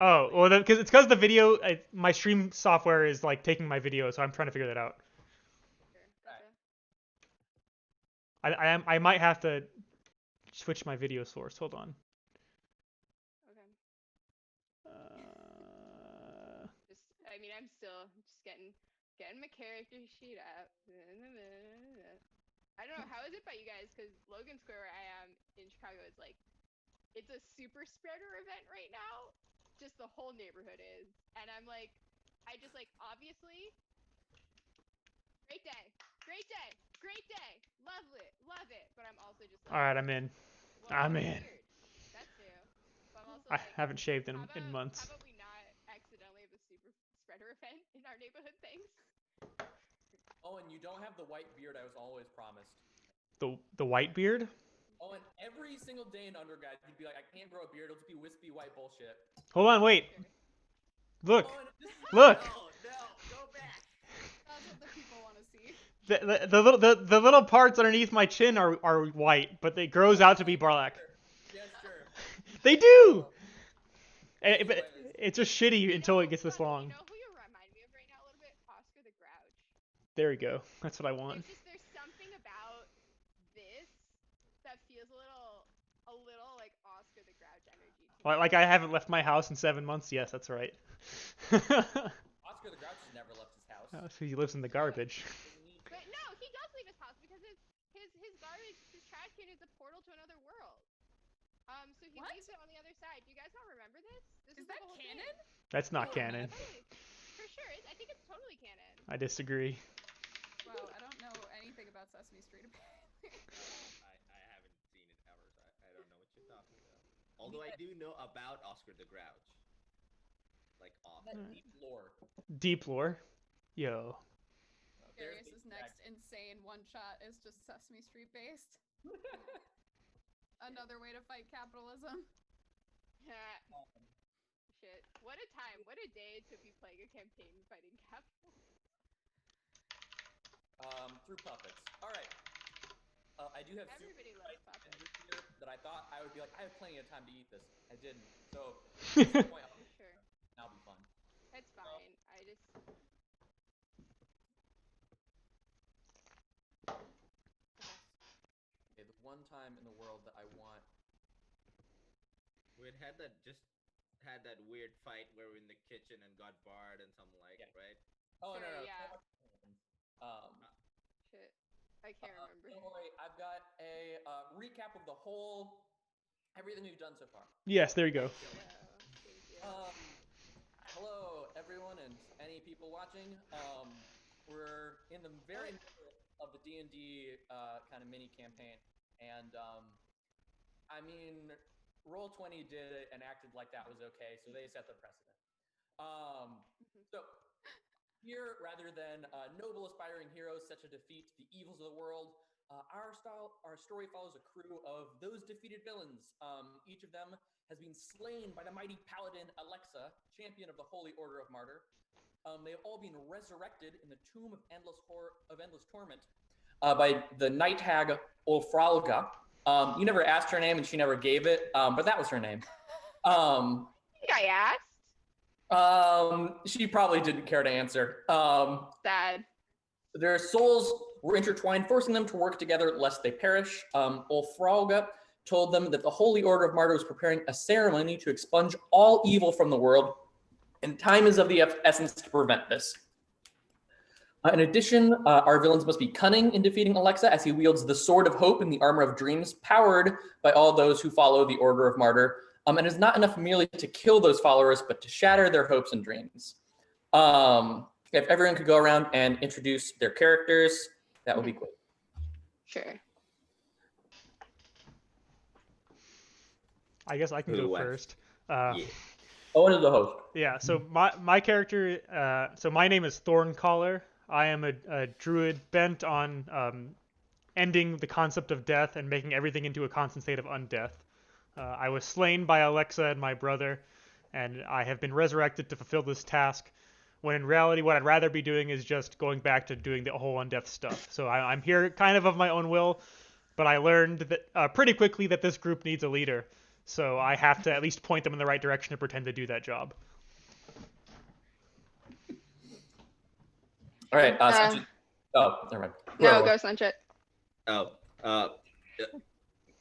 Oh, well, because the video, my stream software is like taking my video, so I'm trying to figure that out. Sure. Alright. Gotcha. I might have to switch my video source. Hold on. Okay. Uh, I mean, I'm still just getting my character sheet up. I don't know, how is it by you guys? Because Logan Square, where I am in Chicago, is like, it's a super spreader event right now. Just the whole neighborhood is, and I'm like, I just like obviously, great day, great day, great day, love it. But I'm also just all like, right, I'm in. well, I'm in. weird. That's new. But I'm also I like, haven't shaved in how months. about we not accidentally have a super spreader event in our neighborhood things? Oh, and you don't have the white beard I was always promised. The white beard? Oh, and every single day in undergrad, you'd be like, I can't grow a beard. It'll just be wispy white bullshit. Hold on, wait. Sure. Look. Oh, and Look. No, go back. That's what the people want to see. The little parts underneath my chin are white, but it grows out to be black. Yes, sure. They do. Oh, But it's just shitty until it gets this You long. know who you remind me of right now a little bit? Oscar the Grouch. There we go. That's what I want. There's something about this that feels a little like Oscar the Grouch energy to me. Like I haven't left my house in 7 months. Yes, that's right. Oscar the Grouch has never left his house. So he lives in the garbage. But no, he does leave his house because his garbage, his trash can is a portal to another world. So he What? leaves it on the other side. Do you guys not remember this? This Is that the whole canon? thing. That's not Oh, canon. Totally. For sure. I think it's totally canon. I disagree. Wow, I don't know anything about Sesame Street. I haven't seen it ever, so I don't know what you're talking about. Although I do know about Oscar the Grouch. Like off. That deep lore. Deep lore. Yo. There's Darius's next insane one shot is just Sesame Street based. Another way to fight capitalism. Shit. What a time. What a day to be playing a campaign fighting capitalism. Through puppets. All right. I do have Everybody super loves spicy puppets. ginger beer that I thought I would be like, I have plenty of time to eat this. I didn't. So at some point, Sure. that'll be fun. It's fine. I just. Okay, the one time in the world that I want. We had that weird fight where we're in the kitchen and got barred and something like it, right? Oh Sure, no. yeah. Um. Shit. I can't remember. Don't worry, I've got a recap of the whole everything we've done so far. Yes, there you go. Thank you. Hello everyone and any people watching. We're in the very middle of the D&D kind of mini campaign, and I mean, Roll20 did it and acted like that was okay, so they set the precedent. So here, rather than noble aspiring heroes set to defeat the evils of the world, our story follows a crew of those defeated villains. Each of them has been slain by the mighty paladin Alexa, champion of the Holy Order of Martyr. They have all been resurrected in the Tomb of Endless Torment by the night hag Ulfralga. You never asked her name and she never gave it, but that was her name. I think I asked. She probably didn't care to answer. Sad. Their souls were intertwined, forcing them to work together lest they perish. Ulfralga told them that the Holy Order of Martyr was preparing a ceremony to expunge all evil from the world, and time is of the essence to prevent this. In addition, our villains must be cunning in defeating Alexa, as he wields the Sword of Hope and the Armor of Dreams, powered by all those who follow the Order of Martyr. And it's not enough merely to kill those followers, but to shatter their hopes and dreams. If everyone could go around and introduce their characters, that would be great. Sure. I guess I can go first. Yeah. Owen is the host. Yeah, so my character, so my name is Thorncaller. I am a druid bent on ending the concept of death and making everything into a constant state of undeath. I was slain by Alexa and my brother, and I have been resurrected to fulfill this task, when in reality what I'd rather be doing is just going back to doing the whole undeath stuff. So I'm here kind of my own will, but I learned that pretty quickly that this group needs a leader. So I have to at least point them in the right direction to pretend to do that job. All right. Sanjit. Oh, never mind. No, Whoever. go Sanjit. Oh, uh,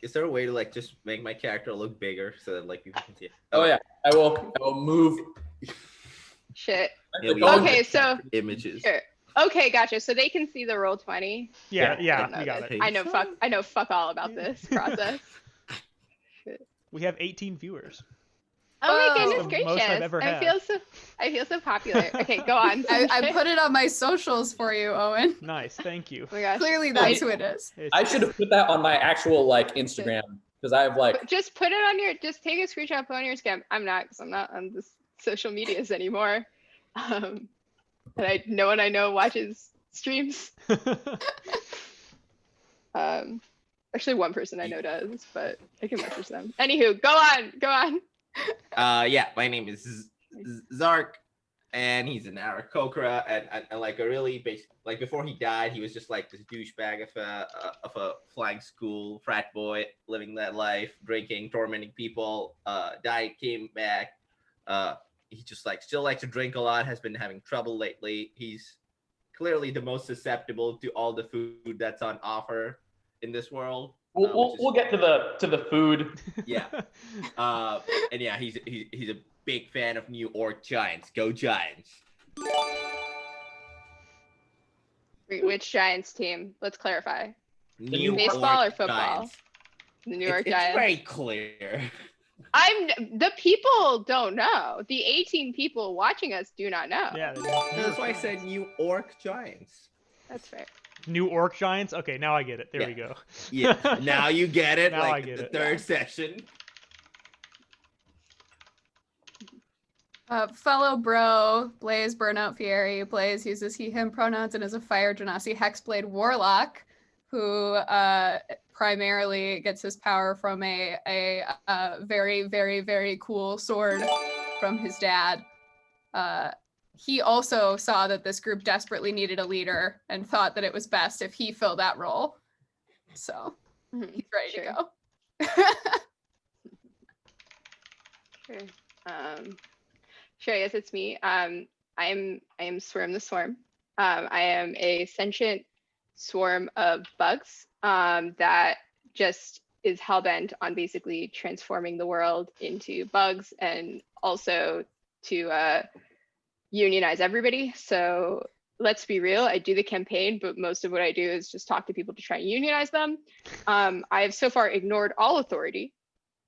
is there a way to like just make my character look bigger so that like people can see it? Oh yeah, I will move. Shit. Yeah, we Okay, have so images. sure. Okay, gotcha. So they can see the roll 20. Yeah, Yeah, we got it. I know fuck all about this process. We have 18 viewers. Oh my Whoa. goodness The gracious! most I've ever I had. feel so popular. Okay, go on. I Sanjit. put it on my socials for you, Owen. Nice, thank you. Oh my gosh. Clearly, that's who it is. I should have put that on my actual like Instagram because I have like. Just put it on your. Just take a screenshot, put it on your scam. I'm not, because I'm not on the social medias anymore. And no one I know watches streams. Actually, one person I know does, but I can message them. Anywho, go on. Yeah, my name is Zark, and he's an Aarakocra, and like a really basic. Like before he died, he was just like this douchebag of a flying school frat boy, living that life, drinking, tormenting people. Died, came back. He just like still likes to drink a lot. Has been having trouble lately. He's clearly the most susceptible to all the food that's on offer in this world. We'll get to the food. Yeah. And yeah, he's a big fan of New Orc Giants. Go Giants. Wait, which Giants team? Let's clarify. New Baseball Orc or football? Giants. The New York It's Giants. very clear. The people don't know. The 18 people watching us do not know. Yeah, That's why I said New Orc Giants. That's fair. New Orc Giants? Okay, now I get it. There Yeah. we go. Yeah, now you get it. Now like I get the it. third session. Fellow bro, Blaze Burnout Fieri. Blaze uses he/him pronouns and is a Fire Genasi Hexblade Warlock, who primarily gets his power from a very, very, very cool sword from his dad. He also saw that this group desperately needed a leader and thought that it was best if he filled that role. So he's ready Sure. to go. Sure. Sure, yes, it's me. I am Swarm the Swarm. I am a sentient swarm of bugs that just is hellbent on basically transforming the world into bugs and also to unionize everybody. So let's be real, I do the campaign, but most of what I do is just talk to people to try and unionize them. I have so far ignored all authority.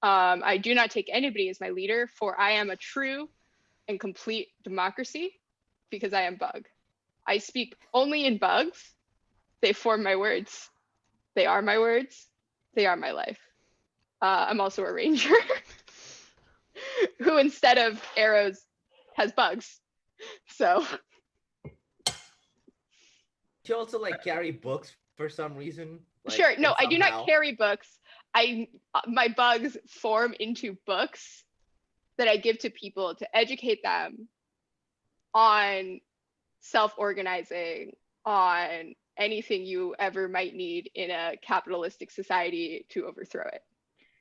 I do not take anybody as my leader, for I am a true and complete democracy because I am bug. I speak only in bugs. They form my words. They are my words. They are my life. I'm also a ranger who instead of arrows has bugs. So You also like carry books for some reason. Like, sure, no, and I do somehow- not carry books. My bugs form into books that I give to people to educate them on self-organizing, on anything you ever might need in a capitalistic society to overthrow it.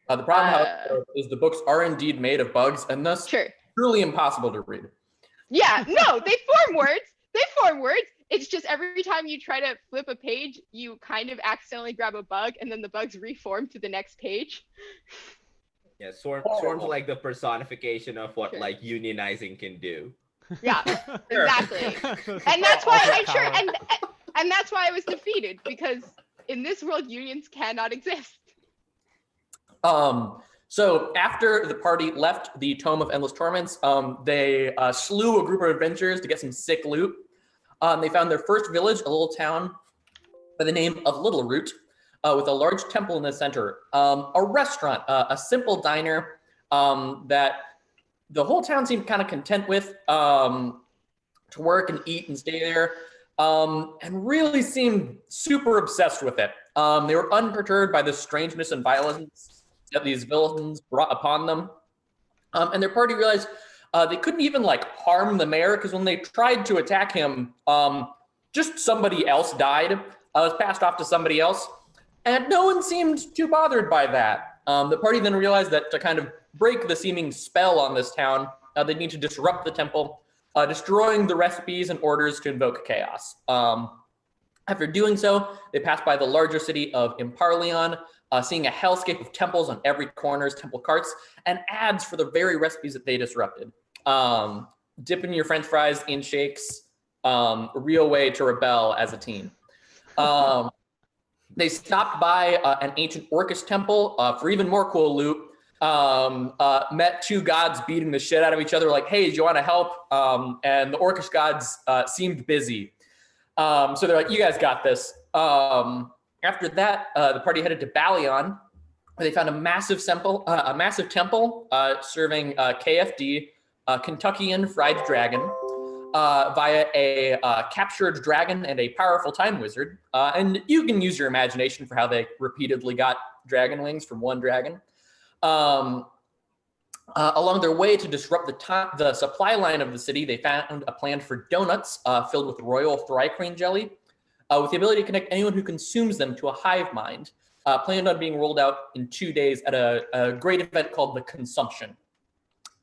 The problem, however, is the books are indeed made of bugs and thus Sure. truly impossible to read. Yeah, no, they form words. They form words. It's just every time you try to flip a page, you kind of accidentally grab a bug and then the bugs reform to the next page. Yeah, Swarm's like the personification of what Sure. like unionizing can do. Yeah, exactly. And that's why I'm sure, and that's why I was defeated, because in this world, unions cannot exist. So after the party left the Tome of Endless Torments, they slew a group of adventurers to get some sick loot. They found their first village, a little town by the name of Little Root, with a large temple in the center, a restaurant, a simple diner that the whole town seemed kind of content with, to work and eat and stay there, and really seemed super obsessed with it. They were unperturbed by the strangeness and violence that these villains brought upon them. And their party realized they couldn't even like harm the mayor, because when they tried to attack him, just somebody else died. It was passed off to somebody else. And no one seemed too bothered by that. The party then realized that to kind of break the seeming spell on this town, they need to disrupt the temple, destroying the recipes and orders to invoke chaos. After doing so, they pass by the larger city of Imparleon, seeing a hellscape of temples on every corner's temple carts, and ads for the very recipes that they disrupted. Dipping your french fries in shakes, a real way to rebel as a teen. They stopped by an ancient Orcish temple for even more cool loot. Met two gods beating the shit out of each other, like, hey, do you want to help? And the Orcish gods seemed busy. So they're like, you guys got this. After that, the party headed to Balion, where they found a massive temple serving KFD, Kentuckian fried dragon, via a captured dragon and a powerful time wizard. And you can use your imagination for how they repeatedly got dragon wings from one dragon. Along their way to disrupt the supply line of the city, they found a plan for donuts filled with royal thrycrane jelly, with the ability to connect anyone who consumes them to a hive mind, planned on being rolled out in 2 days at a great event called the Consumption.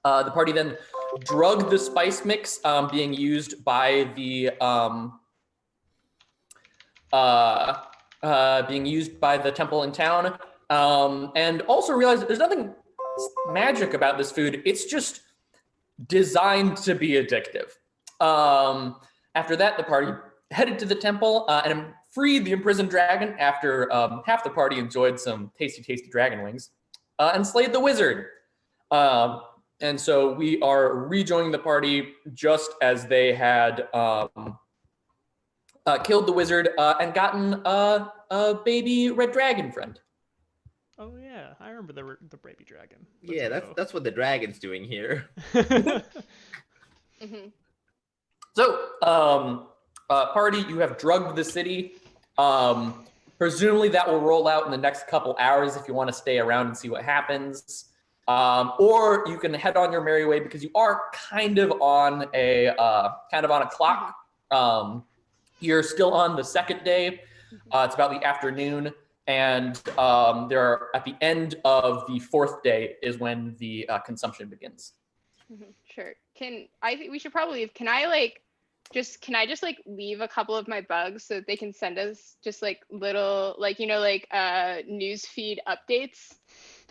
The party then drugged the spice mix being used by the temple in town, and also realized that there's nothing magic about this food. It's just designed to be addictive. After that, the party headed to the temple and freed the imprisoned dragon after half the party enjoyed some tasty, tasty dragon wings, and slayed the wizard. And so we are rejoining the party just as they had killed the wizard and gotten a baby red dragon friend. Oh yeah, I remember the baby dragon. Yeah, that's what the dragon's doing here. Mm-hmm. So, party, you have drugged the city. Presumably that will roll out in the next couple hours if you want to stay around and see what happens. Or you can head on your merry way because you are kind of on a clock. You're still on the second day. It's about the afternoon, and at the end of the fourth day is when the consumption begins. Sure. I think we should probably leave. Can I just leave a couple of my bugs so that they can send us just like little news feed updates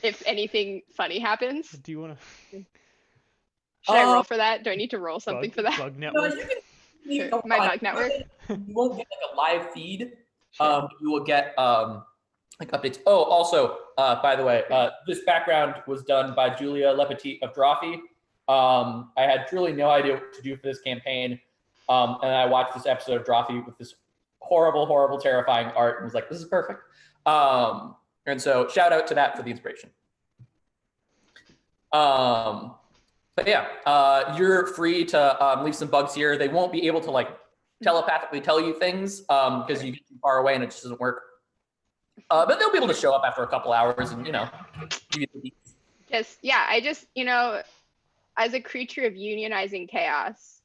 if anything funny happens? Do you want to? Should I roll for that? Do I need to roll something for that? Bug network. Sure. My bug network. You won't get like a live feed. Sure. You will get like updates. Oh, also, by the way, this background was done by Julia Lepetit of Drawfee. I had truly no idea what to do for this campaign. And I watched this episode of Drawfee with this horrible, horrible, terrifying art and was like, this is perfect. And so shout out to that for the inspiration. But yeah, you're free to leave some bugs here. They won't be able to like telepathically tell you things because you get too far away and it just doesn't work. But they'll be able to show up after a couple hours and, give you the beats. I just, as a creature of unionizing chaos,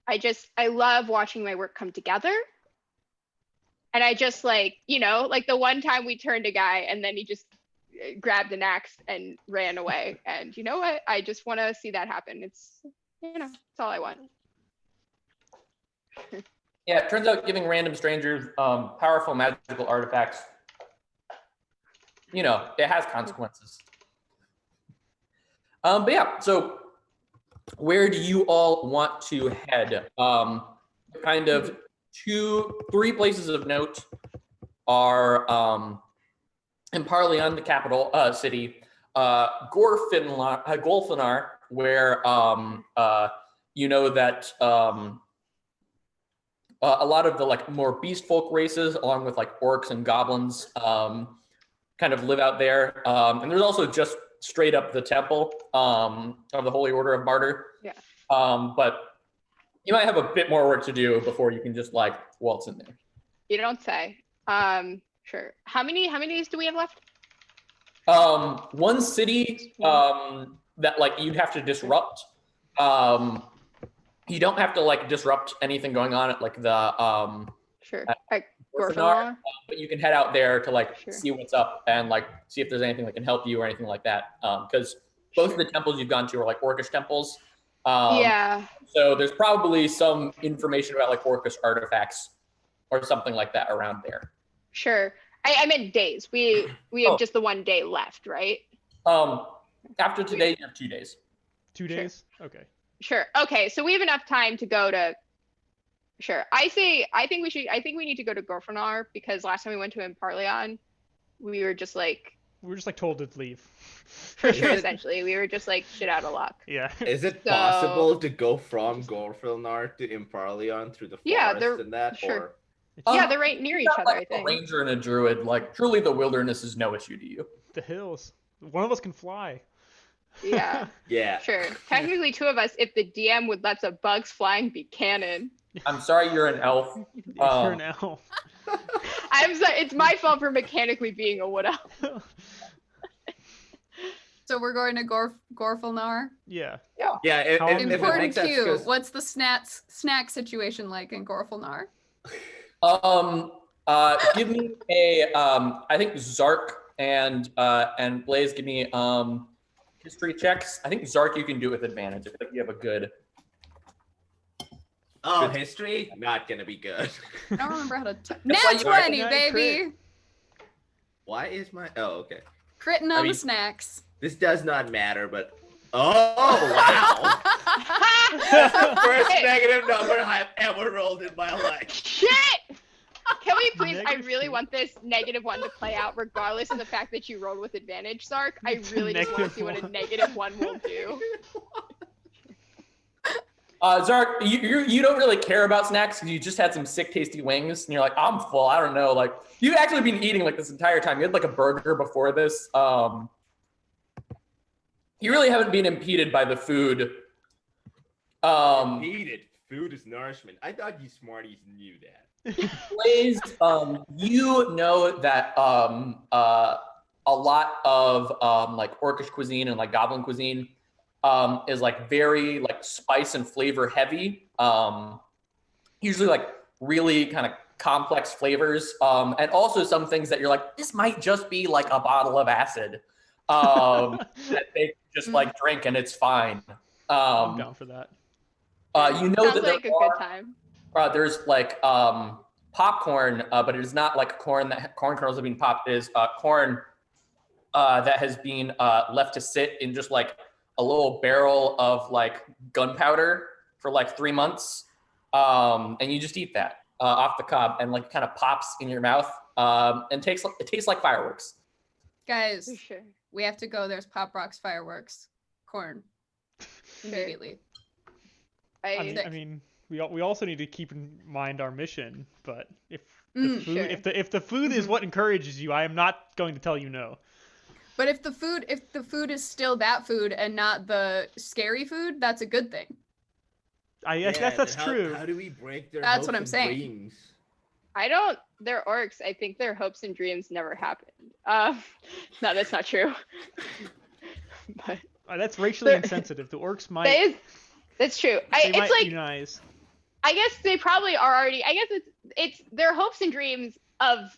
I love watching my work come together. And I just like the one time we turned a guy and then he just grabbed an axe and ran away. And you know what? I just want to see that happen. It's all I want. Yeah, it turns out giving random strangers powerful magical artifacts, it has consequences. But yeah, so where do you all want to head? Kind of 3 places of note are Imparleon, the capital city, Golfinar, where that a lot of the like more beast folk races, along with like orcs and goblins, kind of live out there. And there's also just straight up the temple of the Holy Order of Martyr. Yeah. But you might have a bit more work to do before you can just like waltz in there. You don't say. Sure. How many days do we have left? One city that like you'd have to disrupt. You don't have to like disrupt anything going on at like the Sure. Uh, Like Gorfanar, Gorfanar? but you can head out there to like Sure. see what's up and like see if there's anything that can help you or anything like that. Because both of the temples you've gone to are like orcish temples. Yeah. So there's probably some information about like orcish artifacts or something like that around there. Sure. I meant days. We have Oh. just the one day left, right? After today, you have 2 days. 2 Sure. days? Okay. Sure. Okay. So we have enough time to go to. Sure. I think we need to go to Gorfanar because last time we went to Imparleon, we were just like, We were just like told to leave. for sure, essentially, we were just like shit out of luck. Yeah. Is it So- possible to go from Gorfilnar to Imparleon through the Yeah, forest they're- and that? sure. Or Yeah, they're right near each Got, other, I like, a think. ranger and a druid. Like truly, the wilderness is no issue to you. The hills. One of us can fly. Yeah. yeah. Sure. Technically, two of us, if the DM would let the bugs flying be canon. I'm sorry, you're an elf. You're an elf. I'm sorry. It's my fault for mechanically being a wood elf. So we're going to Gorfilnar. Yeah. Yeah. If it Important makes sense, cue. 'cause- What's the snack situation like in Gorfilnar? Give me a I think Zark and Blaze give me history checks. I think Zark you can do it with advantage. I think you have a good. Oh, history? Not gonna be good. I don't remember how to. That's why Nat you are 20, tonight, baby. Why is my? Oh, okay. Critting I on mean- the snacks. This does not matter, but oh wow! That's the first negative number I've ever rolled in my life. Shit! Can we please? I Negative really two. want this -1 to play out, regardless of the fact that you rolled with advantage, Sark. I really just want to see what a -1 will do. Zark, you don't really care about snacks because you just had some sick, tasty wings, and you're like, I'm full. I don't know. Like you've actually been eating like this entire time. You had like a burger before this. You really haven't been impeded by the food. Needed. Food is nourishment. I thought you smarties knew that. Blaze, you know that a lot of like orcish cuisine and like goblin cuisine is like very like spice and flavor heavy. Usually like really kind of complex flavors, and also some things that you're like, this might just be like a bottle of acid that they just like drink and it's fine. I'm down for that. You know Sounds that like a there good are, time. there's like popcorn, but it is not like corn kernels have been popped. It is corn that has been left to sit in just like a little barrel of like gunpowder for like 3 months, and you just eat that off the cob and like kind of pops in your mouth, and it tastes like fireworks. Guys, For sure. we have to go. There's Pop Rocks fireworks. Corn. Immediately. I mean, we also need to keep in mind our mission. But if the Mm, food, sure. if the food is what encourages you, I am not going to tell you no. But if the food is still that food and not the scary food, that's a good thing. I guess that's true. How do we break their That's hopes what I'm and saying. dreams? They're orcs. I think their hopes and dreams never happened. No, that's not true. But That's racially There- insensitive. The orcs might. that's true. They It's might like, be nice. I guess they probably are already. I guess it's their hopes and dreams of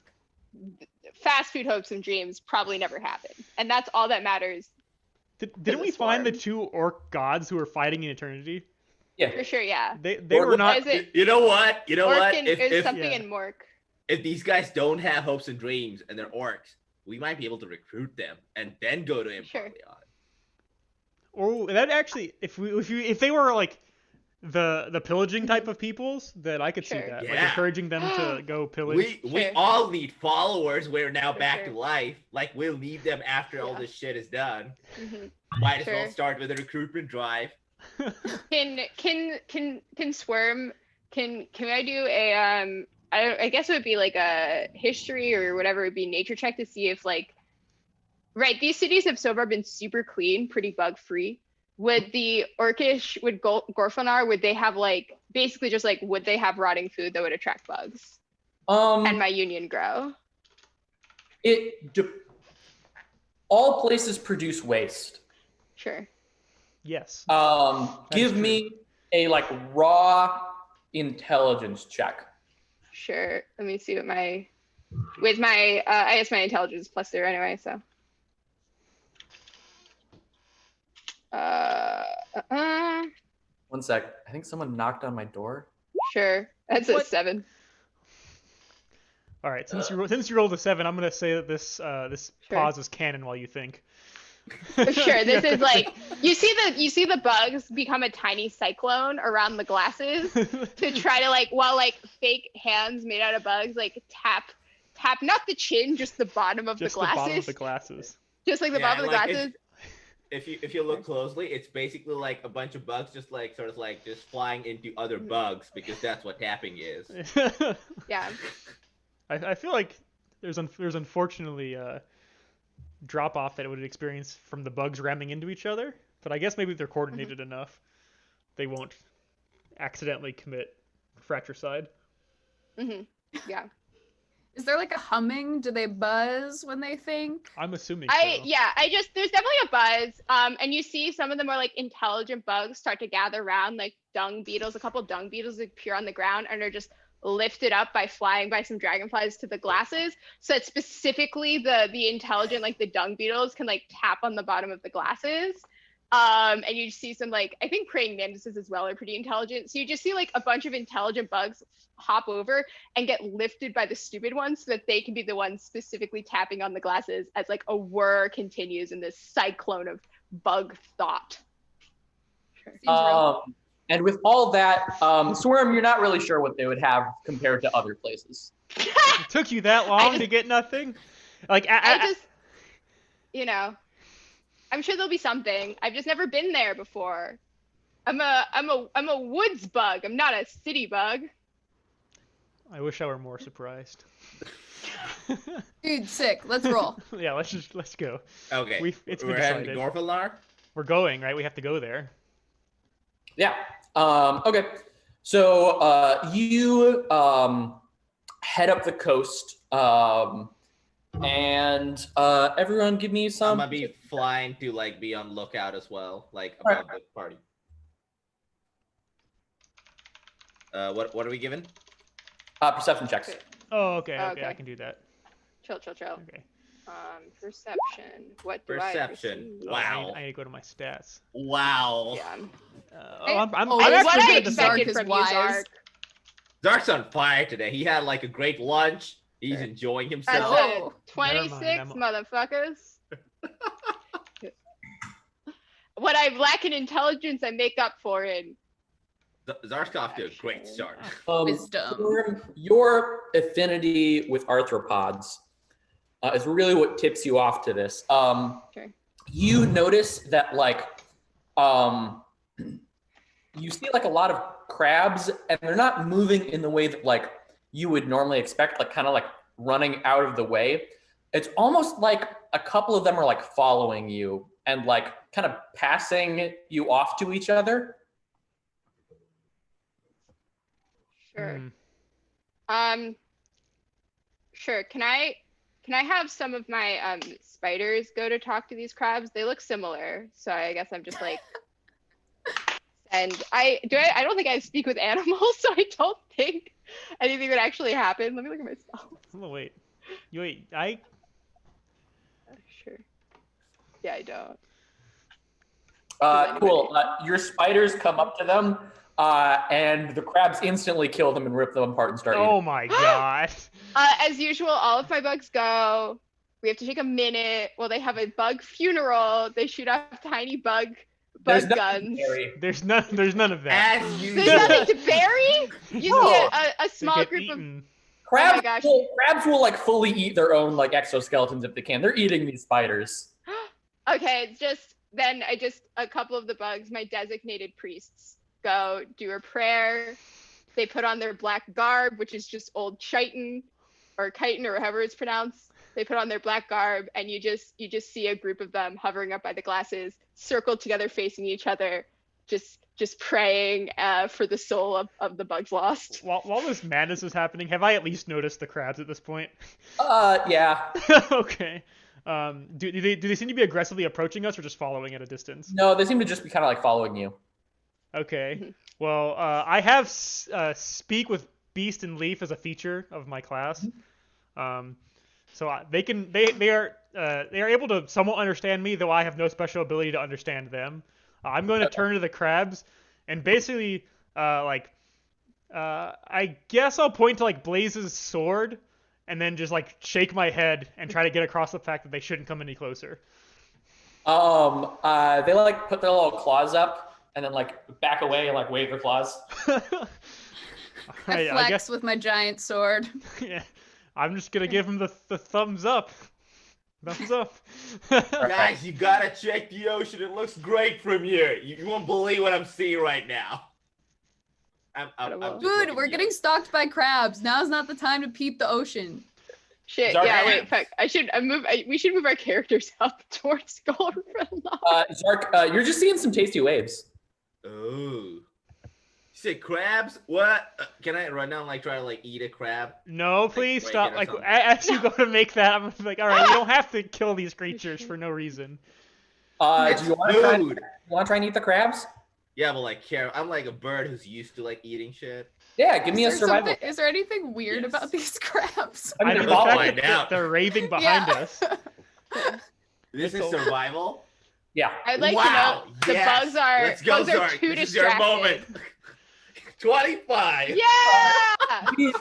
fast food hopes and dreams probably never happened, and that's all that matters. Didn't we this find the form. 2 orc gods who were fighting in eternity? Yeah. For sure, yeah. They Or were what not. Is it You know what? You know what? Orc and If, is if, something yeah. in Mork? if these guys don't have hopes and dreams and they're orcs, we might be able to recruit them and then go to Sure. Imparleon. Or that actually, if they were like the pillaging type of peoples, then I could see Sure. that, like Yeah. encouraging them to go pillage. We Sure. all need followers. We're now For back sure. to life. Like we'll need them after all Yeah. this shit is done. Mhm. Might as well Sure. start with a recruitment drive. Can Swarm? Can I do a I guess it would be like a history or whatever, it would be nature check to see if like, right, these cities have so far been super clean, pretty bug free. Would the Orcish, would Gorfanar, would they have like basically just like, would they have rotting food that would attract bugs and my union grow? All places produce waste. Sure. Yes. Give true. me a like raw intelligence check. Sure. Let me see what my I guess my intelligence is +0 anyway, so. Uh, 1 sec. I think someone knocked on my door. sure. That's a What? 7. All right, since you rolled a 7, I'm gonna say that this Sure. pause is canon while you think. Sure. This is like you see the bugs become a tiny cyclone around the glasses to try to while fake hands made out of bugs tap not the chin, just the bottom of just the glasses. The bottom of the glasses. Just like the bottom of the glasses. If you look closely, it's basically like a bunch of bugs just just flying into other bugs because that's what tapping is. Yeah. I feel like there's unfortunately drop off that it would experience from the bugs ramming into each other, but I guess maybe if they're coordinated enough, they won't accidentally commit fratricide. Yeah. Is there like a humming? Do they buzz when they think? I'm assuming. There's definitely a buzz. And you see some of the more intelligent bugs start to gather around, like dung beetles. A couple dung beetles appear on the ground and are just lifted up by flying by some dragonflies to the glasses. So that specifically the intelligent, the dung beetles can tap on the bottom of the glasses. And you see some I think praying mantises as well are pretty intelligent. So you just see a bunch of intelligent bugs hop over and get lifted by the stupid ones so that they can be the ones specifically tapping on the glasses as a whir continues in this cyclone of bug thought. Seems real. And with all that, Swarm, you're not really sure what they would have compared to other places. It took you that long to get nothing? I just, I'm sure there'll be something. I've just never been there before. I'm a woods bug. I'm not a city bug. I wish I were more surprised. Dude, sick. Let's roll. Yeah, let's go. Okay. It's been We're heading decided. to Gorfalar? We're going, right? We have to go there. Yeah. Okay. So you head up the coast, and everyone give me I'm some. gonna be flying to be on lookout as well, above Alright. the party. What are we given? Perception checks. Oh, okay, Okay. I can do that. Chill. Okay. Perception. What do Perception. I perceive? Wow. I need to go to my stats. Wow. Yeah. I'm Oh, I'm it's What actually I good at the Zark expected is from you, wise. Zark. Zark's on fire today. He had a great lunch. He's enjoying That's himself. a Oh. 26, Never motherfuckers. What I lack in intelligence, I make up for in. Zark's off to a great start. Wisdom. Your affinity with arthropods is really what tips you off to this. Sure. You notice that you see a lot of crabs, and they're not moving in the way that you would normally expect, kind of running out of the way. It's almost like a couple of them are following you and kind of passing you off to each other. Sure. Sure. Can I have some of my spiders go to talk to these crabs? They look similar, so I guess I'm just and I don't think I speak with animals, so I don't think anything would actually happen. Let me look at myself. Oh, wait. Sure. Yeah, I don't. Cool. Your spiders come up to them, and the crabs instantly kill them and rip them apart and start eating. Oh my god. As usual, all of my bugs go. We have to take a minute. Well, they have a bug funeral. They shoot off tiny bug There's nothing guns. scary. There's none of that. As There's usual. nothing to bury. You No. see a They small get group eaten. Crabs, my gosh. crabs will fully eat their own exoskeletons if they can. They're eating these spiders. of. Okay, it's just then a couple of the bugs, my designated priests, go do a prayer. They put on their black garb, which is just old chitin or chitin or however it's pronounced. They put on their black garb, and you just see a group of them hovering up by the glasses, circled together, facing each other, just praying for the soul of the bugs lost. While this madness is happening, have I at least noticed the crabs at this point? Yeah. Okay. Do they seem to be aggressively approaching us or just following at a distance? No, they seem to just be kind of following you. Okay. Well, I have speak with Beast and Leaf as a feature of my class. So they are able to somewhat understand me, though I have no special ability to understand them. I'm going to turn to the crabs, and basically, I guess I'll point to like Blaze's sword, and then just like shake my head and try to get across the fact that they shouldn't come any closer. They like put their little claws up and then like back away and like wave their claws. I I flex guess with my giant sword. yeah, I'm just gonna give him the thumbs up. Thumbs up. Guys, you gotta check the ocean. It looks great from here. You won't believe what I'm seeing right now. I'm just Dude, looking we're at the getting ocean. stalked by crabs. Now's not the time to peep the ocean. Shit. Zark Yeah. Wait. Rams. Fuck. We should move our characters up towards Golden. Zark, you're just seeing some tasty waves. Oh. You said crabs? What? Can I run down and like try to like eat a crab? No, please break stop. it or Like something. as you go to make that, I'm like, all right, you don't have to kill these creatures for no reason. It's Do you want to try? food. And eat the crabs? Yeah, but like, I'm like a bird who's used to like eating shit. Yeah, give me a survival. Is there anything weird Yes. about these crabs? I mean, I mean, they're the fact following. that Find out. they're raving behind Yeah. us. This is It's a- survival. Yeah. I'd like Wow. to know the yes. bugs are Let's go, bugs are Zark. too This is your distracted. moment. 25. Yeah. You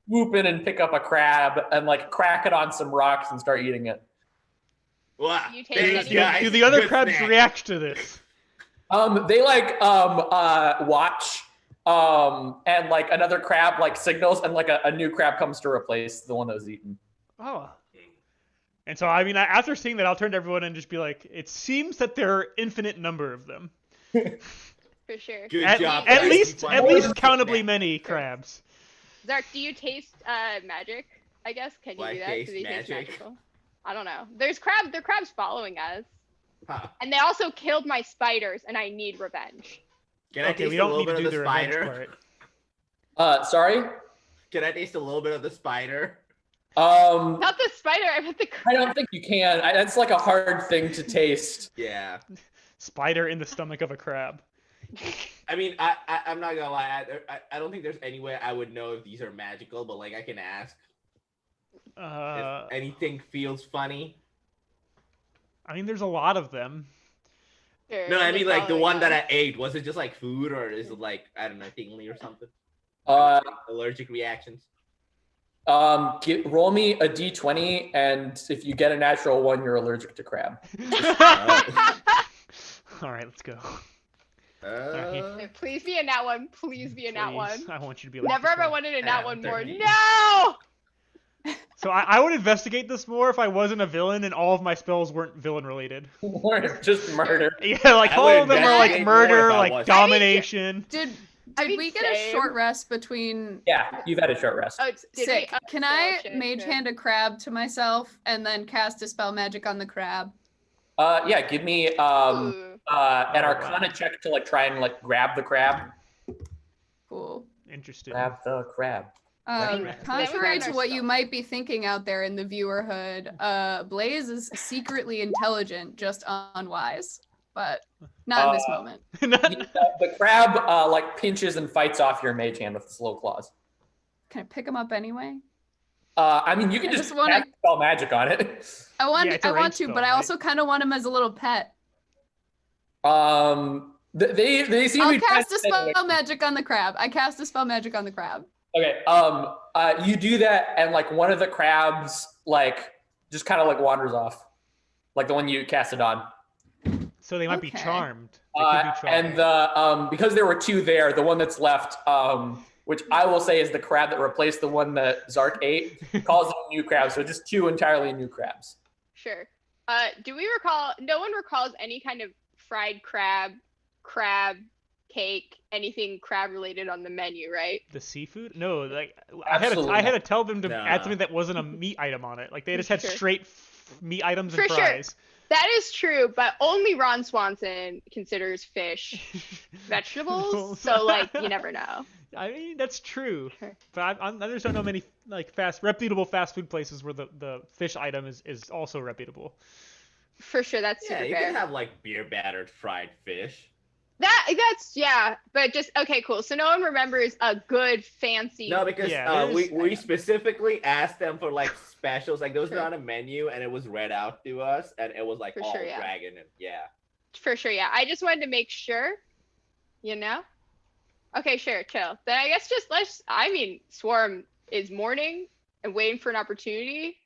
swoop in and pick up a crab and like crack it on some rocks and start eating it. Wow. You take Thanks, any- guys. Do the other Good crabs snack. react to this? They like watch and like another crab like signals and like a new crab comes to replace the one that was eaten. Oh. And so, I mean, after seeing that, I'll turn to everyone and just be like, it seems that there are infinite number of them. For sure. Good At, job. at guys. least, You at find least one countably snack. many crabs. Zark, do you taste magic? I guess can you Do I do that? taste Do they taste magic? magical? I don't know. They're crabs following us, Huh. and they also killed my spiders, and I need revenge. Can I Okay, taste we a don't little need to bit do of the the revenge spider? part. Sorry. Can I taste a little bit of the spider? Not the spider. I meant the I crab. don't think you can. That's like a hard thing to taste. Yeah. Spider in the stomach of a crab. I mean, I'm not gonna lie. I don't think there's any way I would know if these are magical, but like I can ask if anything feels funny. I mean, there's a lot of them. Sure, No, I they're mean like the following one that us. I ate. Was it just like food, or is it like I don't know, tingly or something? Allergic reactions. Roll me a d20, and if you get a natural one, you're allergic to crab. All right, let's go. Please be a nat one. Please be a nat one. Please, I want you to be like. Never ever wanted a nat one more. 13. No. So I would investigate this more if I wasn't a villain and all of my spells weren't villain related. Or just murder. Yeah, like I all would of them are like investigate more murder, if I like wasn't. domination. Did I mean, we get a same. short rest between? Yeah, you've had a short rest. Oh, did Sick. we? Can Oh, I shit, mage shit. hand a crab to myself and then cast a spell magic on the crab? Yeah, give me Ooh. an wow. Arcana check to like try and like grab the crab. Cool. Interesting. Grab the crab. Right. Contrary Then we to got what our you might be thinking out there in the viewerhood, Blaze is secretly intelligent, just unwise. But not in this moment. The crab like pinches and fights off your mage hand with its little claws. Can I pick him up anyway? I mean, you can I just, just wanna- cast spell magic on it. I want, Yeah, it's a I want ranged to, spell, but I right? also kind of want him as a little pet. They seem to I'll be cast a trying to- spell magic on the crab. I cast a spell magic on the crab. Okay. You do that, and like one of the crabs, like just kind of like wanders off, like the one you cast it on. So they might be Okay. charmed. They could be charmed. And the because there were two there, the one that's left, which I will say is the crab that replaced the one that Zark ate, calls them new crabs. So just two entirely new crabs. Sure. Do we recall? No one recalls any kind of fried crab cake, anything crab related on the menu, right? The seafood? No, like Absolutely I had to not. tell them to Nah. add something that wasn't a meat item on it. Like they just had Sure. straight meat items and For sure. fries. That is true, but only Ron Swanson considers fish vegetables, so like you never know. I mean, that's true. Sure. But I just don't know many like reputable fast food places where the fish item is also reputable. For sure, that's Yeah, super you fair. can have like beer battered fried fish. That's yeah, but just okay, cool. So no one remembers a good fancy. No, because Yeah, we specifically asked them for like specials. Like there was Sure. not a menu, and it was read out to us, and it was like For all sure, yeah. dragon and yeah. For sure, yeah. I just wanted to make sure, you know. Okay, sure, chill. Then I guess just let's. I mean, Swarm is mourning and waiting for an opportunity.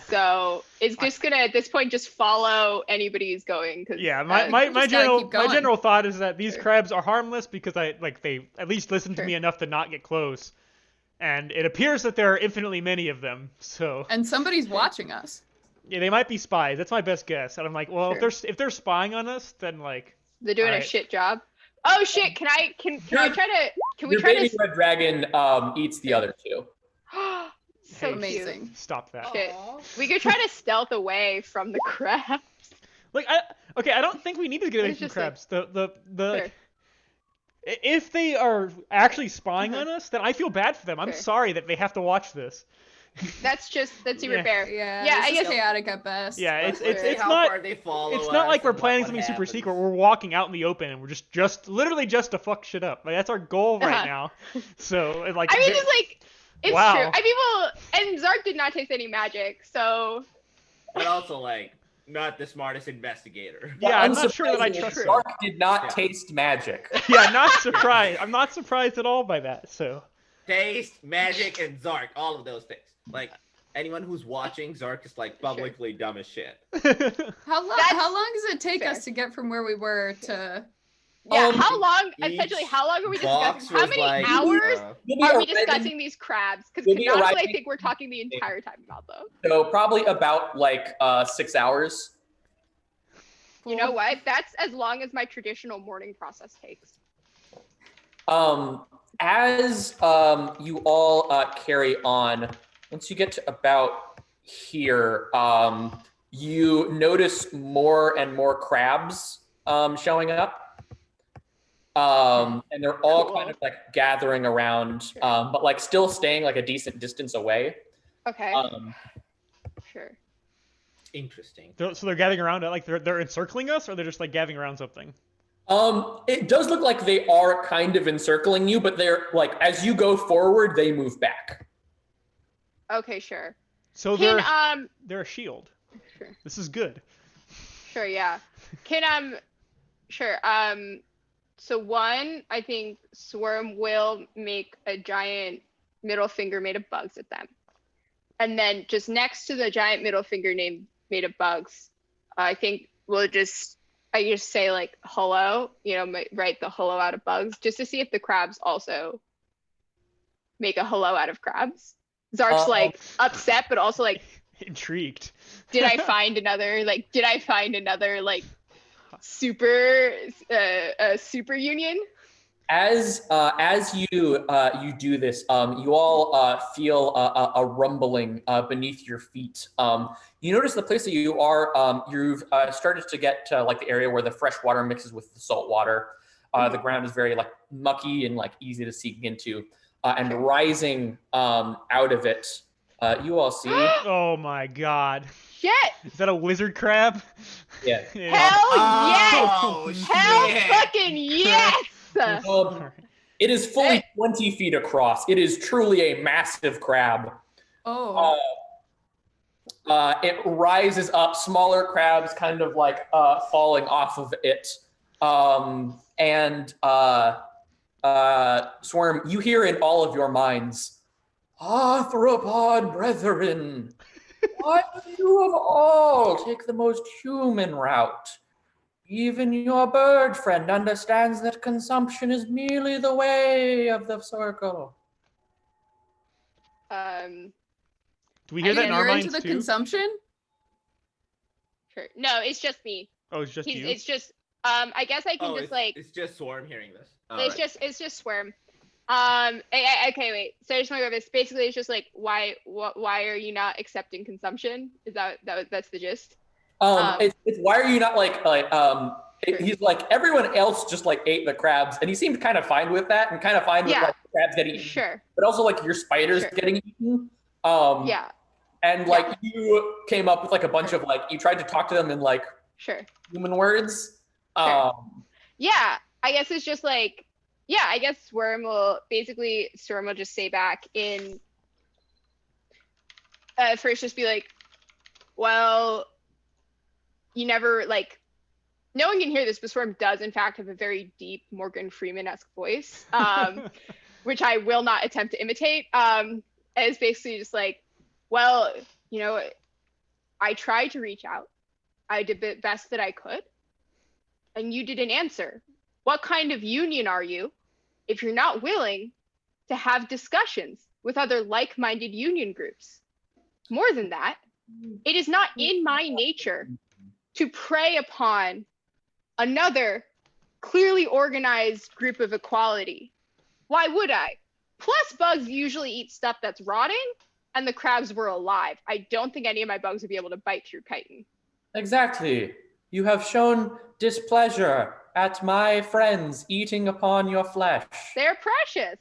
So it's just gonna at this point just follow anybody who's going. Cause, Yeah, my just gotta keep going. general thought is that these Sure. crabs are harmless because they at least listen to Sure. me enough to not get close, and it appears that there are infinitely many of them. So And somebody's watching us. yeah, they might be spies. That's my best guess. And I'm like, well, Sure. if they're spying on us, then like they're doing a Alright. shit job. Oh shit! Can I try to? Can we Your try baby to? red dragon eats the other two. So Hey, cute. Amazing. stop that. Shit. We could try to stealth away from the crab. Like I don't think we need to get away It's from just like- crabs. The Sure. if they are actually spying Uh-huh. on us, then I feel bad for them. I'm Sure. sorry that they have to watch this. That's super Yeah. fair. Yeah, Yeah, I this is guess- chaotic at best. Yeah, Let's it's see how not far they follow it's not us like we're and planning what something super happens. secret. We're walking out in the open and we're just literally just to fuck shit up. Like that's our goal right Uh-huh. now. So like I mean, just like it's Wow. true. I mean, well, and Zark did not taste any magic, so But also like not the smartest investigator. Yeah, I'm not sure that I Unsurprisingly, trust him. Shark did not Yeah. taste magic. yeah, not surprised. I'm not surprised at all by that. So Taste, magic, and Zark, all of those things. Like anyone who's watching, Zark is like publicly dumb as shit. How long? That's How long does it take fair. us to get from where we were to? yeah. Um, How long? each Essentially, how long are we Box discussing? How was many like, hours You'll be are we arriving- discussing these crabs? Because We'll be canonically, I arriving- think we're talking the entire time about them. So probably about like 6 hours. You know what? That's as long as my traditional morning process takes. As you all carry on, once you get to about here, you notice more and more crabs showing up. And they're all Cool. kind of like gathering around, but like still staying like a decent distance away. Okay. Sure. Interesting. so they're gathering around like they're encircling us, or they're just like gathering around something. It does look like they are kind of encircling you, but they're like as you go forward, they move back. Okay. Sure. So Can they're a shield. Sure. This is good. Sure. Yeah. Can Sure. So one, I think Swarm will make a giant middle finger made of bugs at them, and then just next to the giant middle finger made of bugs, I think I just say like hello, write the hello out of bugs, just to see if the crabs also make a hello out of crabs. Zark's like upset, but also like, Intrigued. did I find another super super union? As you do this, you all feel a rumbling beneath your feet. You notice the place that you are. You've started to get to like the area where the fresh water mixes with the salt water. The ground is very like mucky and like easy to sink into. And rising out of it, you all see. Oh my god. Shit! Is that a wizard crab? Yeah. Hell yes! Oh, Hell shit. fucking yes! It is fully 20 feet across. It is truly a massive crab. Oh, It rises up, smaller crabs kind of like falling off of it. Swarm, you hear in all of your minds, Arthropod brethren, why do you of all take the most human route? Even your bird friend understands that consumption is merely the way of the circle. Do we hear that in our you're minds into the too? consumption. Sure. No, it's just me. Oh, it's just you. It's just I guess I can Oh, just like it's just Swarm hearing this. it's just Swarm. Okay, wait. So I just want to go over this. Basically, it's just like why are you not accepting consumption? Is that's the gist? It's why are you not he's like everyone else just like ate the crabs and he seemed kind of fine with that and kind of fine with Yeah. like crabs getting eaten, Sure. but also like your spiders Sure. getting eaten. Yeah. And like you came up with like a bunch of like you tried to talk to them in like Sure. human words. Sure. yeah, I guess it's just like, yeah, I guess Storm will just say back in first just be like, well, you never like, no one can hear this, but Storm does in fact have a very deep Morgan Freeman-esque voice, which I will not attempt to imitate. It's basically just like, well, I tried to reach out. I did the best that I could, and you didn't answer. What kind of union are you if you're not willing to have discussions with other like-minded union groups? More than that, it is not in my nature to prey upon another clearly organized group of equality. Why would I? Plus, bugs usually eat stuff that's rotting, and the crabs were alive. I don't think any of my bugs would be able to bite through chitin. Exactly. You have shown displeasure at my friends eating upon your flesh. They're precious.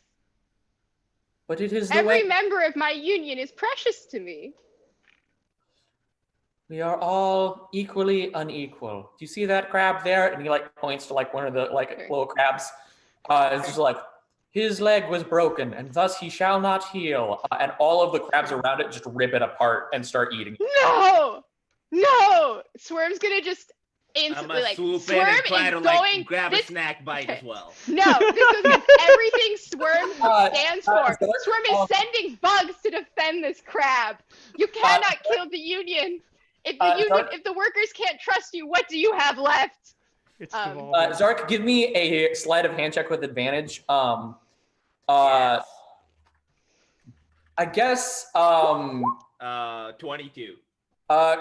But it is the Every way member of my union is precious to me. we are all equally unequal. Do you see that crab there? And he like points to like one of the like little crabs. It's just like, his leg was broken, and thus he shall not heal. And all of the crabs around it just rip it apart and start eating it. No! Swerve's gonna just I'm instantly a like, swoop in Swerve and try is to going, like grab this, a snack bite as well. No, this goes against everything Swerve stands for. Swerve, Swerve is sending bugs to defend this crab. You cannot kill the union. If the workers can't trust you, what do you have left? It's devolving. Zark, give me a sleight of hand check with advantage. Yes. I guess 22.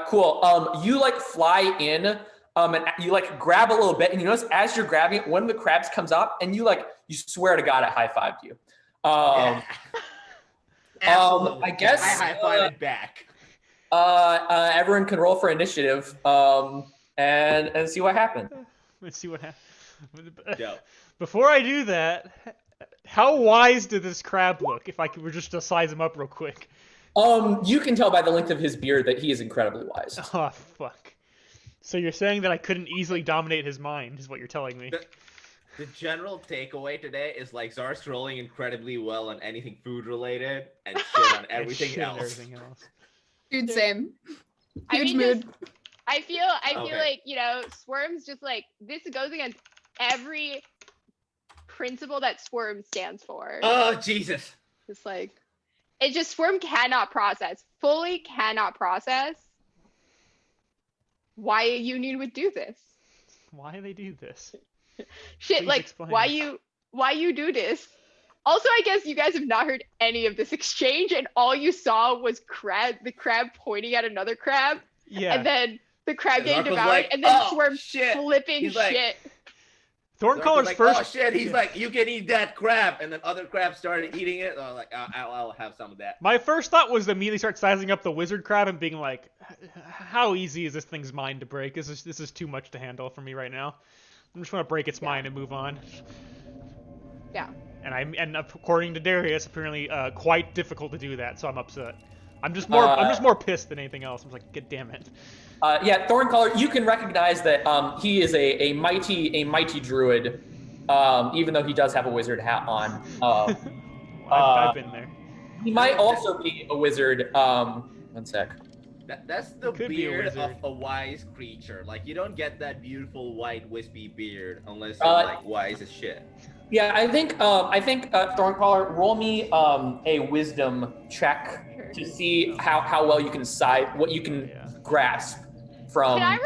Cool. You like fly in, and you like grab a little bit, and you notice as you're grabbing it, one of the crabs comes up, and you swear to God it high-fived you. Absolutely. I guess I high-fived it back. everyone can roll for initiative, and see what happens. Let's see what happens. Dope. Before I do that, how wise did this crab look? If I were just to size him up real quick. You can tell by the length of his beard that he is incredibly wise. Oh, fuck. So you're saying that I couldn't easily dominate his mind, is what you're telling me. The general takeaway today is like Zar's rolling incredibly well on anything food related and shit on everything Shit on else. everything else. Dude, same. I Huge mean, mood. I feel Okay. like, Swarm's just like, this goes against every principle that Swarm stands for. Oh, Jesus. It's like, it just, Swarm fully cannot process why a union would do this. Why they do this? Shit, Please like, explain. why you do this? Also, I guess you guys have not heard any of this exchange, and all you saw was the crab pointing at another crab, Yeah. and then the crab getting Zark was devoured, like, and then "Oh, Swarm shit." flipping He's like- shit. Thorncaller's Like, first. oh shit, he's like, you can eat that crab, and then other crabs started eating it. I was like, I'll have some of that. My first thought was to immediately start sizing up the wizard crab and being like, how easy is this thing's mind to break? This is too much to handle for me right now. I'm just gonna break its mind and move on. Yeah. And according to Darius, apparently quite difficult to do that. So I'm upset. I'm just more pissed than anything else. I'm just like, God damn it. Yeah, Thorncaller, you can recognize that he is a mighty druid, even though he does have a wizard hat on. I've been there. He might also be a wizard. One sec. That's the Could be a beard of wizard. a wise creature. Like, you don't get that beautiful white wispy beard unless you're like wise as shit. Yeah, I think Thorncaller, roll me a wisdom check to see how well you can what you can grasp from. Can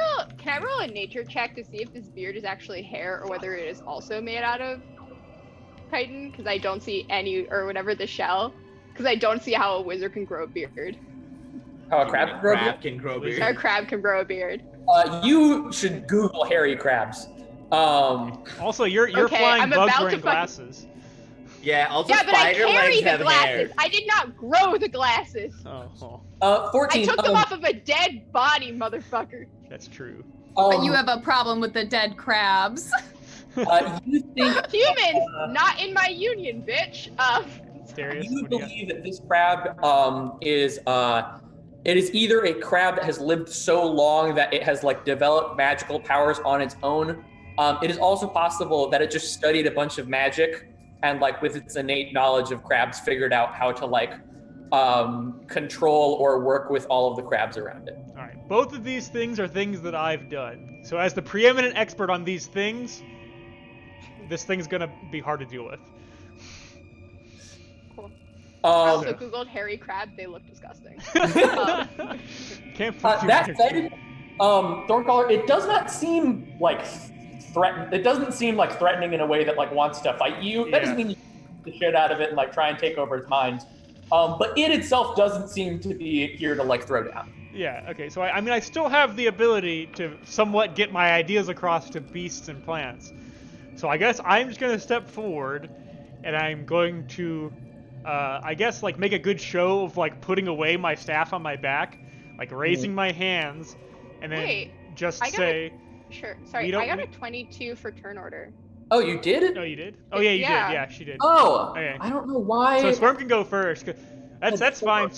I roll a nature check to see if this beard is actually hair or whether it is also made out of chitin? Because I don't see any, or whatever, the shell. Because I don't see how a wizard can grow a beard. How a crab can grow a beard? Can grow beard. Or a crab can grow a beard. You should Google hairy crabs. Also, you're Okay, flying I'm bugs about to wearing fucking- glasses. Yeah, also Yeah, but I spider carry legs the have glasses. hair. I did not grow the glasses. Oh, 14. I took them off of a dead body, motherfucker. that's true. But you have a problem with the dead crabs. You think Humans, not in my union, bitch. Darius, you what do you got? believe that this crab is it is either a crab that has lived so long that it has like developed magical powers on its own, It is also possible that it just studied a bunch of magic and, like, with its innate knowledge of crabs, figured out how to, like, control or work with all of the crabs around it. All right. Both of these things are things that I've done. So as the preeminent expert on these things, this thing's gonna be hard to deal with. Cool. I also Um, googled hairy crab. They look disgusting. Can't put too that much said, into it. Thorncaller, it does not seem like It doesn't seem like threatening in a way that like wants to fight you. That doesn't Yeah. mean you beat the shit out of it and like try and take over its mind. But it itself doesn't seem to be here to like throw down. Yeah, okay, so I mean, I still have the ability to somewhat get my ideas across to beasts and plants. So I guess I'm just gonna step forward, and I'm going to, I guess, like, make a good show of, like, putting away my staff on my back, like, raising my hands, and then Wait, just I got say, Sure. We Sorry, don't- I got a 22 for turn order. Oh, you did? oh, you did? Oh, yeah, you Yeah. did, yeah, she did. Oh, Okay. I don't know why. So Squirm can go first. That's fine.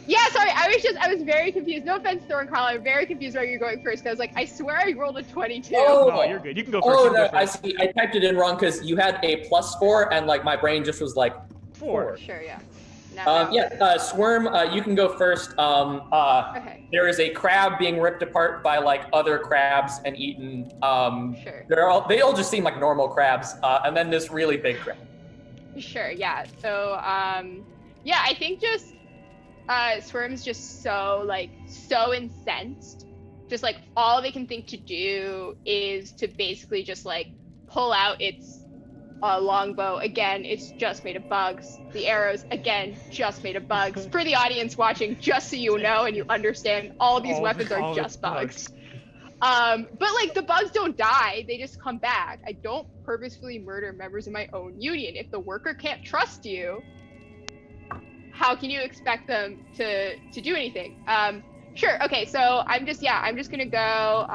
Yeah, sorry, I was very confused. No offense, Thorncaller, I'm very confused why you're going first. 'Cause I was like, I swear I rolled a 22. Oh. No, you're good. You can go first. Oh you can no, go I first. see. I typed it in wrong because you had a +4, and like my brain just was like 4. Sure, yeah. No, no. yeah. Squirm, you can go first. Okay, There is a crab being ripped apart by like other crabs and eaten. sure. They all just seem like normal crabs, and then this really big crab. Sure, yeah. So, yeah, I think just Swarm's just so incensed. Just like all they can think to do is to basically just like pull out its longbow. Again, it's just made of bugs. The arrows, again, just made of bugs. For the audience watching, just so you know and you understand, all these weapons are all just it's bugs. But like the bugs don't die, they just come back. I don't purposefully murder members of my own union. If the worker can't trust you, how can you expect them to do anything? Sure, okay, so I'm just gonna go,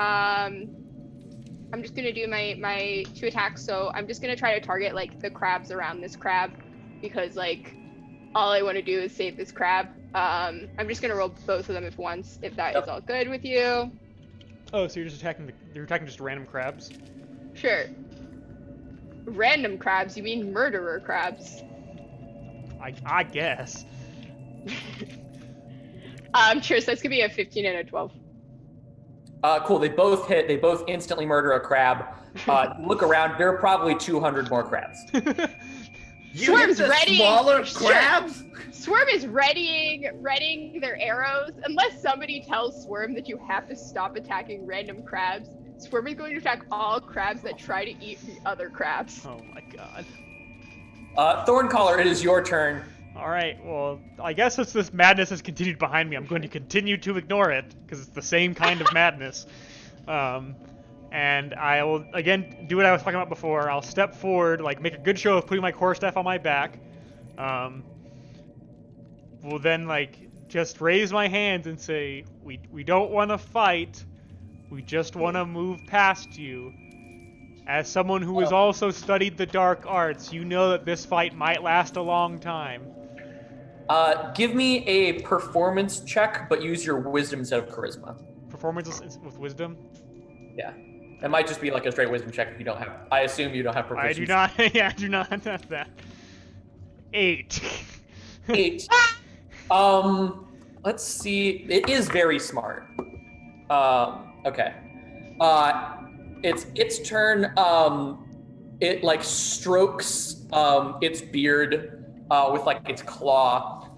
I'm just gonna do my 2 attacks. So I'm just gonna try to target like the crabs around this crab, because like all I want to do is save this crab. I'm just gonna roll both of them at once, if that is all good with you. Oh, so you're just attacking you're attacking just random crabs? Sure. Random crabs? You mean murderer crabs? I guess. Sure, so that's gonna be a 15 and a 12. Cool. They both hit. They both instantly murder a crab. Look around. There are probably 200 more crabs. You Swarm's hit the ready. smaller Sure. crabs? Swarm is readying their arrows. Unless somebody tells Swarm that you have to stop attacking random crabs, Swarm is going to attack all crabs that try to eat the other crabs. Oh my god. Thorncaller, it is your turn. Alright, well, I guess since this madness has continued behind me, I'm going to continue to ignore it, because it's the same kind of madness. And I will, again, do what I was talking about before. I'll step forward, like, make a good show of putting my quarterstaff on my back. Will then, like, just raise my hands and say, we don't want to fight, we just want to move past you. As someone who has also studied the dark arts, you know that this fight might last a long time. Give me a performance check, but use your wisdom instead of charisma. Performance with wisdom? Yeah. It might just be like a straight wisdom check if you don't have. I assume you don't have I proficiency. do not, yeah, I do not have that. 8. 8. Let's see. It is very smart. Okay. It's its turn. It like strokes its beard with like its claw,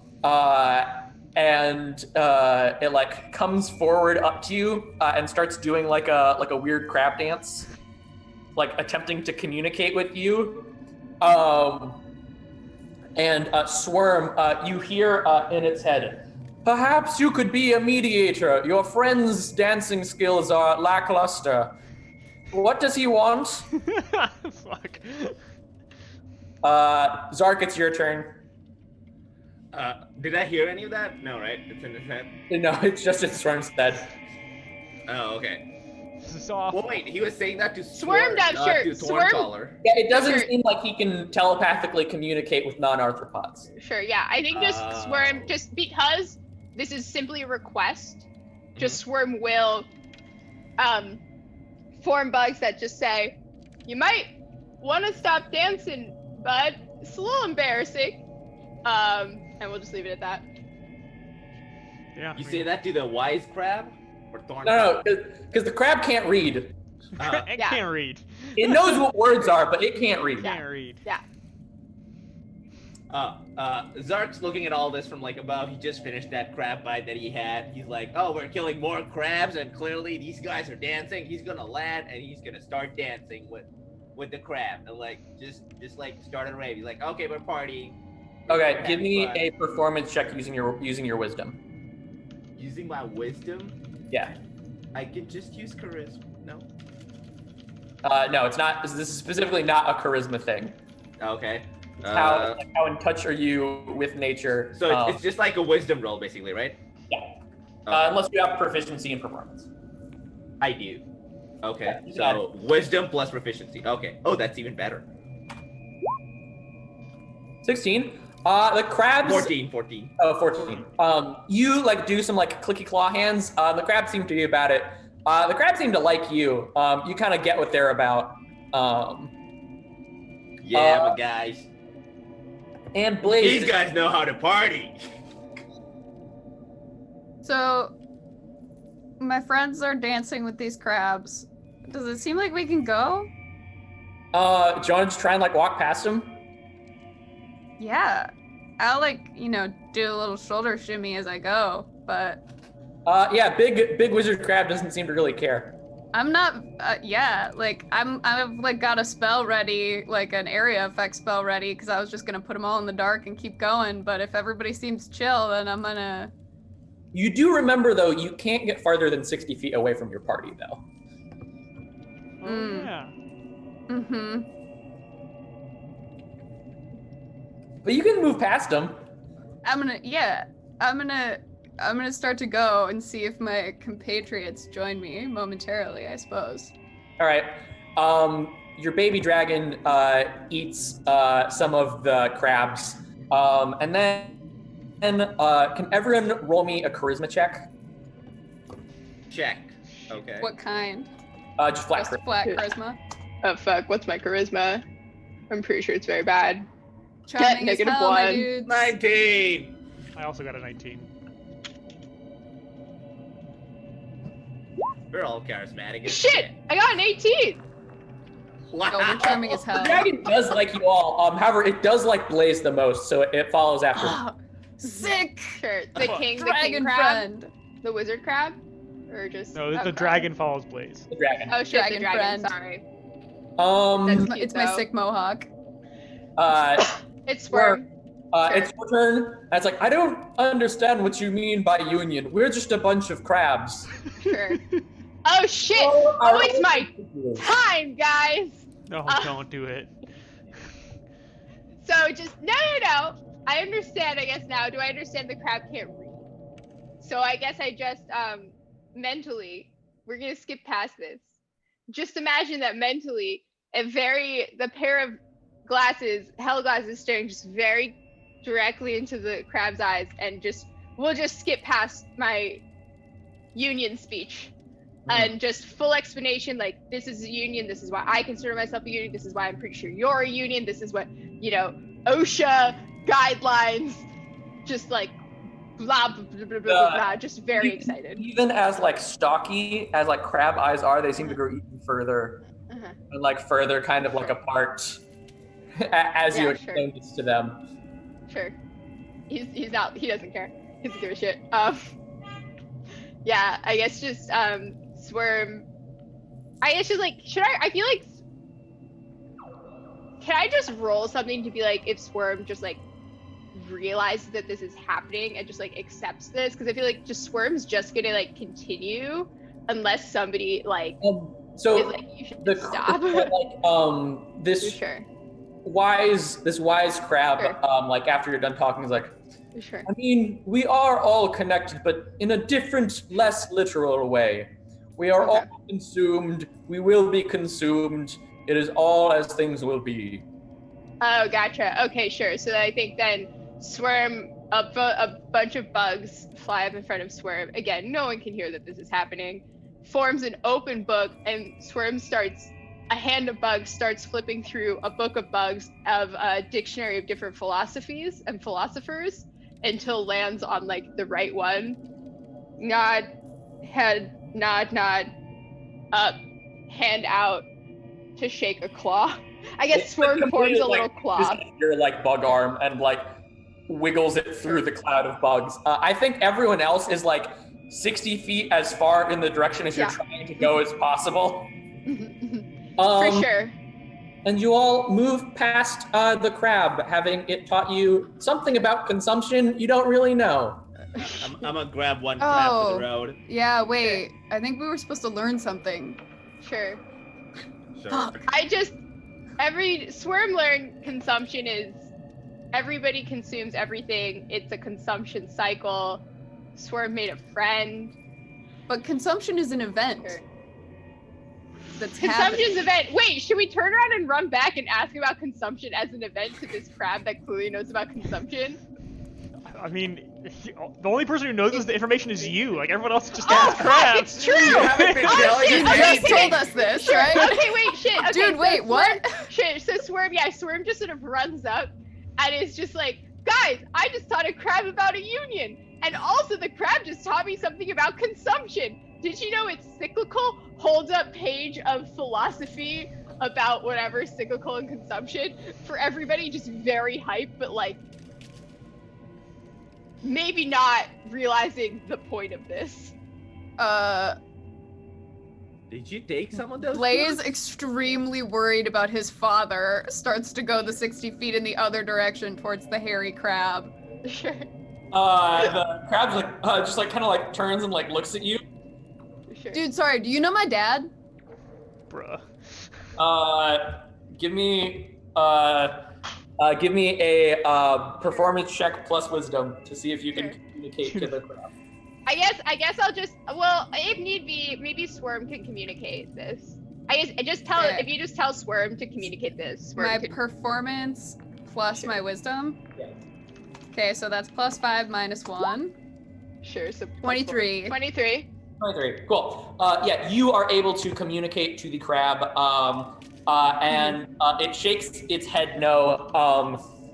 and it like comes forward up to you and starts doing like a weird crab dance, like attempting to communicate with you. And Swarm, you hear in its head, "Perhaps you could be a mediator. Your friend's dancing skills are lackluster. What does he want?" Fuck. Zark, it's your turn. Did I hear any of that? No, right? It's in his head. No, it's just in Swarm's head. Oh, okay. This is awful. Well, wait, he was saying that to Swarm down, not sure. to Swarm- Thorncaller. Yeah, it doesn't Sure. seem like he can telepathically communicate with non-arthropods. Sure, yeah. I think just Oh. Swarm, just because this is simply a request, just Swarm will form bugs that just say, you might want to stop dancing, bud. It's a little embarrassing. And we'll just leave it at that. Yeah. You say that to the wise crab or thorn? No, because the crab can't read. It Yeah. can't read. It knows what words are, but it can't read. Can't read. Yeah. Zark's looking at all this from like above. He just finished that crab bite that he had. He's like, oh, we're killing more crabs, and clearly these guys are dancing. He's gonna land and he's gonna start dancing with the crab and like just like start a rave. He's like, okay, we're partying. Okay, We're give having me fun." a performance check using your wisdom. Using my wisdom, Yeah. I could just use charisma. No. No, it's not. This is specifically not a charisma thing. Okay. It's how in touch are you with nature? So it's just like a wisdom roll, basically, right? Yeah. Okay. Unless you have proficiency in performance. I do. Okay. Yeah, you got So wisdom plus proficiency. Okay. Oh, that's even better. 16. The crabs. 14. Oh, 14. You like do some like clicky claw hands. The crabs seem to be about it. The crabs seem to like you. You kind of get what they're about. Yeah, but guys, And Blaze. these guys know how to party. So, my friends are dancing with these crabs. Does it seem like we can go? Do you want to just try and like walk past them? Yeah. I'll do a little shoulder shimmy as I go, but Yeah, big wizard crab doesn't seem to really care. I'm not. I've like got a spell ready, like an area effect spell ready, because I was just gonna put them all in the dark and keep going. But if everybody seems chill, then I'm gonna. You do remember though, you can't get farther than 60 feet away from your party though. Oh, yeah. Mm-hmm. But you can move past them. I'm gonna start to go and see if my compatriots join me momentarily, I suppose. All right. Your baby dragon eats some of the crabs, and then can everyone roll me a charisma check? Check. Okay. What kind? Just flat Just charisma. flat charisma. Oh fuck, what's my charisma? I'm pretty sure it's very bad. Charming as negative hell, my one. dudes. 19. I also got a 19. We're all charismatic. as Shit! I got an 18! Wow. Oh, we're charming as hell. The dragon does like you all. However, it does like Blaze the most, so it follows after. Oh, sick! Sure, the king Dragon crab? friend. The wizard crab? Or just... No, the okay. dragon follows Blaze. The dragon. Oh shit, the Dragon dragon, friend. sorry. Um. That's- It's my though. sick mohawk. It's Swerve. Sure. It's your turn. And it's like, I don't understand what you mean by union. We're just a bunch of crabs. Sure. Oh shit! Oh, Oh, it's my time, guys! No, don't do it. So just no. I understand. I guess now. Do I understand the crab can't read? So I guess I just mentally, we're gonna skip past this. Just imagine that mentally, the pair of hell glasses, staring just very directly into the crab's eyes, and we'll just skip past my union speech. And just full explanation, like, this is a union, this is why I consider myself a union, this is why I'm pretty sure you're a union, this is what, OSHA guidelines, just like, blah, blah, blah, blah, blah, blah, just very excited. Even as like stocky as like crab eyes are, they seem to grow even further Uh-huh. and like further kind of like apart as you Yeah, explain this to them. Sure. He's not, he doesn't care. He doesn't give a shit. Yeah, I guess just, Swerm. I guess just like, I feel like, can I just roll something to be like, if Swerm just like realizes that this is happening and just like accepts this? Because I feel like just Swerm's just gonna like continue unless somebody like So is like, you should the stop. like this Sure. wise crab Sure. like after you're done talking is like, Sure. I mean, we are all connected, but in a different, less literal way. We are Okay. all consumed. We will be consumed. It is all as things will be. Oh, gotcha. Okay, sure. So I think then Swerm, a bunch of bugs fly up in front of Swerm. Again, no one can hear that this is happening. Forms an open book, and Swerm starts a hand of bugs starts flipping through a book of bugs of a dictionary of different philosophies and philosophers until lands on like the right one. Nod, head, nod, up, hand out to shake a claw. I guess Swerve forms a little claw. Your like bug arm and like wiggles it through the cloud of bugs. I think everyone else is like 60 feet as far in the direction as you're trying to go as possible. For sure. And you all move past the crab, having it taught you something about consumption you don't really know. I'm gonna grab one crab for the road. Yeah, wait. I think we were supposed to learn something. Sure. Sure. Fuck. Swarm learn consumption is everybody consumes everything. It's a consumption cycle. Swarm made a friend. But consumption is an event. Sure. That's Consumption's happening. event. Wait, should we turn around and run back and ask about consumption as an event to this crab that clearly knows about consumption? I mean, the only person who knows this information is you. Like, everyone else just Oh, asks fuck, crabs. it's true! You haven't been Oh, telling shit, us You okay, just okay. told us this, Sure. right? Okay, wait, shit. Okay, Dude, so wait, what? Shit, so Swarm just sort of runs up and is just like, guys, I just taught a crab about a union. And also the crab just taught me something about consumption. Did you know it's cyclical? Holds up page of philosophy about whatever cyclical and consumption for everybody, just very hype, but like maybe not realizing the point of this. Did you take some of those? Blaze, books? extremely worried about his father, starts to go the 60 feet in the other direction towards the hairy crab. Sure. The crab's like just like kind of like turns and like looks at you. Sure. Dude, sorry, do you know my dad? Bruh. Give me a performance check plus wisdom to see if you can communicate to the crab. I guess I'll just, well, if need be, maybe Swarm can communicate this. Okay. If you just tell Swarm to communicate this, Swarm My can. performance plus my wisdom? Yeah. Okay, so that's +5 minus 1. Sure, so 23. 23. 23. Cool. Yeah, you are able to communicate to the crab, and it shakes its head no,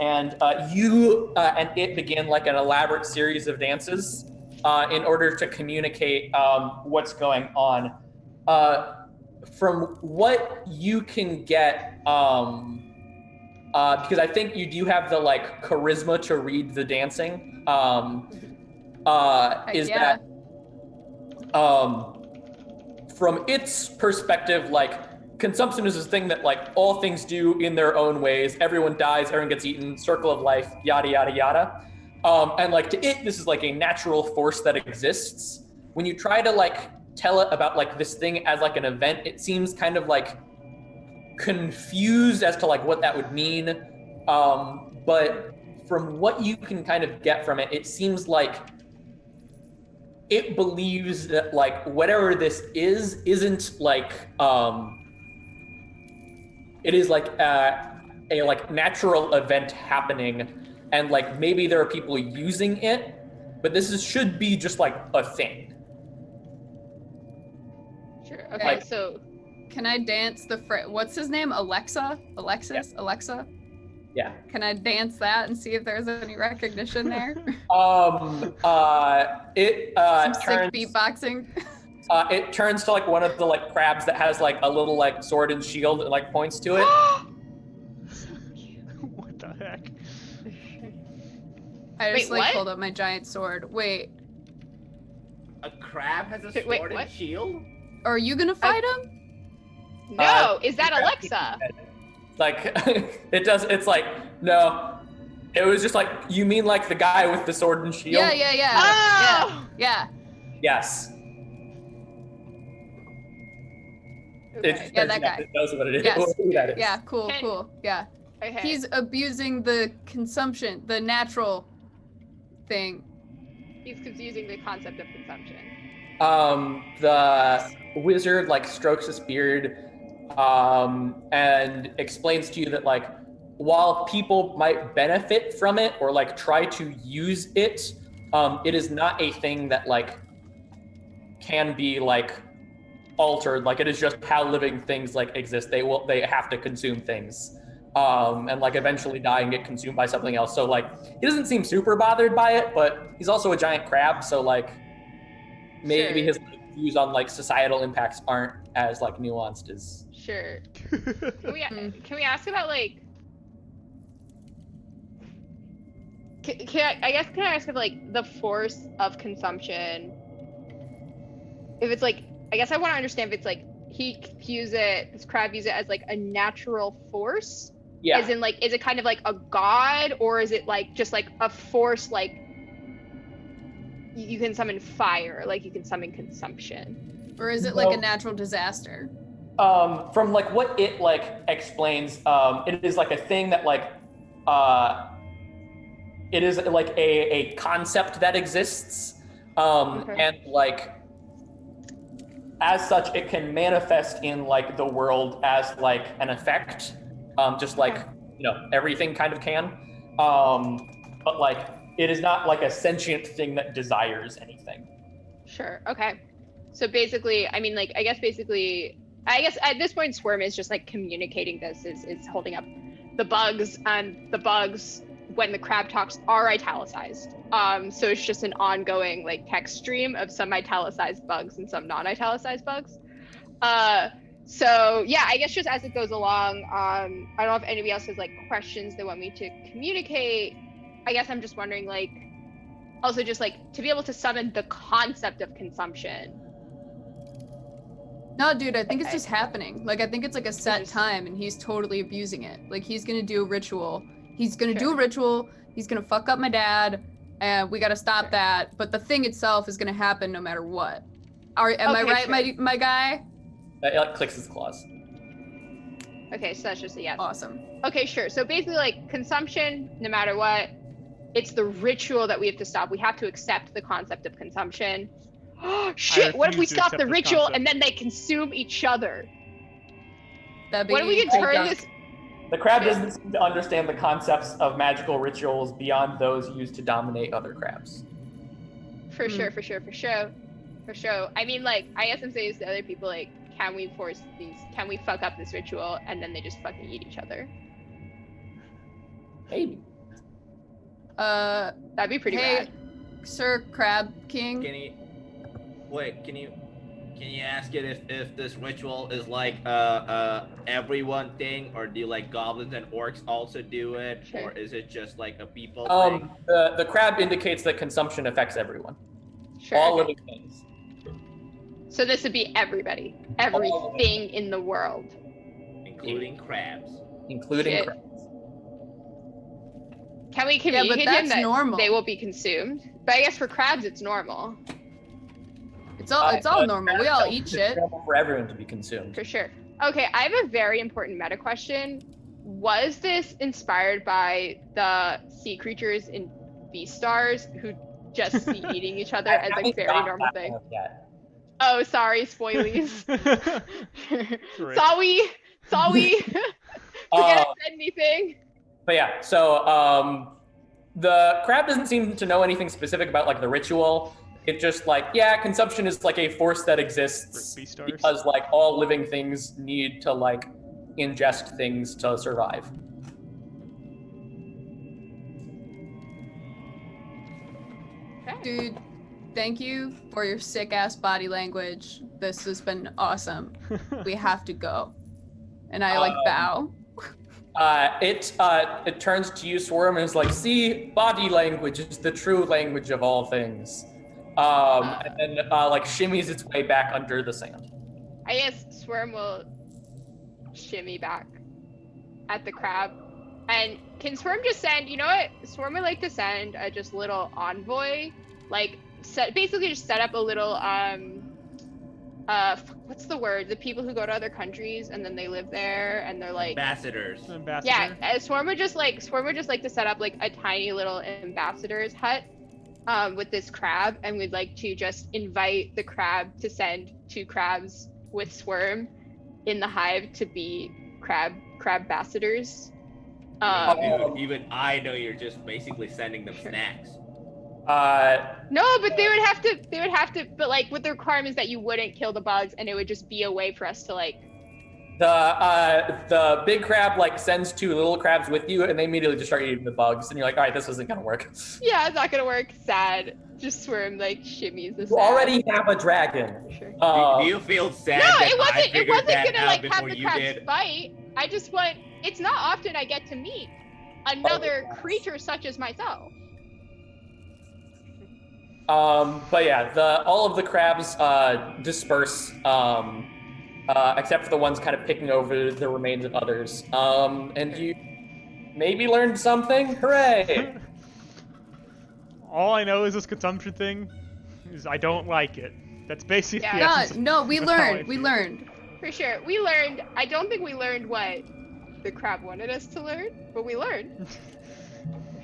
and you and it begin like an elaborate series of dances in order to communicate what's going on. From what you can get, because I think you do have the like charisma to read the dancing, is Yeah. that from its perspective, like consumption is this thing that like all things do in their own ways. Everyone dies, everyone gets eaten, circle of life, yada, yada, yada. And like to it, this is like a natural force that exists. When you try to like tell it about like this thing as like an event, it seems kind of like confused as to like what that would mean. But from what you can kind of get from it, it seems like it believes that like whatever this isn't like it is like a like natural event happening, and like maybe there are people using it, but should be just like a thing. Sure. Okay, Like- so Can I dance the what's his name? Alexis? Alexa? Yeah. Can I dance that and see if there's any recognition there? It Some sick turns beatboxing. it turns to like one of the like crabs that has like a little like sword and shield and like points to it. What the heck? I just Wait, like what? pulled up my giant sword. Wait, A crab has a Wait, sword what? and shield? are you gonna fight him? no, is that Alexa? Like it does. It's like no. It was just like you mean like the guy with the sword and shield? Yeah. Oh! Yeah. Yes. Okay. Yeah, that guy. It knows what it is. Yes. Who that is. Yeah, cool. Can- Yeah. Okay. He's abusing the consumption, the natural thing. He's confusing the concept of consumption. The wizard like strokes his beard and explains to you that like while people might benefit from it or like try to use it, it is not a thing that like can be like altered. Like it is just how living things like exist. They have to consume things, and like eventually die and get consumed by something else. So like he doesn't seem super bothered by it, but he's also a giant crab, so like maybe Sure. his views on like societal impacts aren't as like nuanced as. Sure. Can we ask about like? Can I ask about like the force of consumption? If it's like, I guess I want to understand if it's like this crab views it as like a natural force. Yeah. As in like, is it kind of like a god, or is it like just like a force like you can summon fire, like you can summon consumption? Or is it like a natural disaster? From like what it like explains, it is like a thing that like it is like a concept that exists, Okay. and like as such it can manifest in like the world as like an effect, just like everything kind of can, but like it is not like a sentient thing that desires anything. Sure. Okay. So basically, I mean, like, I guess at this point, Swarm is just like communicating this, is holding up the bugs, and the bugs, when the crab talks, are italicized. So it's just an ongoing like text stream of some italicized bugs and some non-italicized bugs. So yeah, I guess just as it goes along, I don't know if anybody else has like questions they want me to communicate. I guess I'm just wondering, like, also just like to be able to summon the concept of consumption. No, dude, I think it's just happening. Like, I think it's like a set time, and he's totally abusing it. Like, he's gonna do a ritual. He's gonna do a ritual. He's gonna fuck up my dad, and we gotta stop that. But the thing itself is gonna happen no matter what. Am I right, my guy? It like clicks his claws. Okay, so that's just a yes. Awesome. Okay, sure. So basically, like, consumption, no matter what, it's the ritual that we have to stop. We have to accept the concept of consumption. Oh shit! What if we stop the ritual and then they consume each other? That'd be what if we can turn this? The crab doesn't seem to understand the concepts of magical rituals beyond those used to dominate other crabs. For sure. I mean, like, I guess I'm saying this to other people, like, can we fuck up this ritual and then they just fucking eat each other? Maybe. That'd be pretty rad. Sir Crab King. Can you ask it if this ritual is like everyone thing, or do like goblins and orcs also do it, or is it just like a people thing? The crab indicates that consumption affects everyone. Sure. All living things. So this would be everybody, everything in the world, including crabs. Including crabs. Can we communicate to them that normal. They will be consumed? But I guess for crabs, it's normal. It's all normal. We all eat shit. It's normal for everyone to be consumed. For sure. Okay, I have a very important meta question. Was this inspired by the sea creatures in Beastars who just see eating each other as a very normal thing? Oh, sorry, spoilies. Sorry. Forget I said anything. But yeah, so the crab doesn't seem to know anything specific about like the ritual. It just like, yeah, consumption is like a force that exists because like all living things need to like ingest things to survive. Dude, thank you for your sick ass body language. This has been awesome. We have to go. And I like bow. It turns to you, Swarm, and is like, see, body language is the true language of all things. And then like shimmies its way back under the sand. I guess Swarm will shimmy back at the crab. And can Swarm just send, you know what? Swarm would like to send a just little envoy, like basically just set up a little what's the word? The people who go to other countries and then they live there and they're like ambassadors. Yeah, Swarm would just like to set up like a tiny little ambassador's hut with this crab, and we'd like to just invite the crab to send 2 crabs with Swarm in the hive to be crab ambassadors. Even I know you're just basically sending them snacks. No, but they would have to, but like with the requirements that you wouldn't kill the bugs and it would just be a way for us to like. The big crab like sends 2 little crabs with you, and they immediately just start eating the bugs, and you're like, all right, this isn't gonna work. Yeah, it's not gonna work. Sad. Just Swerm like shimmies the You sad. already have a dragon. Sure. Do you feel sad No, that it I wasn't. It figured wasn't that gonna out like have before the you crabs did? fight. I just want. It's not often I get to meet another creature such as myself. But yeah, all of the crabs disperse, except for the ones kind of picking over the remains of others. And you maybe learned something. Hooray! All I know is this consumption thing is I don't like it. That's basically the Yeah. essence of- No, we that's how I learned. We feel. learned. For sure, we learned. I don't think we learned what the crab wanted us to learn, but we learned.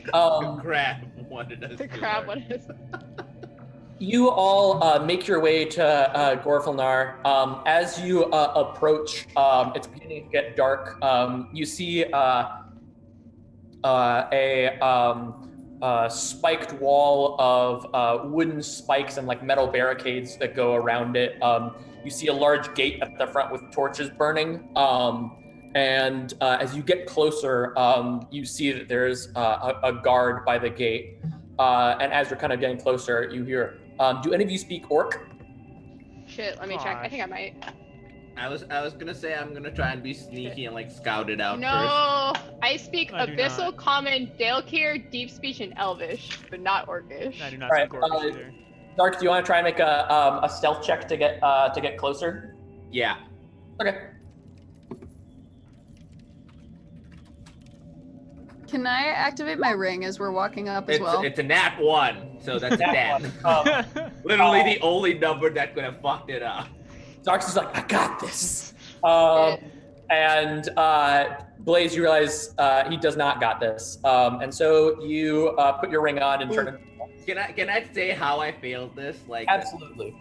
The crab wanted us The to crab learn. wanted us. You all make your way to Gorfalnar. As you approach, it's beginning to get dark. You see a spiked wall of wooden spikes and like metal barricades that go around it. You see a large gate at the front with torches burning. And as you get closer, you see that there's a guard by the gate. And as you're kind of getting closer, you hear, do any of you speak Orc? Shit, let me check. I think I might. I was gonna say I'm gonna try and be sneaky and like scout it out No, I speak I do Abyssal, not. Common, Dalekir, Deep Speech, and Elvish, but not Orcish. I do not Alright, speak Orcish either. Dark, do you want to try and make a stealth check to get closer? first. Yeah. Okay. Can I activate my ring as we're walking up as well? It's a nat 1, so that's a Nat 10. one. Literally the only number that could have fucked it up. Dark's is like, I got this. And Blaze, you realize he does not got this. And so you put your ring on and turn. Can I say how I failed this? Like, Absolutely.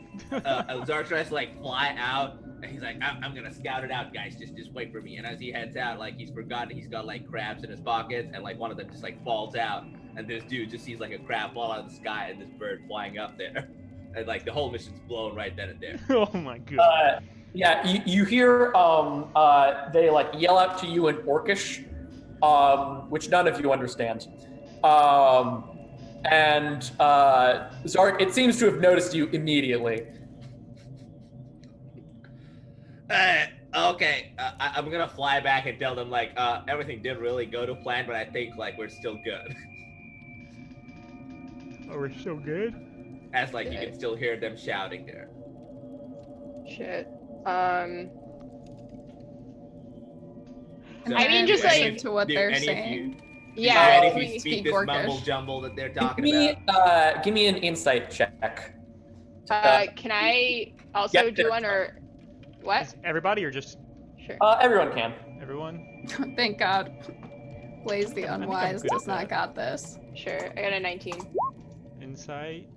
Zark tries to like fly out, and he's like, I'm gonna scout it out, guys. Just wait for me. And as he heads out, like he's forgotten he's got like crabs in his pockets, and like one of them just like falls out, and this dude just sees like a crab fall out of the sky and this bird flying up there, and like the whole mission's blown right then and there. Oh my god. Yeah, you hear they like yell out to you in Orcish, which none of you understand. And Zark, it seems to have noticed you immediately. Okay, I'm gonna fly back and tell them like everything didn't really go to plan, but I think like we're still good. Oh, we're so good. As like you can still hear them shouting there. Shit. Can So, I mean, do just, any like, of- to what do they're any of saying. you- Yeah. do any of we you speak speak this Orcish. mumble jumble that they're Give talking me about? give me an insight check. Can I also Yeah, do one or what? Is everybody or just Sure. Everyone can. everyone? Thank God. Blaze the think I'm Unwise good does at not that. got this. Sure. I got a 19. Insight.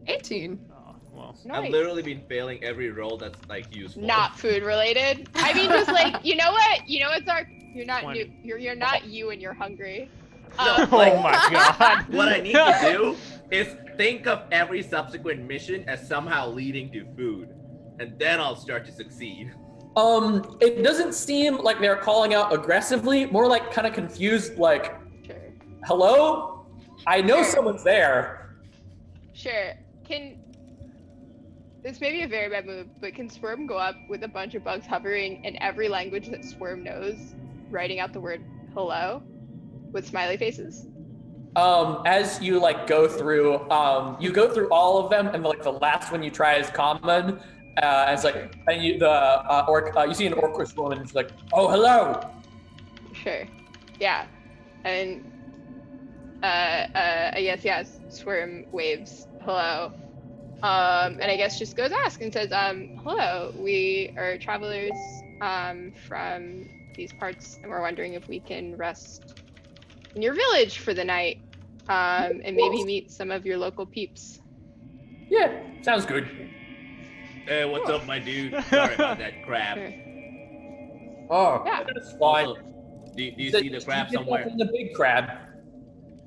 18. Oh, well. I've Nice. literally been failing every roll that's like useful. Not food related. I mean, just like you know what? You know what, Zark? You're not 20. new. You're not you, and you're hungry. No, Oh like, my god. what I need to do is think of every subsequent mission as somehow leading to food, and then I'll start to succeed. It doesn't seem like they're calling out aggressively, more like kind of confused, like, Sure. hello? I know Sure. someone's there. Sure. This may be a very bad move, but can Swerm go up with a bunch of bugs hovering in every language that Swerm knows, writing out the word hello with smiley faces? As you like go through all of them, and like the last one you try is common. And it's like, and you you see an orcish woman, and she's like, oh, hello. Sure. Yeah. And I guess Swerm waves hello. And I guess just goes ask and says, hello, we are travelers from these parts, and we're wondering if we can rest in your village for the night, and maybe meet some of your local peeps. Yeah, sounds good. Hey, what's up, my dude? Sorry about that crab. Sure. Oh, Yeah. that's fine. Also, do you see the crab Did you get somewhere? that from the big crab.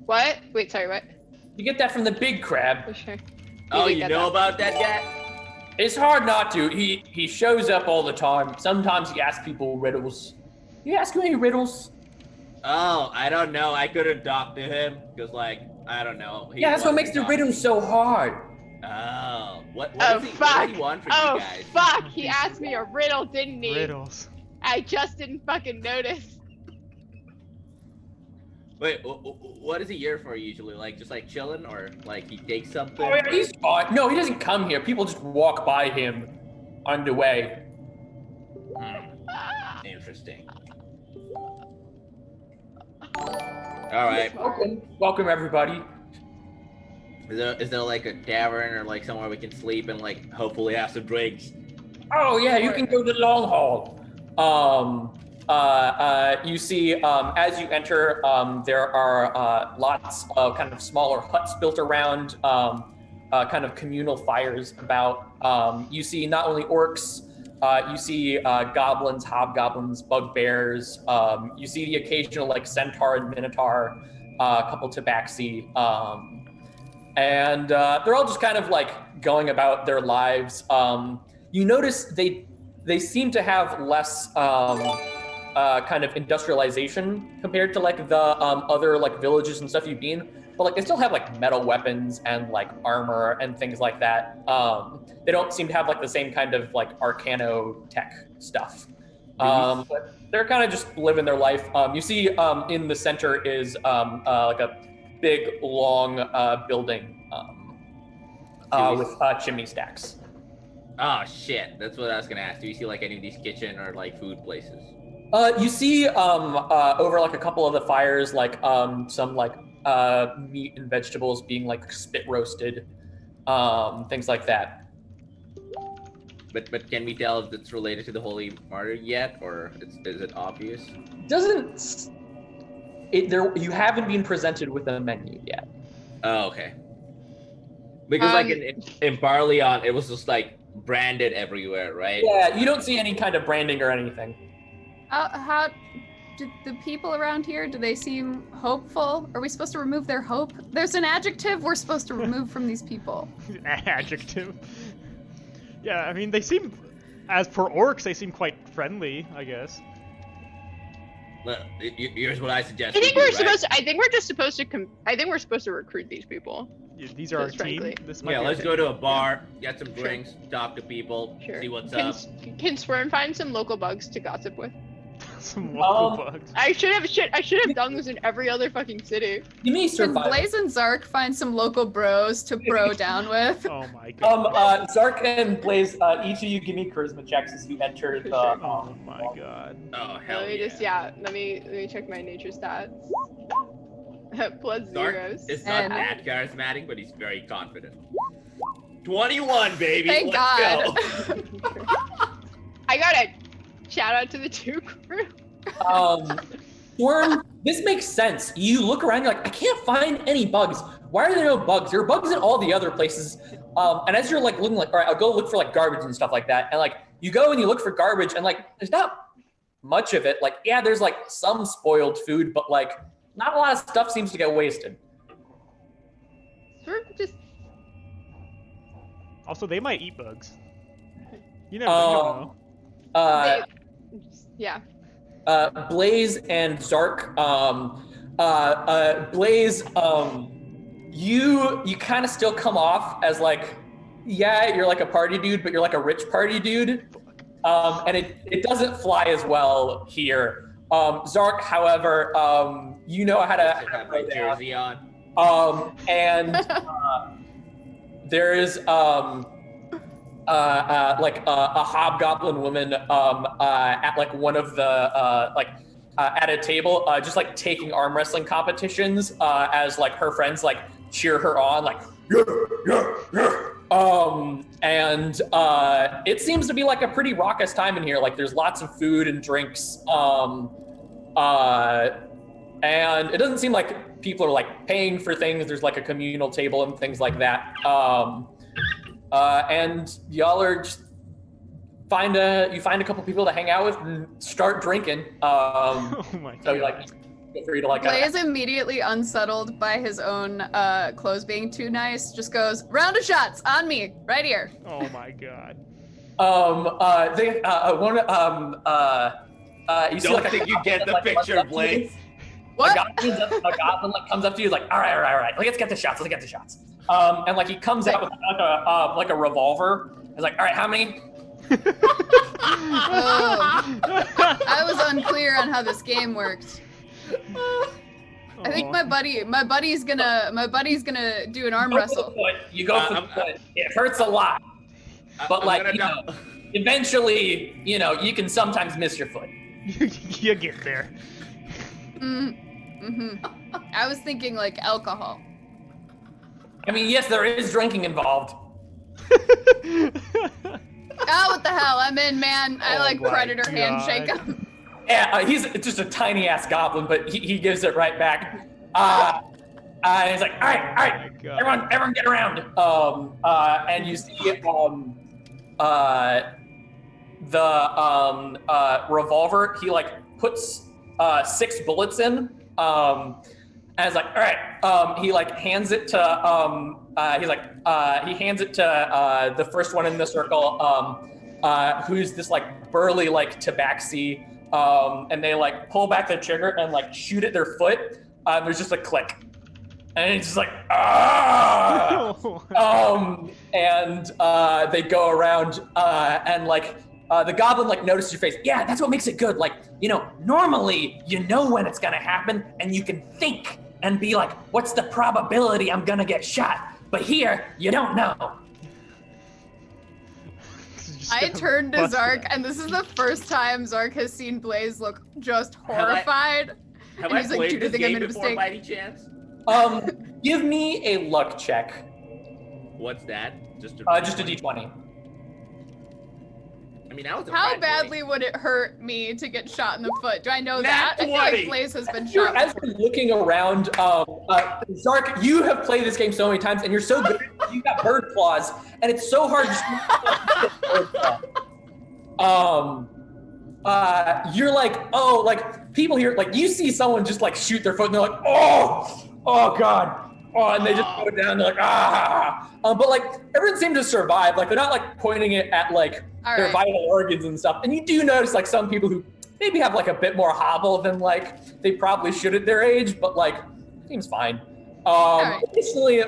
What? Wait, sorry, what? You get that from the big crab. For sure. Oh, did you get know that. about that guy? It's hard not to. He shows up all the time. Sometimes he asks people riddles. You ask him any riddles? Oh, I don't know. I couldn't talk to him because, like, I don't know. Yeah, that's what makes the riddles so hard. Oh, what Oh, does he, what fuck. does he want from Oh you guys? fuck! He asked me a riddle, didn't he? Riddles. I just didn't fucking notice. Wait, what is he here for usually? Like, just like chilling, or like he takes something? Oh, yeah, he's fine. No, he doesn't come here. People just walk by him on the way. Interesting. All right. Welcome, everybody. Is there like a tavern or like somewhere we can sleep and like hopefully have some drinks? Oh yeah, you can go to the long haul. You see, as you enter, there are lots of kind of smaller huts built around, kind of communal fires about. You see not only orcs, you see goblins, hobgoblins, bugbears. You see the occasional like centaur and minotaur, a couple tabaxi, and they're all just kind of like going about their lives. You notice they seem to have less kind of industrialization compared to like the other like villages and stuff you've been, but like they still have like metal weapons and like armor and things like that. They don't seem to have like the same kind of like arcano tech stuff. But they're kind of just living their life. You see in the center is like a big long building with chimney stacks. Oh shit, that's what I was gonna ask. Do you see like any of these kitchen or like food places? You see over like a couple of the fires, like some like meat and vegetables being like spit roasted, things like that. But can we tell if it's related to the Holy Martyr yet, or is it obvious? Doesn't it? There, you haven't been presented with a menu yet. Oh, okay. Because like in Barleon, it was just like branded everywhere, right? Yeah, you don't see any kind of branding or anything. How do the people around here, do they seem hopeful? Are we supposed to remove their hope? There's an adjective we're supposed to remove from these people. Adjective. Yeah, I mean, they seem, as per orcs, they seem quite friendly, I guess. Look, here's what I suggest. I think we we're do, right? supposed to. I think we're just supposed to. I think we're supposed to recruit these people. Yeah, these are our Just team. frankly. This might Yeah, be let's our go to a bar, get some Sure. drinks, talk to people, Sure. see what's Can, up. can Swerm find some local bugs to gossip with? some local bugs. I should have done this in every other fucking city. You may Can survive. Blaze and Zark find some local bros to bro down with? Oh my god. Zark and Blaze, each of you give me charisma checks as you enter the. Oh my god. Oh hell Let me yeah. just let me check my nature stats. Plus Dark zeros. is not And- that charismatic, but he's very confident. 21, baby. Thank Let's God. go. I got a shout out to the two crew. Worm, this makes sense. You look around, you're like, I can't find any bugs. Why are there no bugs? There are bugs in all the other places. And as you're like looking like, all right, I'll go look for like garbage and stuff like that. And like you go and you look for garbage and like there's not much of it. Like, yeah, there's like some spoiled food, but like not a lot of stuff seems to get wasted. Swerm just Also, they might eat bugs. You never know. yeah. Blaze and Zark, Blaze, you kind of still come off as like, yeah, you're like a party dude, but you're like a rich party dude. And it doesn't fly as well here. Zark, however, you know how to I have my jersey on. and there is like a hobgoblin woman at like one of the at a table just like taking arm wrestling competitions as like her friends like cheer her on like and it seems to be like a pretty raucous time in here. Like there's lots of food and drinks and it doesn't seem like people are like paying for things. There's like a communal table and things like that. And y'all are just you find a couple people to hang out with and start drinking. Oh my god. So you're like, feel free to like. Blaze, immediately unsettled by his own clothes being too nice, just goes, round of shots on me, right here. Oh my god. You see, Don't like, think you get the picture, Blaze. What? A goblin like comes up to you, like, all right, let's get the shots. And like he comes out with like a revolver. He's like, all right, how many? Oh. I was unclear on how this game worked. I think my buddy's gonna do an arm wrestle. You go for the foot. It hurts a lot, but eventually, you can sometimes miss your foot. You get there. I was thinking like alcohol. I mean, yes, there is drinking involved. Oh, what the hell? I'm in, man. I like my predator God. handshake him. Yeah, he's just a tiny ass goblin, but he gives it right back. He's like, all right, God. everyone get around. And you see the revolver. He like puts 6 bullets in. And it's like, all right. He like hands it to he hands it to the first one in the circle, who's this like burly like tabaxi. And they like pull back the trigger and like shoot at their foot. There's just a click, and it's just like ah. And they go around and like the goblin like notices your face. Yeah, that's what makes it good. Like, normally you know when it's gonna happen, and you can think and be like, what's the probability I'm gonna get shot? But here, you don't know. I turned to Zark, and this is the first time Zark has seen Blaze look just horrified. Have And I he's like, played "Dude, I this think I game made a before mistake." by any chance? Give me a luck check. What's that? Just a D20. I mean, that was a How bad badly would it hurt me to get shot in the foot? Do I know Nat that? I feel 20. like Blaze has been You're, shot. as you're looking around, Zark, you have played this game so many times, and you're so good. You got bird claws, and it's so hard to you're like, oh, like people here, like you see someone just like shoot their foot, and they're like, oh god, and they just go down. They're like, ah. But like everyone seemed to survive. Like they're not like pointing it at like All their right. vital organs and stuff. And you do notice like some people who maybe have like a bit more hobble than like they probably should at their age, but like seems fine. right. Additionally,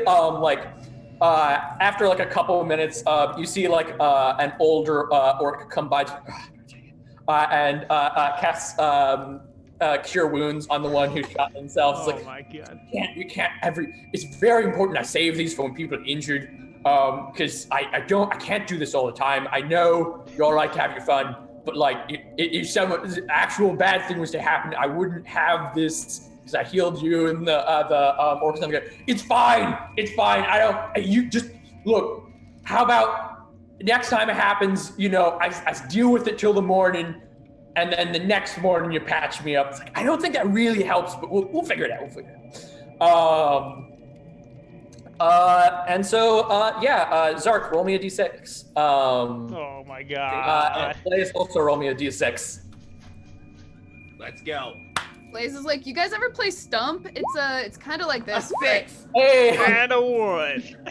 after like a couple of minutes, you see like an older orc come by and cast cure wounds on the one who shot themselves. It's Oh like, my god. you can't it's very important I save these for when people are injured, because I can't do this all the time. I know you all like to have your fun, but like if some actual bad thing was to happen, I wouldn't have this because I healed you. And the orcs go, it's fine, you just look, how about next time it happens, I deal with it till the morning, and then the next morning you patch me up. It's like, I don't think that really helps, but we'll figure it out. And so, Zark, roll me a d6. Oh my god. Blaze, also roll me a d6. Let's go. Blaze is like, you guys ever play Stump? It's kind of like this. but- 6. Hey! And a 1. Shit,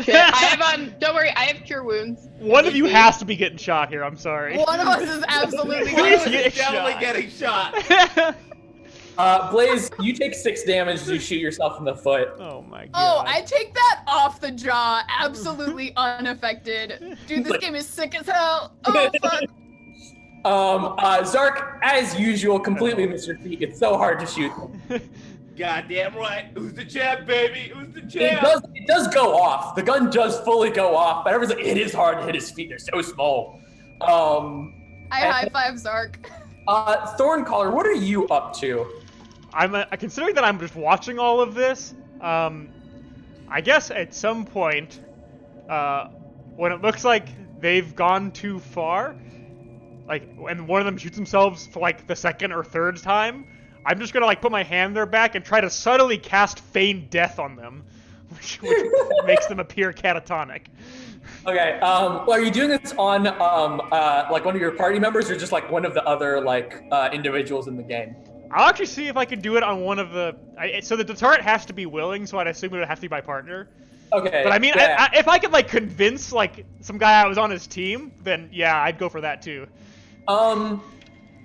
I have don't worry, I have cure wounds. One of you has to be getting shot here. I'm sorry. One of us is absolutely Please going. get Definitely shot. getting shot. Blaze, you take 6 damage as you shoot yourself in the foot. Oh my god. Oh, I take that off the jaw, absolutely unaffected. Dude, this game is sick as hell. Oh fuck. Zark, as usual, completely missed your feet. It's so hard to shoot. Goddamn right. Who's the champ, baby? Who's the It champ? does go off. The gun does fully go off, but everyone's like, it is hard to hit his feet. They're so small. I high five Zark. Thorncaller, what are you up to? Considering that I'm just watching all of this, I guess at some point, when it looks like they've gone too far, like, and one of them shoots themselves for like the second or third time, I'm just gonna like put my hand in their back and try to subtly cast Feign Death on them, which makes them appear catatonic. Okay, well, are you doing this on like one of your party members or just like one of the other like individuals in the game? I'll actually see if I can do it on one of the. So the turret has to be willing, so I'd assume it would have to be my partner. Okay. But I mean, yeah. if I could like convince like some guy I was on his team, then yeah, I'd go for that too.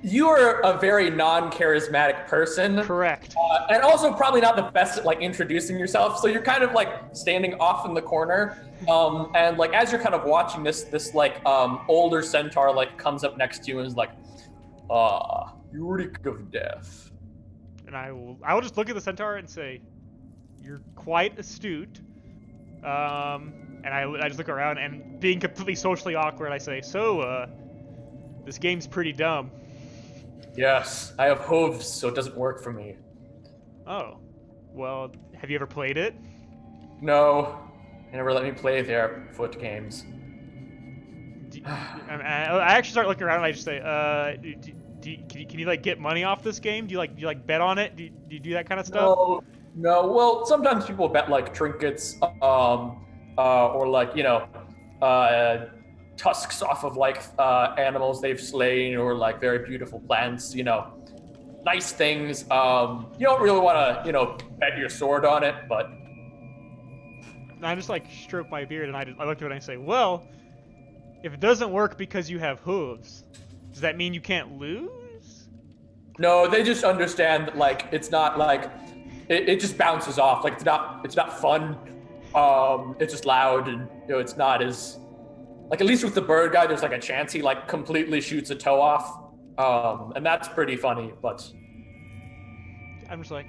You are a very non-charismatic person. Correct. And also probably not the best at like introducing yourself. So you're kind of like standing off in the corner. And like as you're kind of watching this like older centaur like comes up next to you and is like, you reek of death. And I will just look at the centaur and say, "You're quite astute." And I just look around and being completely socially awkward, I say, "So, this game's pretty dumb." Yes, I have hooves, so it doesn't work for me. Oh, well, have you ever played it? No, they never let me play their foot games. I actually start looking around and I just say, can you like get money off this game? Do you like bet on it? Do you do that kind of stuff? No. Well, sometimes people bet like trinkets, or like tusks off of like animals they've slain, or like very beautiful plants. Nice things. You don't really want to bet your sword on it, but. And I just like stroke my beard and I look at it and I say, well, if it doesn't work because you have hooves, does that mean you can't lose? No, they just understand that like it's not like it just bounces off. Like it's not fun. It's just loud and it's not as like, at least with the bird guy, there's like a chance he like completely shoots a toe off. And that's pretty funny, but I'm just like,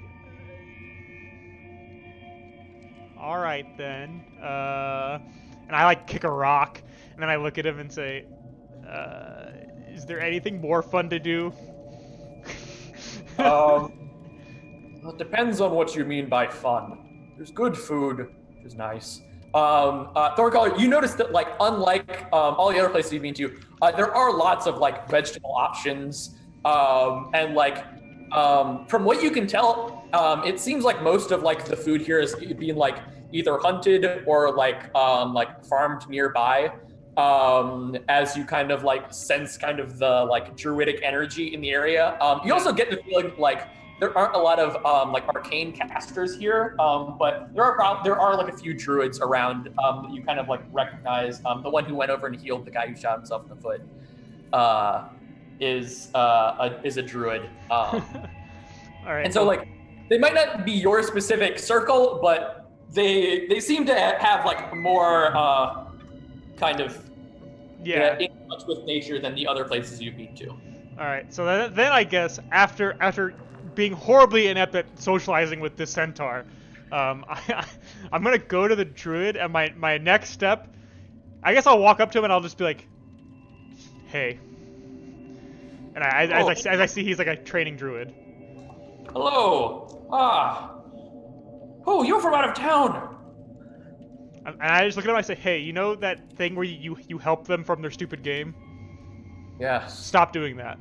all right then. And I like kick a rock and then I look at him and say, is there anything more fun to do? well, it depends on what you mean by fun. There's good food, which is nice. Thorncaller, you notice that like unlike all the other places you've been to, there are lots of like vegetable options, and like from what you can tell, it seems like most of like the food here is being like either hunted or like farmed nearby. As you kind of like sense kind of the like druidic energy in the area. You also get the feeling like there aren't a lot of like arcane casters here, but there are like a few druids around that you kind of like recognize. The one who went over and healed the guy who shot himself in the foot is a druid. All right. And so like they might not be your specific circle, but they seem to have like more kind of in touch with nature than the other places you've been to. All right. So then I guess after being horribly inept at socializing with this centaur, I'm gonna go to the druid, and my next step, I guess I'll walk up to him and I'll just be like, "Hey," and as I see he's like a training druid. Hello. Oh, you're from out of town. And I just look at him and I say, "Hey, you know that thing where you help them from their stupid game? Yes. Stop doing that."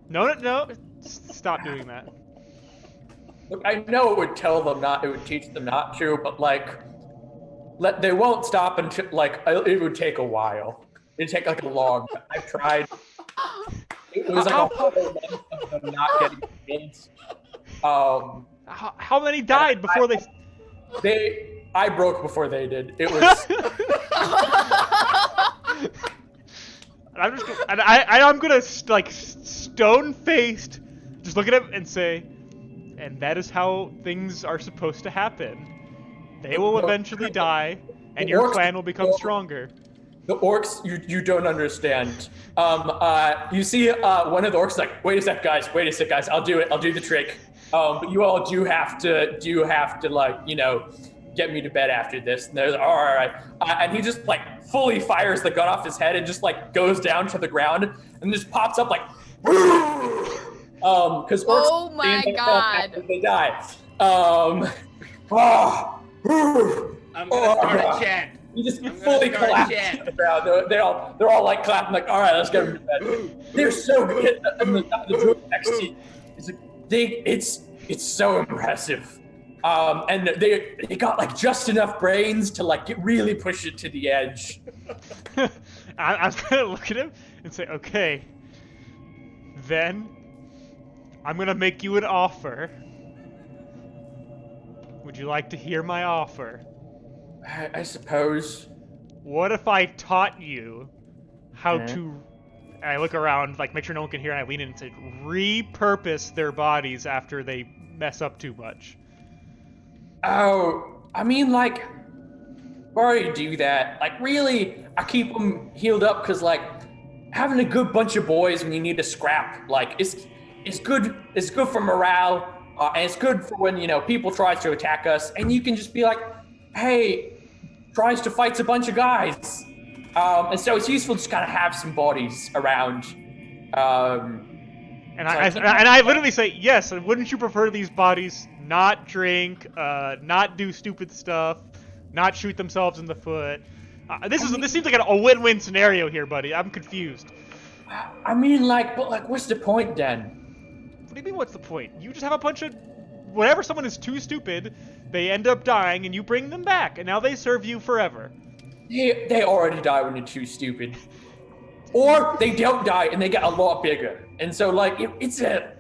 No. Stop doing that. Look, I know it would teach them not to, but like, they won't stop until like it would take a while. It'd take like a long. I've tried. It was like a whole month of them not getting kids. How many died before they? I broke before they did. It was. I'm gonna like stone-faced, just look at him and say, and that is how things are supposed to happen. They will eventually die, and your clan will become stronger. The orcs, you don't understand. You see one of the orcs like, wait a sec, guys, I'll do it. I'll do the trick. But you all do have to like, get me to bed after this. And they're like, all right. And he just like fully fires the gun off his head and just like goes down to the ground and just pops up like, because orcs. Oh my god! They die. I'm gonna start a chant. He just fully collapsed to the ground. They're all like clapping, like, all right, let's get him to bed. They're so good. And the druid next to you, it's so impressive. And they got like just enough brains to like really push it to the edge. I'm gonna look at him and say, okay, Then I'm gonna make you an offer. Would you like to hear my offer? I suppose. What if I taught you how Okay. to, and I look around, like make sure no one can hear, and I lean in and say, repurpose their bodies after they mess up too much? Oh, I mean, like, why do you do that? Like, really, I keep them healed up because, like, having a good bunch of boys when you need to scrap, like, it's good. It's good for morale, and it's good for when people try to attack us, and you can just be like, hey, tries to fight a bunch of guys, and so it's useful to just kind of have some bodies around. And So I literally say, yes, and wouldn't you prefer these bodies not drink, not do stupid stuff, not shoot themselves in the foot? This seems like a win-win scenario here, buddy. I'm confused. I mean, like, but like, what's the point then? What do you mean, what's the point? You just have a bunch of... Whenever someone is too stupid, they end up dying, and you bring them back, and now they serve you forever. They already die when they're too stupid. Or they don't die and they get a lot bigger. And so, like, it's a...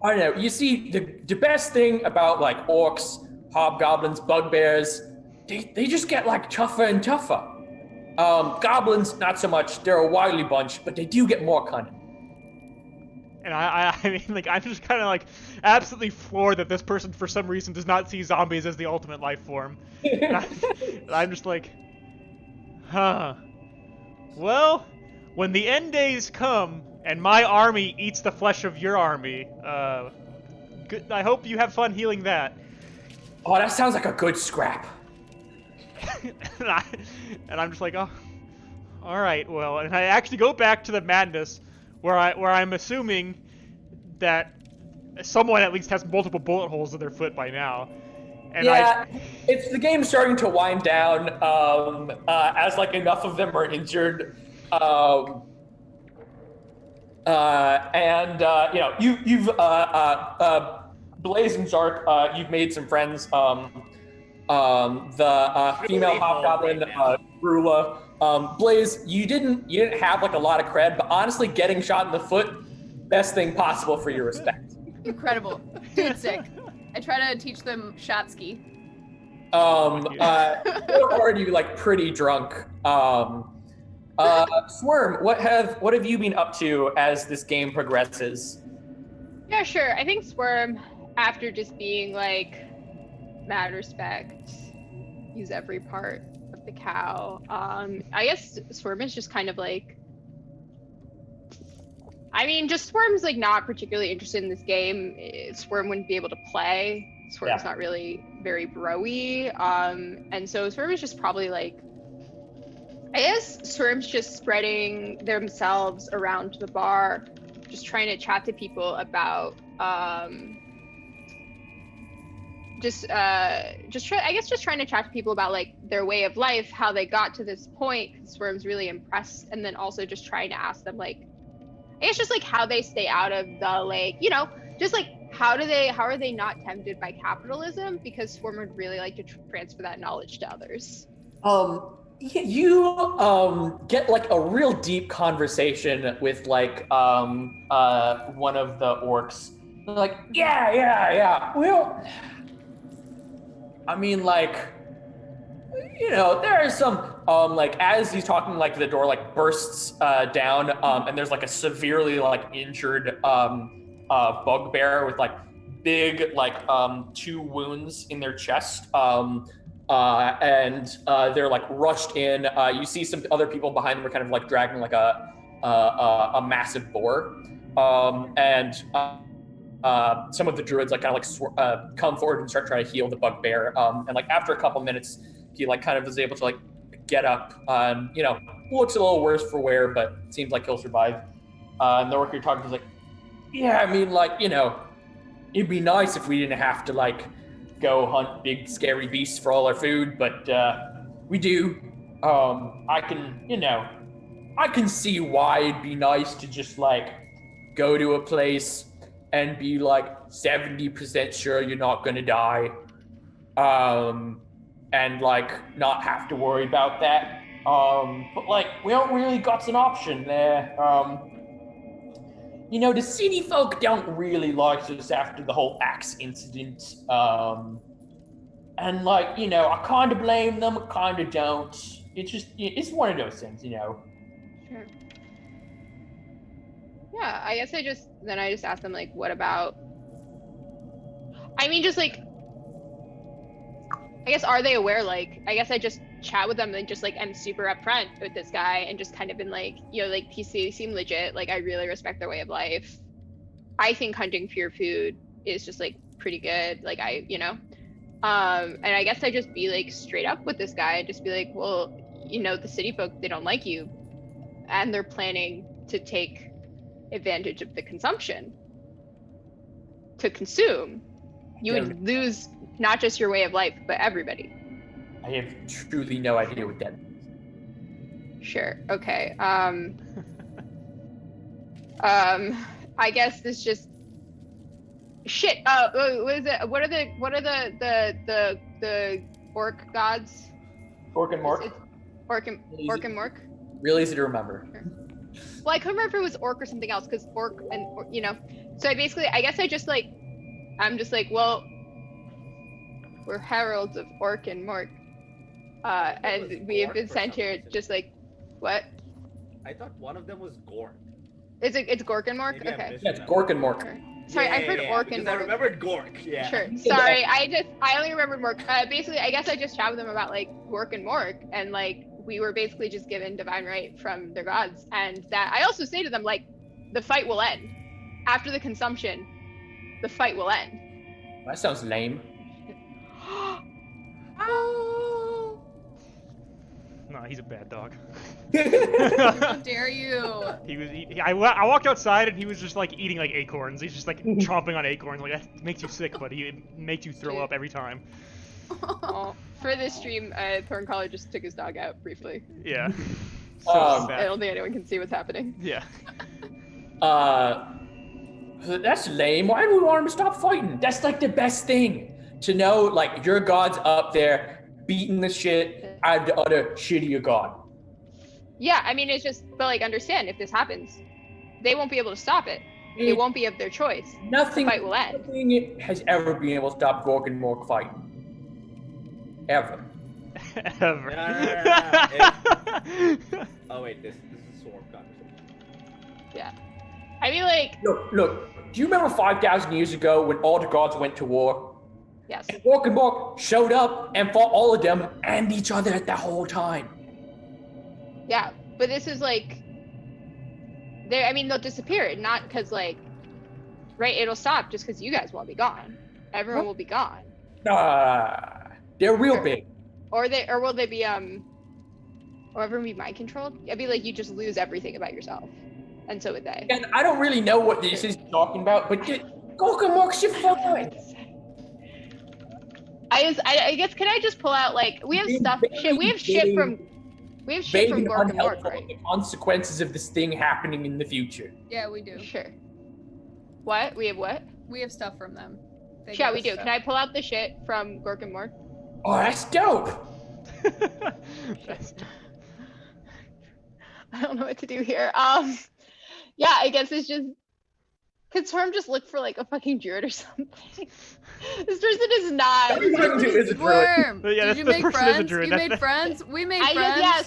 I don't know. You see, the best thing about, like, orcs, hobgoblins, bugbears, they just get, like, tougher and tougher. Goblins, not so much. They're a wily bunch, but they do get more cunning. And I mean, like, I'm just kind of, like, absolutely floored that this person, for some reason, does not see zombies as the ultimate life form. And I'm just like, huh. Well, when the end days come, and my army eats the flesh of your army, good, I hope you have fun healing that. Oh, that sounds like a good scrap. and I'm just like, oh, all right, well, and I actually go back to the madness, where I'm assuming that someone at least has multiple bullet holes in their foot by now. And it's the game starting to wind down as like enough of them are injured. You've Blaze and Zark, you've made some friends. The female hobgoblin, Rula. Blaze, you didn't have like a lot of cred, but honestly, getting shot in the foot, best thing possible for your respect. Incredible. Dude, sick. I try to teach them shot ski. They're already like pretty drunk. Swerm, what have you been up to as this game progresses? Yeah, sure. I think Swerm, after just being like mad respect, use every part of the cow. I guess Swerm is just kind of like, I mean, just Swerm's like not particularly interested in this game. Swerm wouldn't be able to play. Swerm's not really very bro-y. And so Swerm is just probably like, I guess Swerm's just spreading themselves around the bar, just trying to chat to people about just trying to chat to people about like their way of life, how they got to this point. Swerm's really impressed, and then also just trying to ask them like, I guess just like how they stay out of the like, just like how are they not tempted by capitalism? Because Swerm would really like to transfer that knowledge to others. You get like a real deep conversation with like one of the orcs. They're like, yeah. Well, I mean, like, there are some like as he's talking, like the door like bursts down, and there's like a severely like injured bugbear with like big like 2 wounds in their chest. And they're like rushed in. You see some other people behind them are kind of like dragging like a massive boar. And some of the druids like kind of like come forward and start trying to heal the bugbear. And like after a couple minutes, he like kind of is able to like get up. Looks a little worse for wear, but seems like he'll survive. And the orc you're talking to is like, yeah, I mean, like, it'd be nice if we didn't have to like go hunt big scary beasts for all our food, but we do. I can see why it'd be nice to just like go to a place and be like 70% sure you're not gonna die, and like not have to worry about that. But like we don't really got an option there. the city folk don't really like us after the whole axe incident. And like, I kind of blame them, kind of don't. It's one of those things. Sure. Yeah, I guess I just asked them like, what about? I mean, just like, I guess are they aware? Like, I guess I just chat with them and just like I'm super upfront with this guy and just kind of been like, like PC seem legit. Like I really respect their way of life. I think hunting for your food is just like pretty good. Like and I guess I just be like straight up with this guy and just be like, well, the city folk, they don't like you and they're planning to take advantage of the consumption to consume. You would lose not just your way of life, but everybody. I have truly no idea what that means. Sure. Okay. I guess this just shit. What is it? What are the orc gods? Orc and Mork. Orc and Mork. Real easy to remember. Well, I couldn't remember if it was orc or something else because orc and So I guess I just like, I'm just like, well, we're heralds of orc and Mork, and we have been sent here just like, what? I thought one of them was Gork. It's Gork and Mork. Maybe I'm Okay. missing Yeah, it's that Gork one. and Mork. Sorry, I heard orc and because I Mork. remembered Gork. Yeah. Sure. Sorry, I only remembered Mork. Basically, I guess I just chat with them about like Gork and Mork, and like we were basically just given divine right from their gods, and that I also say to them like, the fight will end after the consumption. The fight will end. That sounds lame. Oh. No, he's a bad dog. How dare you? I walked outside and he was just like eating like acorns. He's just like chomping on acorns. Like that makes you sick, buddy. It makes you throw up every time. Oh, for this stream, Thorncaller just took his dog out briefly. Yeah. I don't think anyone can see what's happening. Yeah. That's lame. Why do we want him to stop fighting? That's like the best thing to know. Like your god's up there beating the shit out of the other shittier god. Yeah, I mean, it's just, but like, understand if this happens, they won't be able to stop it. It won't be of their choice. Nothing, The fight will end. nothing has ever been able to stop Gork and Mork fighting. Ever. Ever. Oh wait, this is a sword conversation. Yeah. I mean, like, Look. Do you remember 5,000 years ago when all the gods went to war? yes. And Gork and Mork showed up and fought all of them and each other at the whole time. Yeah, but this is like, they'll disappear, not because like, right? It'll stop just because you guys won't be gone. Everyone will be gone. They're real big. Or will they be or everyone be mind controlled? It'd be like you just lose everything about yourself, and so would they. And I don't really know what this is talking about, but Gork and Mork should fine. I guess can I just pull out like we have stuff shit we have shit from Gork and Mork, right? The consequences of this thing happening in the future. Yeah, we do. Sure. What? We have what? We have stuff from them. They Yeah, give we us do. stuff. Can I pull out the shit from Gork and Mork? Oh, that's dope. I don't know what to do here. Yeah, I guess it's just could Storm just look for like a fucking druid or something? This person is not. Everyone is a druid. Worm. But yeah, Did you that's the make person is a friends? druid. You That's- made friends? We made I friends. guess, yeah,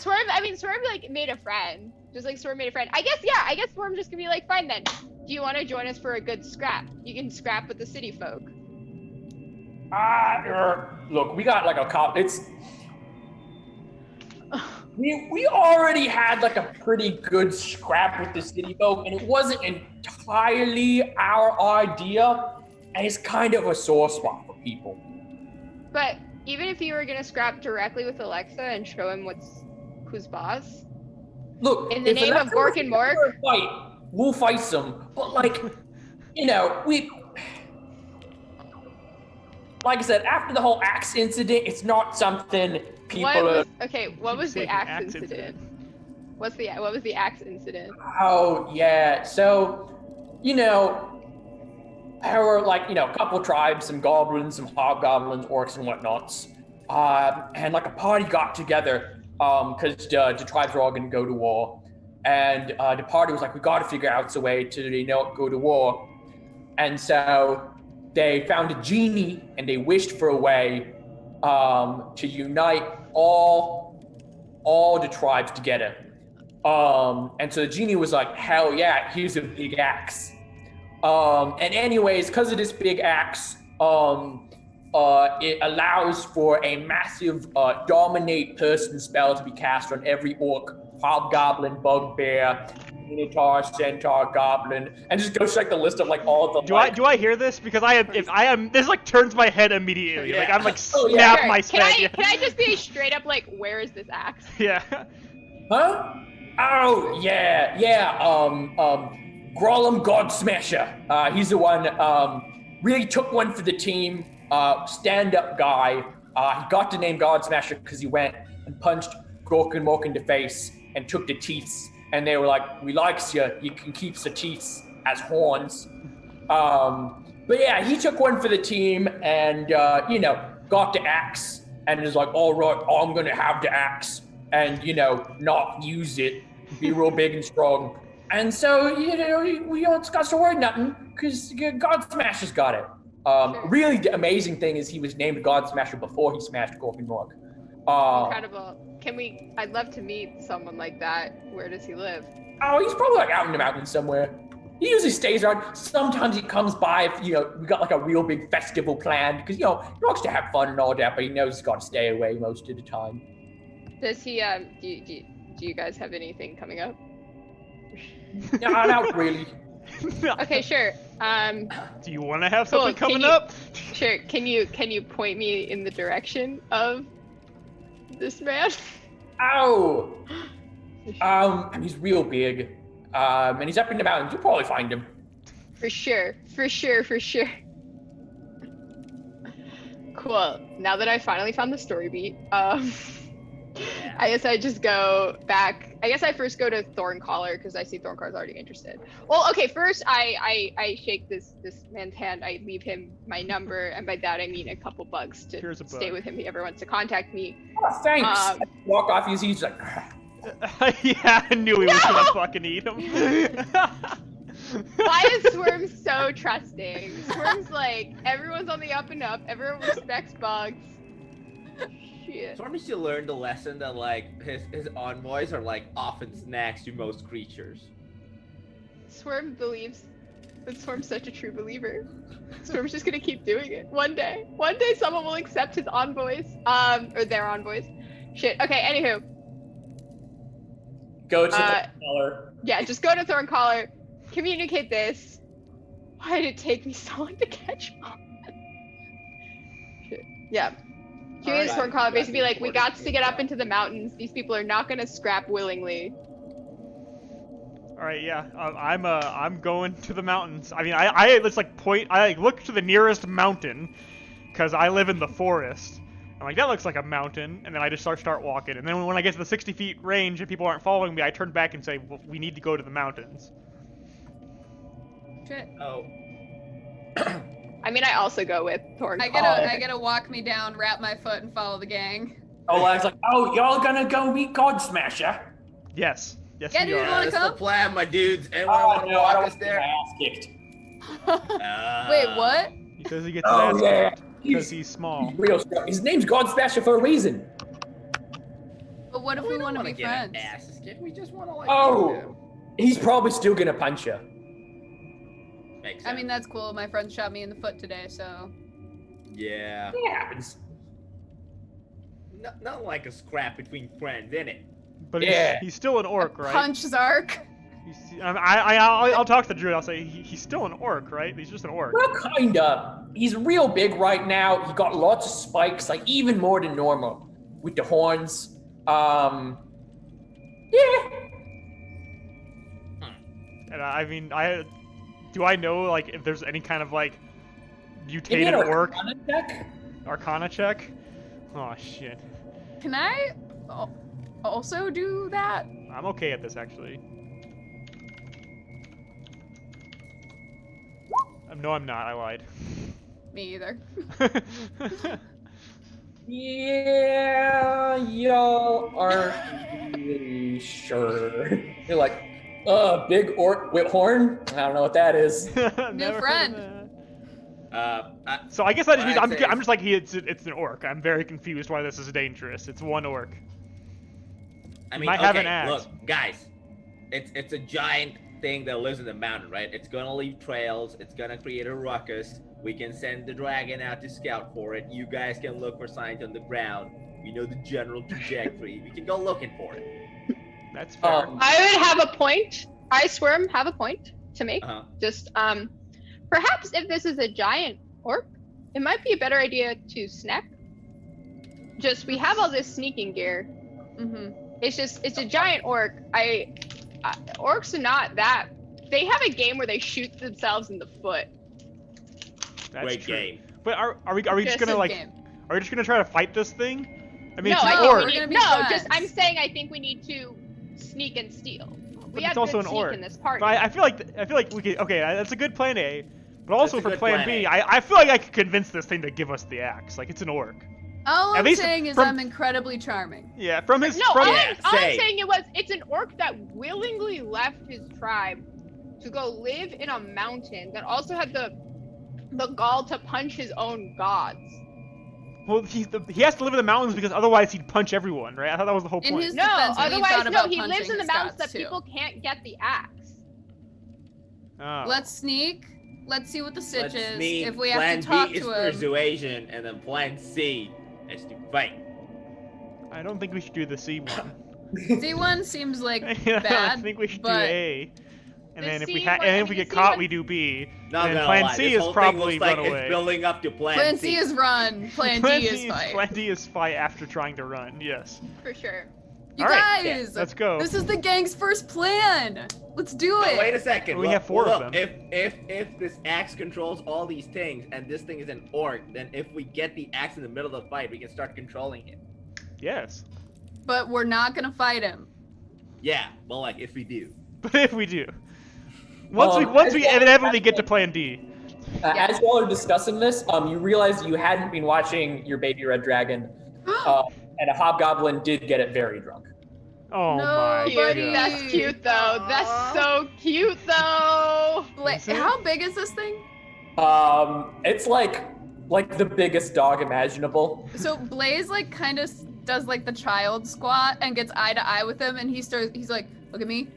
Storm like made a friend. Just like Storm made a friend. I guess Storm just gonna be like, fine then. Do you want to join us for a good scrap? You can scrap with the city folk. Look, we got like a cop. We already had like a pretty good scrap with the city folk, and it wasn't entirely our idea, and it's kind of a sore spot for people. But even if you were gonna scrap directly with Alexa and show him who's boss, Look, in the if name of Alexa Gork was and looking Mork? for a fight, we'll fight some. But like, like I said, after the whole axe incident, it's not something people are. What was the Big axe axe incident? What was the axe incident? Oh yeah, so there were like a couple tribes, some goblins, some hobgoblins, orcs, and whatnots, and like a party got together because the tribes were all going to go to war, and the party was like, we got to figure out a way to go to war. And so they found a genie and they wished for a way to unite all the tribes together. And so the genie was like, hell yeah, here's a big axe. And anyways, because of this big axe, it allows for a massive dominate person spell to be cast on every orc, hobgoblin, bugbear, minotaur, centaur, goblin, and just goes like the list of like all the. Do I hear this? Because this like turns my head immediately. Yeah. Like I'm like Oh, snap Sure. my Can head. I just be straight up like, where is this axe? Yeah. Huh? Oh yeah. Grolum Godsmasher. He's the one. Really took one for the team. Stand-up guy. He got the name Godsmasher because he went and punched Gork and Mork in the face and took the teeth. And they were like, "We likes you. You can keep the teeth as horns." But yeah, he took one for the team and got the axe and is like, "All right, I'm gonna have the axe and not use it, be real big and strong." And so we don't discuss the word nothing because Godsmasher's got it. Really, the amazing thing is he was named Godsmasher before he smashed Gork and Mork. Incredible. I'd love to meet someone like that. Where does he live? Oh, he's probably like out in the mountains somewhere. He usually stays around. Sometimes he comes by if we got like a real big festival planned because he likes to have fun and all that, but he knows he's got to stay away most of the time. Does he? Do you guys have anything coming up? No, not really. Okay, sure. Do you want to have Cool, something can coming you- up? Sure. Can you point me in the direction of this man? Oh, and he's real big, and he's up in the mountains. You'll probably find him. For sure. Cool. Now that I finally found the story beat, I guess I just go back. I guess I first go to Thorncaller because I see Thorncollar's already interested. Well, okay. First, I shake this man's hand. I leave him my number, and by that I mean a couple bucks to Here's a stay bug. with him if he ever wants to contact me. Oh, thanks. Um, Walk off. He's like, Yeah, I knew he was gonna fucking eat him. Why is Swerm so trusting? Swerm's like, everyone's on the up and up. Everyone respects bugs. Shit. Stormy should learn the lesson that like his envoys are like often snacks to most creatures. Swerm believes that Swerm's such a true believer. Swerm's just gonna keep doing it. One day someone will accept his envoys. Or their envoys. Shit. Okay, anywho. go to Uh, the collar. Yeah, just go to Thorncaller, communicate this. Why did it take me so long to catch on? Shit. Yeah. Here's Alright, Thorncaller basically that's like, we important. got to get up into the mountains. These people are not gonna scrap willingly. All right, yeah, I'm going to the mountains. I mean, I let's like point. I like look to the nearest mountain, cause I live in the forest. I'm like, that looks like a mountain, and then I just start walking. And then when I get to the 60 feet range and people aren't following me, I turn back and say, well, we need to go to the mountains. Shit. Oh, I mean, I also go with Thorncaller. I gotta walk me down, wrap my foot, and follow the gang. Oleg's like, oh, y'all gonna go meet Godsmasher? Yes, Yeah, we dude, are. wanna that's the come? plan, my dudes. Anyone Oh, want to no, I walk don't us want to get there? my ass kicked. Wait, what? Because he gets his Oh, ass yeah. kicked. Because he's small. He's real strong. His name's Godsmasher for a reason. But what if We we don't want to wanna be get our friends? asses kicked. We just want to like. Oh. him. He's probably still gonna punch you. Makes I mean, sense. that's cool. My friend shot me in the foot today, so. Yeah. It happens. Not like a scrap between friends, innit? But Yeah. he's still an orc, right? Punch Zark. I'll talk to the druid. I'll say he's still an orc, right? He's just an orc. Well, kinda. He's real big right now. He got lots of spikes, like even more than normal, with the horns. Yeah. And I mean, do I know like if there's any kind of like Give me mutated an orc Arcana check. arcana check? Oh shit. Can I also do that? I'm okay at this actually. No, I'm not. I lied. Me either. Yeah, y'all are really sure. You're like, big orc with horn? I don't know what that is. Never heard of friend. that. So I guess that just means What I'd say I'm is- just like it's an orc. I'm very confused why this is dangerous. It's one orc. I mean, might okay, have an axe. look, guys, it's a giant thing that lives in the mountain, right? It's gonna leave trails. It's gonna create a ruckus. We can send the dragon out to scout for it. You guys can look for signs on the ground. We know the general trajectory. We can go looking for it. That's fair. I would have a point. I swear, have a point to make. Uh-huh. Just perhaps if this is a giant orc, it might be a better idea to snack. Just we have all this sneaking gear. Mm-hmm. It's a giant orc. Orcs are not that. They have a game where they shoot themselves in the foot. That's Great true. game. But are we just Just gonna Good like game. are we just gonna try to fight this thing? I mean, No, it's I an think orc. we We're gonna need. be No, friends. I'm saying I think we need to sneak and steal. We But have it's also good an sneak orc. in this party. But I feel like we could. Okay, that's a good plan A. But also That's a for good plan plan B, A. I feel like I could convince this thing to give us the axe. Like it's an orc. All At I'm least saying is from- I'm incredibly charming. Yeah, from his No, from all, Yeah, all I'm same. saying it's an orc that willingly left his tribe to go live in a mountain that also had the gall to punch his own gods. well, he has to live in the mountains because otherwise he'd punch everyone, right? I thought that was the whole In point. his No, defense, we otherwise thought no. about He lives punching in the his mountains gods, that too. people can't get the axe. Oh. Let's sneak. Let's see what the sitch Let's is. sneak. If we Plan have to talk B is to him. persuasion, and then Plan C is to fight. I don't think we should do the C one. D1 seems like I bad. think we should do but- A. And The then if we C and one- then I if we mean, get the C caught, one- we do B. Not And then gonna Plan lie, C this is whole probably thing looks like run away. it's building up to Plan Plan C. C is run. Plan Plan D is fight. Plan D is fight after trying to run. Yes. For sure. You All right, guys, Let's go. this is the gang's first plan. Let's do No, it. wait a second. We look, have four look, of them. If this axe controls all these things and this thing is an orc, then if we get the axe in the middle of the fight, we can start controlling it. Yes. But we're not gonna fight him. Yeah, well, like if we do. But if we do, once we inevitably get to Plan D. As y'all are discussing this, you realize you hadn't been watching your baby red dragon, and a hobgoblin did get it very drunk. Oh No, my Cute. buddy. god. That's cute though. That's so cute though. Is it? How big is this thing? It's like the biggest dog imaginable. So Blaze like kind of does like the child squat and gets eye to eye with him, and he's like, look at me.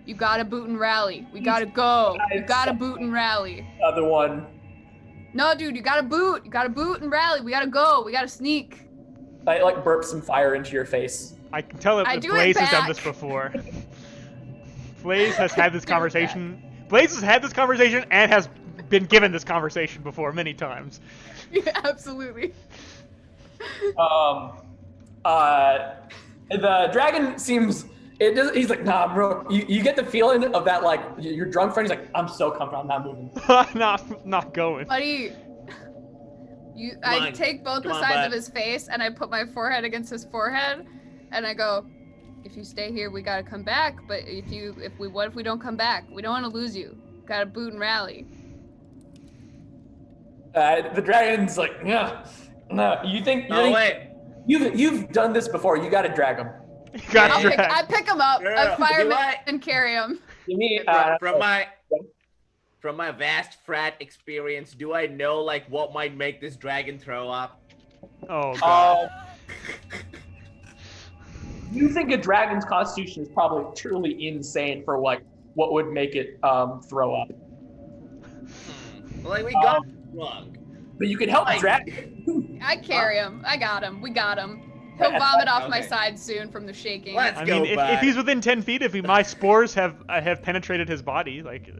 You gotta boot and rally. We gotta go. You gotta boot and rally. Other one, No, dude, you gotta boot. You gotta boot and rally. We gotta go. We gotta sneak. I like burp some fire into your face. I can tell I that do it Blaze has done back. this before. Blaze has had this conversation. Blaze has had this conversation and has been given this conversation before many times. Yeah, absolutely. The dragon seems. It does. He's like, nah, bro. You get the feeling of that, like your drunk friend. He's like, I'm so comfortable. I'm not moving. not going. Buddy, I on, take both the come on, sides bud. of his face and I put my forehead against his forehead, and I go, if you stay here, we gotta come back. But what if we don't come back? We don't want to lose you. Gotta boot and rally. The dragon's like, yeah, no. You think? Oh wait. You've done this before. You got to drag him. You got I dragged. pick him up, Yeah, I fire do him I? and carry him. You mean From my vast frat experience, do I know like what might make this dragon throw up? Oh god. You think a dragon's constitution is probably truly insane for what would make it throw up. Like we got wrong. But you can help Like- drag. I carry him. I got him. We got him. He'll vomit off my Okay. side soon from the shaking. Let's I go, mean, if bud. he's within 10 feet, my spores have penetrated his body, like,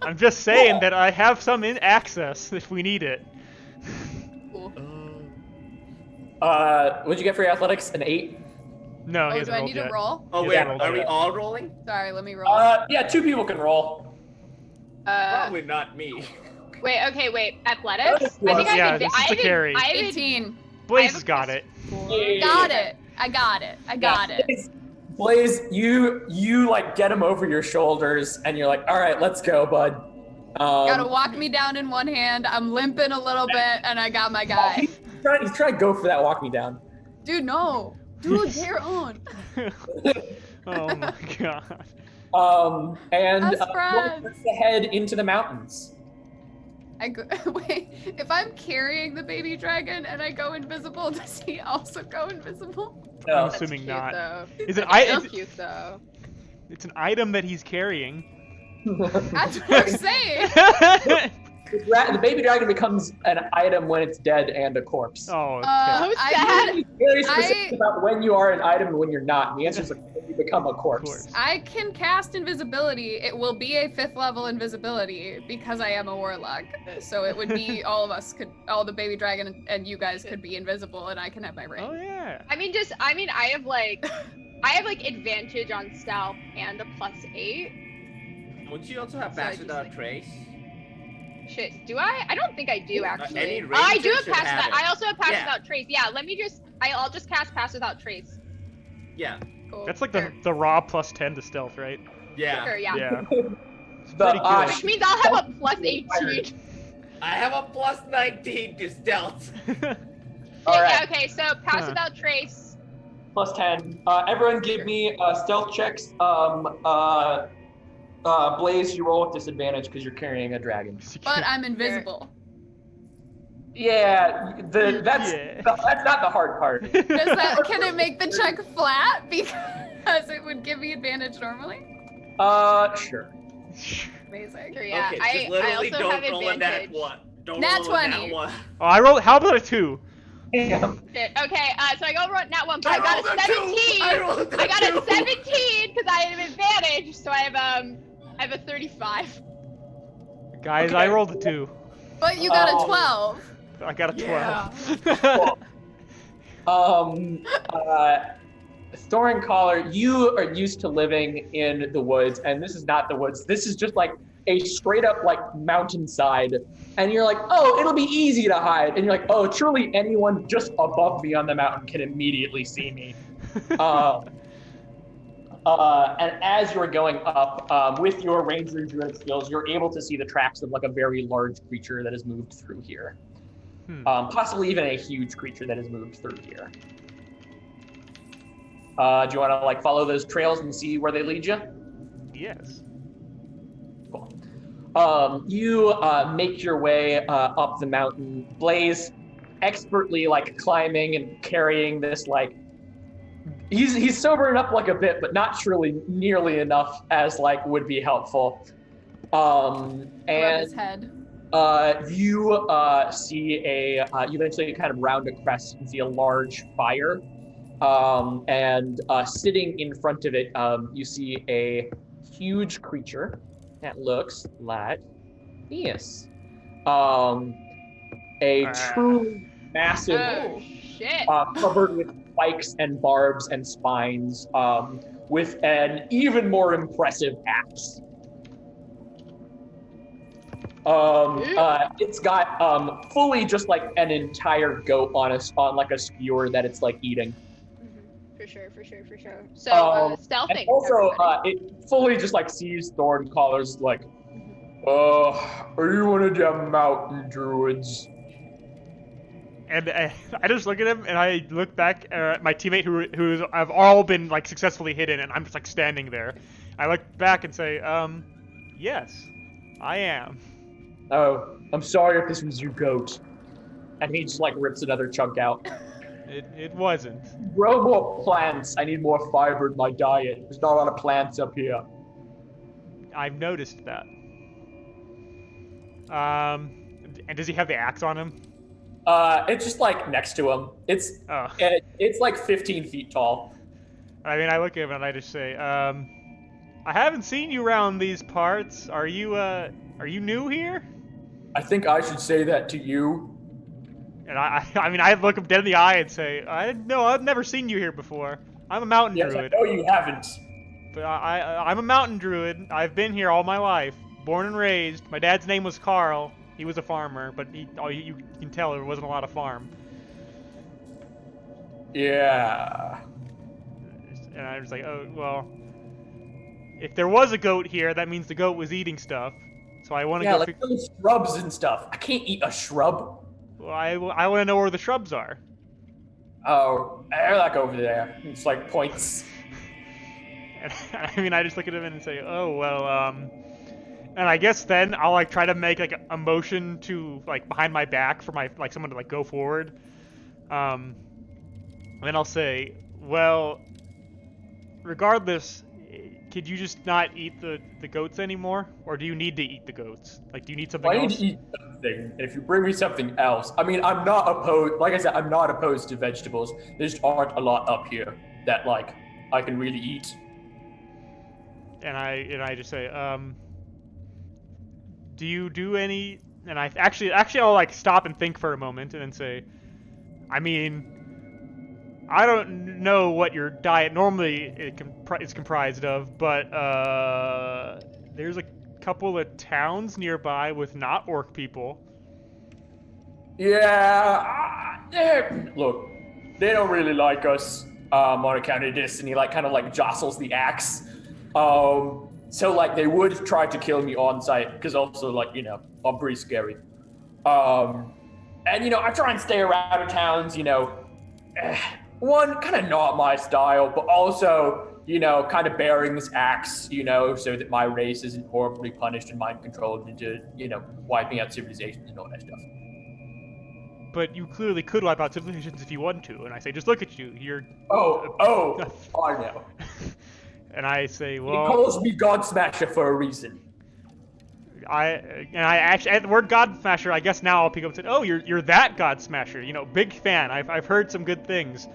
I'm just saying that I have some access if we need it. Cool. What'd you get for your athletics? An 8? No, he Oh, hasn't do I rolled need yet. to roll? Oh Yeah, wait, roll are we that. all rolling? Sorry, let me roll. Yeah, 2 people can roll. Probably not me. Wait. Athletics. Yeah, I think yeah, I this have is the carry. I have 18. Blaze has got it. Got it. I got it. I got it. Blaze, you like get him over your shoulders, and you're like, all right, let's go, bud. Gotta walk me down in one hand. I'm limping a little bit, and I got my guy. He's trying to go for that walk me down. Dude, no. Dude, they're on. Oh my god. And Us you want friends. to head into the mountains. Wait, if I'm carrying the baby dragon and I go invisible, does he also go invisible? No. I'm That's assuming cute, not. though. Is it? That's so It's, cute, though. it's an item that he's carrying. That's what I'm saying. The baby dragon becomes an item when it's dead and a corpse. Oh, okay. Oh, I sad. Be very specific about when you are an item and when you're not. And the answer is like when you become a corpse. Corpse. I can cast invisibility. It will be a 5th level invisibility because I am a warlock. So it would be all the baby dragon and you guys could be invisible and I can have my ring. Oh yeah. I mean, I have like advantage on stealth and a +8. Wouldn't you also have So I pass just, without like- trace? Shit, do I? I don't think I do actually. any I do ranger have should pass have without. it. I also have pass Yeah. without trace. Yeah, I'll just cast pass without trace. Yeah. Cool. That's like Sure. the raw +10 to stealth, right? Yeah. Sure, yeah. Yeah. It's The, pretty good. Which means I'll have a +18. I have a +19 to stealth. All right. Yeah, okay, so pass Huh. without trace. +10. Everyone give me stealth checks. Blaze, you roll with disadvantage because you're carrying a dragon. But I'm invisible. Yeah, that's Yeah. that's not the hard part. Can it make the check flat? Because it would give me advantage normally? Sure. Amazing. Sure, yeah. Okay, I just literally also have don't roll a nat advantage. 1. Don't Nat roll a 20. nat 1. Oh, I rolled. How about a 2? Damn. Shit. Okay, so I go nat 1, but I got rolled a a 17. I rolled a I got a 2. 17 because I have advantage, so I have a 35. Guys, Okay. I rolled a 2. But you got Oh. a 12. I got a 12. Thorin Collar, you are used to living in the woods, and this is not the woods. This is just like a straight up like mountainside. And you're like, oh, it'll be easy to hide. And you're like, oh, truly anyone just above me on the mountain can immediately see me. And as you're going up, with your ranger and druid skills, you're able to see the tracks of like a very large creature that has moved through here. Possibly even a huge creature that has moved through here. Do you want to like follow those trails and see where they lead you? Yes. Cool. You make your way up the mountain, Blaze, expertly like climbing and carrying this like. He's sobering up like a bit, but not truly nearly enough as like would be helpful. Rub And his head. you see you eventually kind of round a crest and see a large fire. And sitting in front of it, you see a huge creature that looks like this. A truly massive, Oh, shit. covered with spikes and barbs and spines, with an even more impressive axe. It's got fully just like an entire goat on like a skewer that it's like eating. For sure. So, And stealthing. also, everybody. it fully just like sees Thorn Collars like, are you one of them mountain druids? And I just look at him, and I look back at my teammate who have all been like successfully hidden, and I'm just like standing there. I look back and say, yes, I am. Oh, I'm sorry if this was your goat. And he just like rips another chunk out. It wasn't. Grow more plants. I need more fiber in my diet. There's not a lot of plants up here. I've noticed that. And does he have the axe on him? It's just like next to him. Oh. It's like 15 feet tall. I mean, I look at him and I just say, I haven't seen you around these parts. Are you new here? I think I should say that to you. And I mean, I look him dead in the eye and say, no, I've never seen you here before. I'm a mountain Yes, druid. I know you haven't. But I'm a mountain druid. I've been here all my life, born and raised. My dad's name was Carl. He was a farmer, but you can tell there wasn't a lot of farm. Yeah. And I was like, oh, well, if there was a goat here, that means the goat was eating stuff. So I want to Yeah, go. like those shrubs and stuff. I can't eat a shrub. Well, I want to know where the shrubs are. Oh, they're like over there. It's like points. And I mean, I just look at him and say, "Oh well, and I guess then I'll like try to make like a motion to like behind my back for my like someone to like go forward. And then I'll say, well, regardless, could you just not eat the goats anymore, or do you need to eat the goats? Like, do you need something Well, I need else? to eat something, and if you bring me something else, I mean, I'm not opposed. Like I said, I'm not opposed to vegetables. There just aren't a lot up here that like I can really eat. And I just say, do you do any? And I actually I'll like stop and think for a moment and then say, I mean, I don't know what your diet normally is comprised of, but there's a couple of towns nearby with not orc people. Yeah, look, they don't really like us on account of this, and he like kind of like jostles the axe. So like they would try to kill me on sight because also like I'm pretty scary. And I try and stay around towns. One kind of not my style, but also kind of bearing this axe, so that my race isn't horribly punished and mind controlled into wiping out civilizations and all that stuff. But you clearly could wipe out civilizations if you want to. And I say, just look at you. You're. I know. And I say, He well, calls me God Smasher for a reason. I actually at the word God Smasher, I guess now I'll pick up and say, oh, you're that God Smasher. Big fan. I've heard some good things.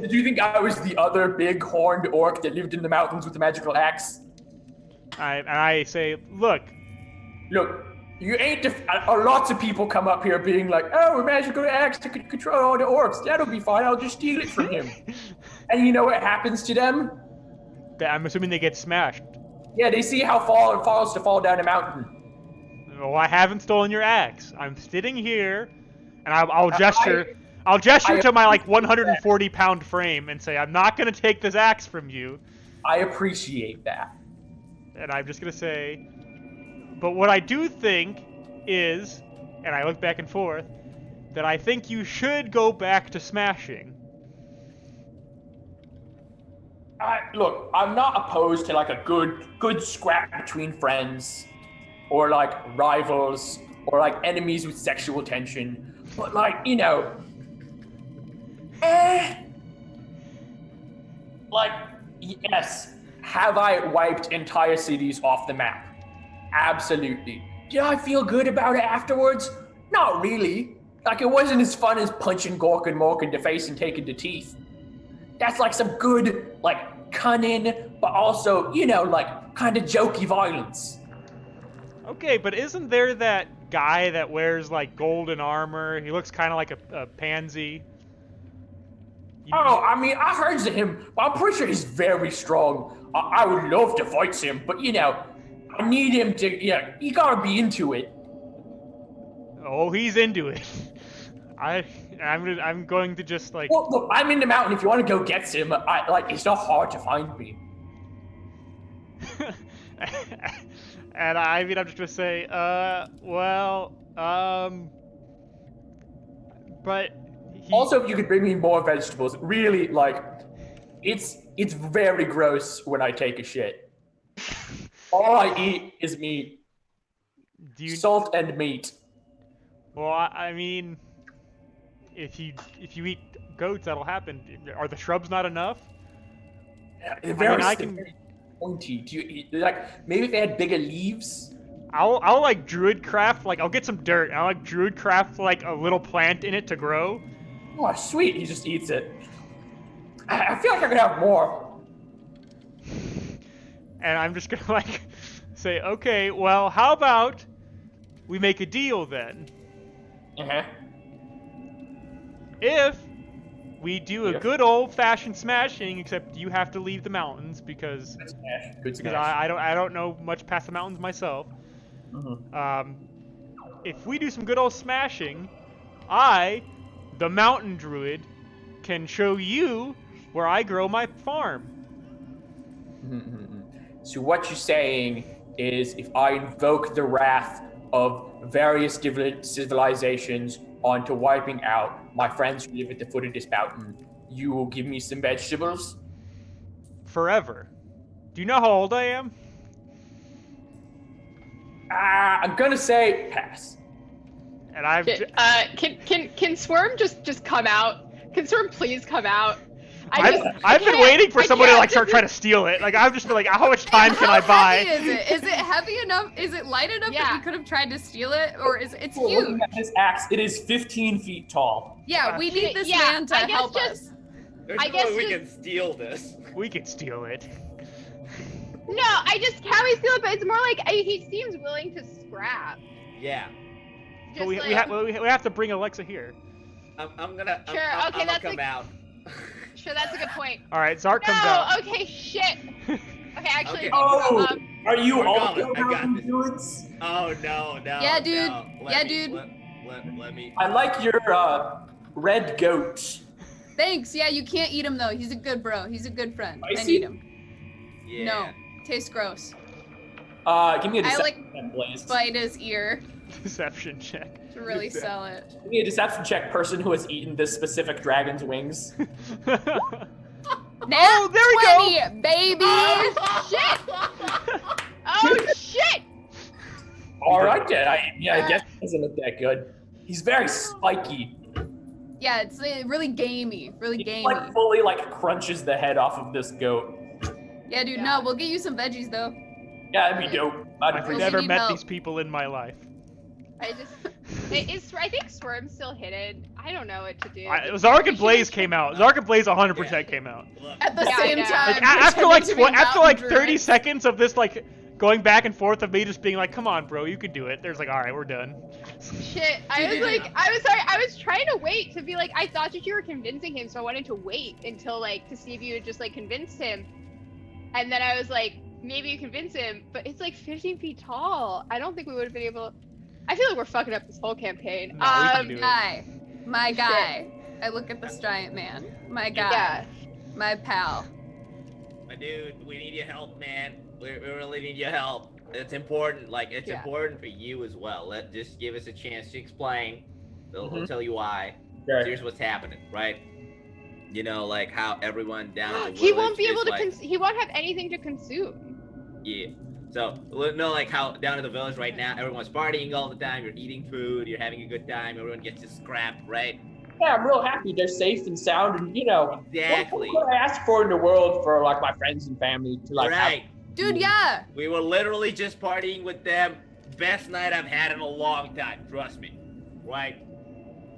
Did you think I was the other big horned orc that lived in the mountains with the magical axe? I say, look, you ain't. Lots of people come up here being like, "Oh, a magical axe to control all the orcs. That'll be fine. I'll just steal it from him." And you know what happens to them? I'm assuming they get smashed. Yeah, they see how it falls to fall down a mountain. Well, I haven't stolen your axe. I'm sitting here, and I'll gesture. I'll gesture to my like 140-pound frame and say, I'm not gonna take this axe from you. I appreciate that. And I'm just gonna say, but what I do think is, and I look back and forth, that I think you should go back to smashing. Look, I'm not opposed to like a good scrap between friends, or like rivals, or like enemies with sexual tension. But like, like, yes, have I wiped entire cities off the map? Absolutely. Did I feel good about it afterwards? Not really. Like, it wasn't as fun as punching Gork and Mork in the face and taking the teeth. That's like some good, like, cunning, but also, like, kind of jokey violence. Okay, but isn't there that guy that wears, like, golden armor? He looks kind of like a pansy. I mean, I heard of him, but I'm pretty sure he's very strong. I would love to fight him, but, I need him to, you gotta be into it. Oh, he's into it. I'm going to just like. Well, look, I'm in the mountain. If you want to go get him, it's not hard to find me. And I mean, I'm just gonna say, but. Also, if you could bring me more vegetables, really, like, it's very gross when I take a shit. All I eat is meat. Salt and meat. Well, I mean, if you eat goats, that'll happen. Are the shrubs not enough? Very pointy. Do you eat, like, maybe if they had bigger leaves? I'll like druid craft, like I'll get some dirt. I'll like druid craft like a little plant in it to grow. Oh, sweet! He just eats it. I feel like I could have more. And I'm just gonna like say, okay, well, how about we make a deal then? If we do a good old-fashioned smashing, except you have to leave the mountains because I don't know much past the mountains myself. If we do some good old smashing, I, the mountain druid, can show you where I grow my farm. So what you're saying is, if I invoke the wrath of various different civilizations, on to wiping out my friends who live at the foot of this mountain, you will give me some vegetables? Forever. Do you know how old I am? I'm gonna say pass. And I've Can Swarm just come out? Can Swarm please come out? I've been waiting for someone to like start trying to steal it. Like I've just been like, how much time can I buy? How heavy is it? Is it heavy enough? Is it light enough that we could have tried to steal it, or is it's We're huge? looking at this axe. It is 15 feet tall. Yeah, we need this Yeah, man to I guess help just- us. There's I no guess way we just- can steal this. We could steal it. No, I just can't we feel it, but it's more like he seems willing to scrap. Yeah. Just But we have to bring Alexa here. I'm gonna. Sure, I'm okay, gonna that's come out. Sure, that's a good point. All right, Zark comes No, out. okay, shit. Okay, actually, Okay. Oh, are you We're all coming, I got this. dudes? Oh no. Yeah, dude. No. Yeah, dude. Let me. I like your red goat. Thanks. Yeah, you can't eat him though. He's a good bro. He's a good friend. I Spicy? need him. Yeah. No, tastes gross. Give me a I deception like check, Blaze. bite his ear Deception check. to really sell it. Give me a deception check, person who has eaten this specific dragon's wings. Nat there we go. 20, baby. Oh shit! All right, then. I guess it doesn't look that good. He's very spiky. Yeah, it's really gamey. Really He gamey. like fully like crunches the head off of this goat. Yeah, dude. Yeah. No, we'll get you some veggies though. Yeah, that'd be dope. I'd I've appreciate never need met help. these people in my life. I think Swarm's still hidden. I don't know what to do. Zark and Blaze came out. Zark and Blaze 100% Yeah. came out. Look. At the Yeah, I same know. time. Like, after like pretending to be after like mountain 30 druids. seconds of this like going back and forth of me just being like, come on, bro, you could do it. There's like, all right, we're done. Shit, I was like, I was sorry, I was trying to wait to be like, I thought that you were convincing him, so I wanted to wait until like to see if you had just like convinced him. And then I was like, maybe you convince him, but it's like 15 feet tall. I don't think we would have been able. I feel like we're fucking up this whole campaign. No, we can do it. My guy. I look at this giant man. My guy. Yeah. My pal. My dude, we need your help, man. We really need your help. It's important. Like, it's Yeah. important for you as well. Just give us a chance to explain. We'll tell you why. Sure. Here's what's happening, right? You know, like how everyone down at the He won't be village able is, to. like, He won't have anything to consume. Yeah. So, no, like how down at the village right now, everyone's partying all the time. You're eating food. You're having a good time. Everyone gets to scrap, right? Yeah, I'm real happy they're safe and sound, and you know, Exactly. what could I ask for in the world for like my friends and family to like have- Right. Dude, yeah. We were literally just partying with them. Best night I've had in a long time. Trust me. Right?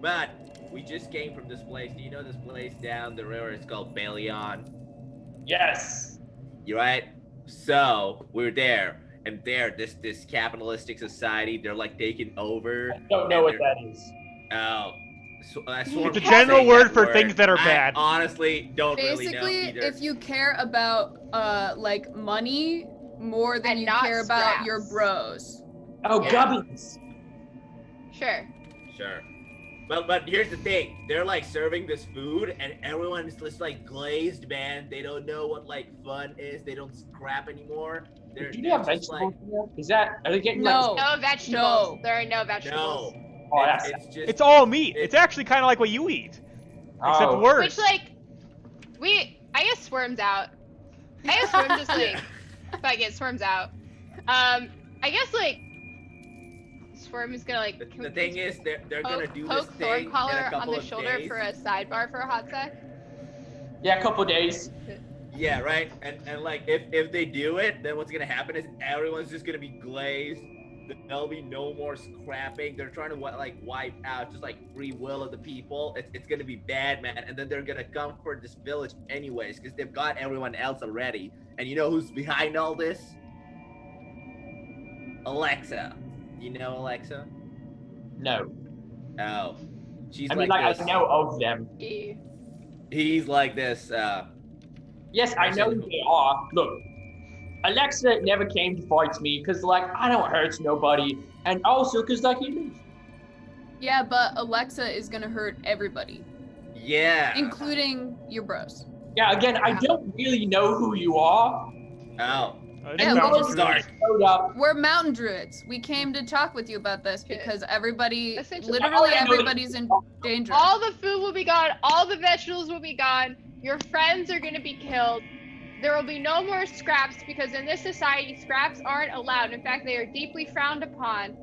But we just came from this place. Do you know this place down the river? It's called Balion. Yes. You right? So we're there, and this capitalistic society, they're like taking over. I don't know and what they're- that is. Oh. It's a general word for things that are bad. I honestly don't really know Basically, either. if you care about like money more than And you not care about scraps. your bros. Oh, Yeah. gubbies. Sure. Sure. But here's the thing. They're like serving this food and everyone's just like glazed, man. They don't know what like fun is. They don't scrap anymore. Do you they're have just vegetables here? Is that, are they getting No. No vegetables. No. There are no like vegetables. no. Oh, that's it's just It's all meat. It's actually kind of like what you eat, except oh. worse. Which like, I guess Swarm's out. I guess Swarm just like, fuck it, Swarm's out. I guess like, Swarm is gonna like. the thing is they're gonna do this poke thing in a Thorncaller on couple the of shoulder days. for a sidebar for a hot sec. Yeah, a couple days. Yeah, right. And like if they do it, then what's gonna happen is everyone's just gonna be glazed. There'll be no more scrapping. They're trying to like wipe out just like free will of the people. It's gonna be bad, man. And then they're gonna come for this village anyways because they've got everyone else already. And you know who's behind all this? Alexa. You know Alexa? No. Oh, she's I mean, like, this. I know of them. E. He's like this. Yes, I know who they are. Look, Alexa never came to fight me because, like, I don't hurt nobody. And also because, like, he lose. Yeah, but Alexa is gonna hurt everybody, Yeah. including your bros. Yeah, again, I don't really know who you are. Oh, Yeah, mountain we just- druids. Showed up. We're mountain druids. We came to talk with you about this because everybody, Essentially- literally Oh, yeah, no, everybody's in danger. All the food will be gone. All the vegetables will be gone. Your friends are going to be killed. There will be no more scraps because in this society, scraps aren't allowed. In fact, they are deeply frowned upon.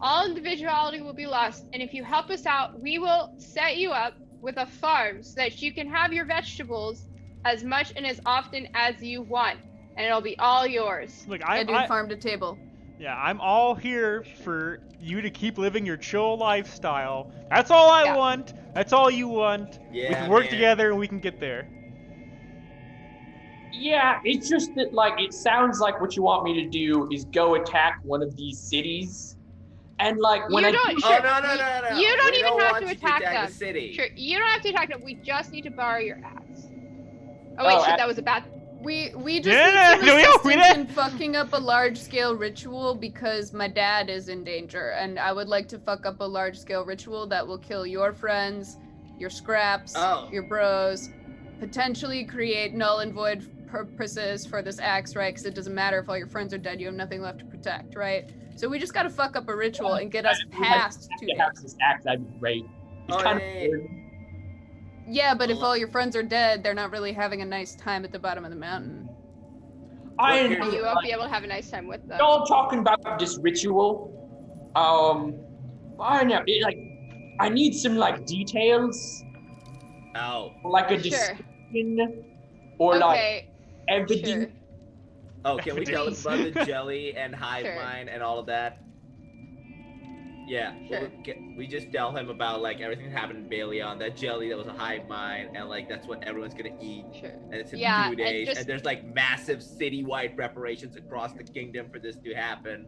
All individuality will be lost. And if you help us out, we will set you up with a farm so that you can have your vegetables as much and as often as you want. And it'll be all yours. Look, Yeah, dude, farm to table. yeah, I'm all here for you to keep living your chill lifestyle. That's all I Yeah. want. That's all you want. We Yeah, can work man. together and we can get there. Yeah, it's just that, like, it sounds like what you want me to do is go attack one of these cities. And, like, when You I don't- do- Sure. Oh no! You don't We even have want to you attack attack them. the city. Sure, you don't have to attack them. We just need to borrow your axe. Oh wait, Oh, shit, that was a bad. We just Yeah, need some we assistance did. in fucking up a large-scale ritual because my dad is in danger, and I would like to fuck up a large-scale ritual that will kill your friends, your scraps, Oh. your bros, potentially create null and void purposes for this axe, right? Because it doesn't matter if all your friends are dead, you have nothing left to protect, right? So we just gotta fuck up a ritual and get us past two to have days. this axe, that'd be great. It's Oh, kind yeah, of yeah, weird. Yeah, but if all your friends are dead, they're not really having a nice time at the bottom of the mountain. I Look, know, You won't be able to have a nice time with them. y'all talking about this ritual. I know, I need some, like, details, Oh. like a Sure. description, or, like, Okay, evidence. sure. Oh, can we tell them Evidence. about the jelly and hive Sure. mind and all of that? Yeah, Sure. we just tell him about like everything that happened in Balion, that jelly that was a hive mind, and like that's what everyone's gonna eat, Sure. and it's in Yeah, 2 and days, and, just- there's like massive citywide preparations across the kingdom for this to happen,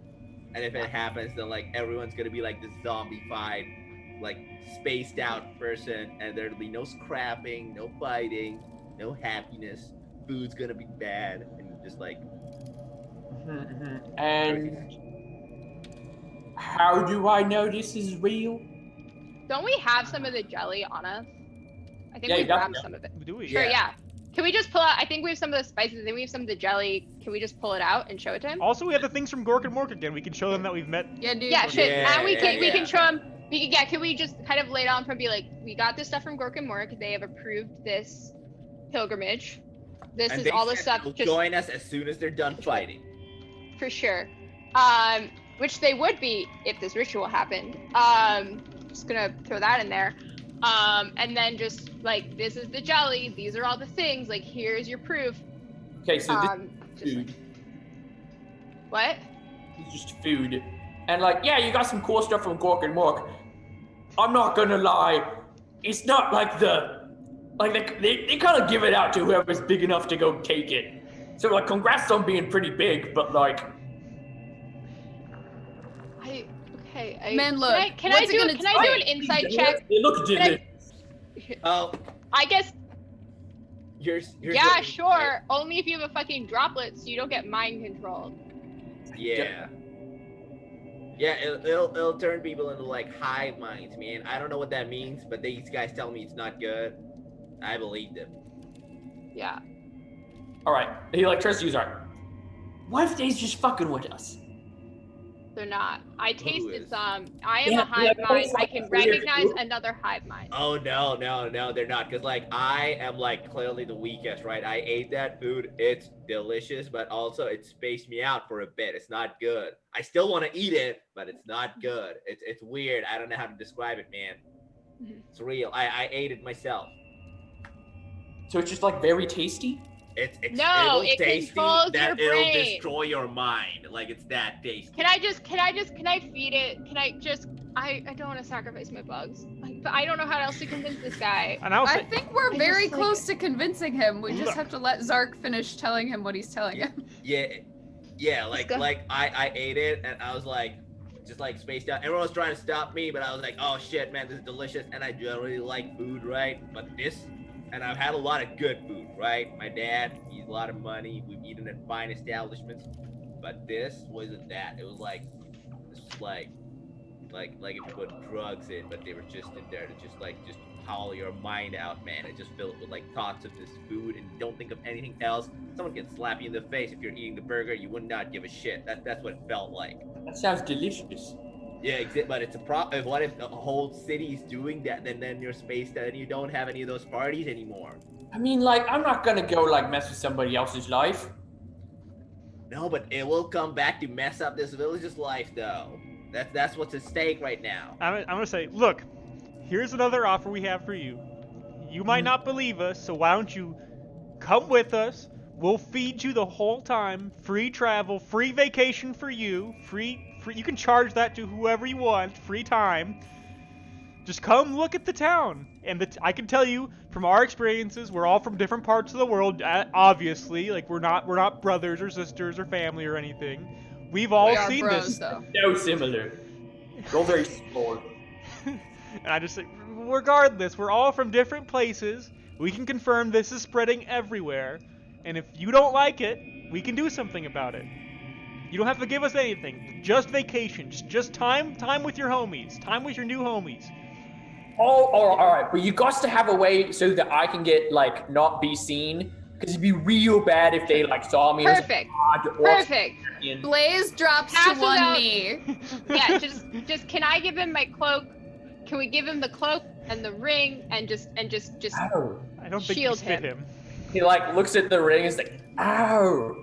and if it happens, then like everyone's gonna be like this zombified, like spaced out person, and there'll be no scrapping, no fighting, no happiness. Food's gonna be bad, and just like And how do I know this is real? Don't we have some of the jelly on us? I think Yeah, we you got grabbed some. some of it. Do we? Sure, Yeah. yeah. Can we just pull out? I think we have some of the spices. I think we have some of the jelly. Can we just pull it out and show it to him? Also, we have the things from Gork and Mork again. We can show them that we've met. Yeah, dude. Yeah, shit. Yeah, And we can yeah. show him. Can we just kind of lay it on from be like, we got this stuff from Gork and Mork. They have approved this pilgrimage. This and is they all the said stuff. they'll Just join us as soon as they're done fighting. for sure. Which they would be if this ritual happened. Just gonna throw that in there. And then just like, this is the jelly. These are all the things. Like, here's your proof. Okay, so this Just like, food. what? It's just food. And like, yeah, you got some cool stuff from Gork and Mork. I'm not gonna lie, it's not like they kind of give it out to whoever's big enough to go take it. So like, congrats on being pretty big, but like, Man, look, Can what's I it do gonna an insight check? They look Can I- delicious. Oh, I guess. here's Yeah, what we- sure. Only if you have a fucking droplet, so you don't get mind controlled. Yeah. Yeah, it'll turn people into like hive minds, man. I don't know what that means, but these guys tell me it's not good. I believe them. Yeah. All right, he like tries to use art. What if they's just fucking with us? They're not. I tasted is? some. I am Yeah, a hive yeah, mind. it's I like can a weird recognize group. another hive mind. Oh no, they're not. Cause like I am like clearly the weakest, right? I ate that food. It's delicious, but also it spaced me out for a bit. It's not good. I still want to eat it, but it's not good. It's weird. I don't know how to describe it, man. Mhm. It's real. I ate it myself. So it's just like very tasty. It's No, it'll it tasty controls that your it'll brain. destroy your mind. Like it's that tasty. Can I feed it? I don't want to sacrifice my bugs. But I don't know how else to convince this guy. And I was I like, think we're I very just, like- close to convincing him. We just Look. have to let Zark finish telling him what he's telling him. Yeah, like go. I ate it and I was like just like spaced out. Everyone was trying to stop me, but I was like, oh shit, man, this is delicious. And I generally like food, right? But this, and I've had a lot of good food, right? My dad, he's a lot of money. We've eaten at fine establishments, but this wasn't that. It was like, if you put drugs in, but they were just in there to just hollow your mind out, man. It just filled with like thoughts of this food and don't think of anything else. Someone can slap you in the face if you're eating the burger, you would not give a shit. That's what it felt like. That sounds delicious. Yeah, but it's a problem. What if the whole city's doing that? Then you're spaced out and you don't have any of those parties anymore. I mean, like, I'm not gonna go like mess with somebody else's life. No, but it will come back to mess up this village's life, though. That's what's at stake right now. I'm gonna say, look, here's another offer we have for you. You might not believe us, so why don't you come with us? We'll feed you the whole time. Free travel, free vacation for you. Free. You can charge that to whoever you want. Free time. Just come look at the town. And I can tell you from our experiences, we're all from different parts of the world. Obviously, like we're not brothers or sisters or family or anything. We've all We are seen bros, this. though. No similar. Go very small. And I just say, regardless, we're all from different places. We can confirm this is spreading everywhere. And if you don't like it, we can do something about it. You don't have to give us anything. Just vacation. Just time with your homies. Time with your new homies. Oh, all right. But you got to have a way so that I can get like not be seen, because it'd be real bad if they like saw me. Perfect. Perfect. Blaze drops Passes to one out. knee. Yeah, just can I give him my cloak? Can we give him the cloak and the ring and just Ow. I don't think Shield these fit him. him. He like looks at the ring and is like, "Ow,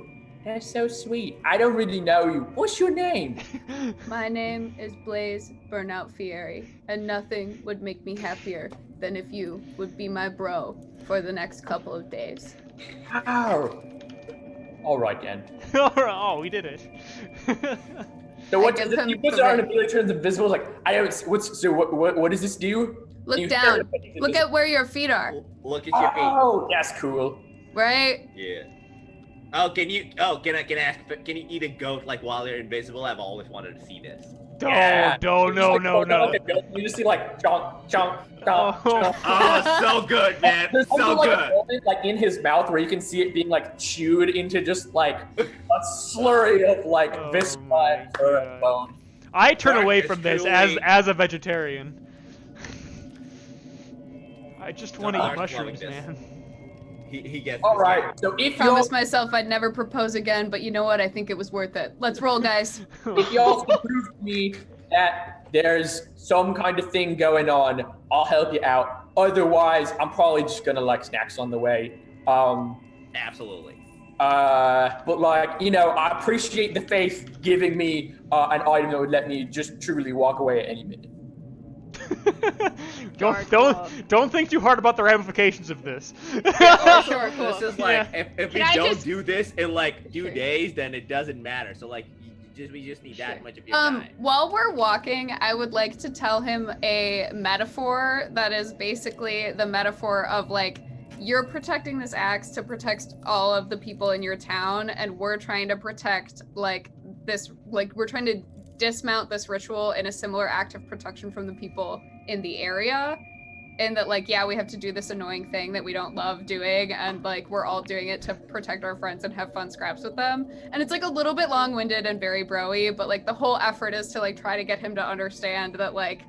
that's so sweet. I don't really know you. What's your name?" My name is Blaze Burnout Fieri, and nothing would make me happier than if you would be my bro for the next couple of days. Ow. All right then. Oh, we did it. So what give does him he puts the it on ring. and immediately turns invisible? Like I don't. What does this do? Look You down. stare at Look at where your feet are, Look at your feet. Oh, that's cool. right? Yeah. Oh, can I ask? Can you eat a goat like while they're invisible? I've always wanted to see this. Yeah. No. You just see like chomp, chomp, chomp, Oh. chomp. Oh, so good, man. There's also So like a good. moment like in his mouth where you can see it being like chewed into just like a slurry of like Oh viscera my and earth God. bone. I turn Dark away is from this truly- as a vegetarian. I just want to eat Dark's loving mushrooms, this. man. He gets. All this right. guy. So if y'all Promised myself I'd never propose again, but you know what? I think it was worth it. Let's roll, guys. if y'all can prove to me that there's some kind of thing going on, I'll help you out. Otherwise, I'm probably just gonna like snacks on the way. Absolutely. But like, you know, I appreciate the faith giving me an item that would let me just truly walk away at any minute. don't think too hard about the ramifications of this. Also, Sure, cool. this is like if we Can I don't just- do this in like 2 Sure. days, then it doesn't matter. So like, we just need that much of your time. While we're walking, I would like to tell him a metaphor that is basically the metaphor of like, you're protecting this axe to protect all of the people in your town, and we're trying to protect like this, like we're trying to dismount this ritual in a similar act of protection from the people in the area. And that like, yeah, we have to do this annoying thing that we don't love doing, and like we're all doing it to protect our friends and have fun scraps with them. And it's like a little bit long-winded and very bro-y, but like the whole effort is to like try to get him to understand that like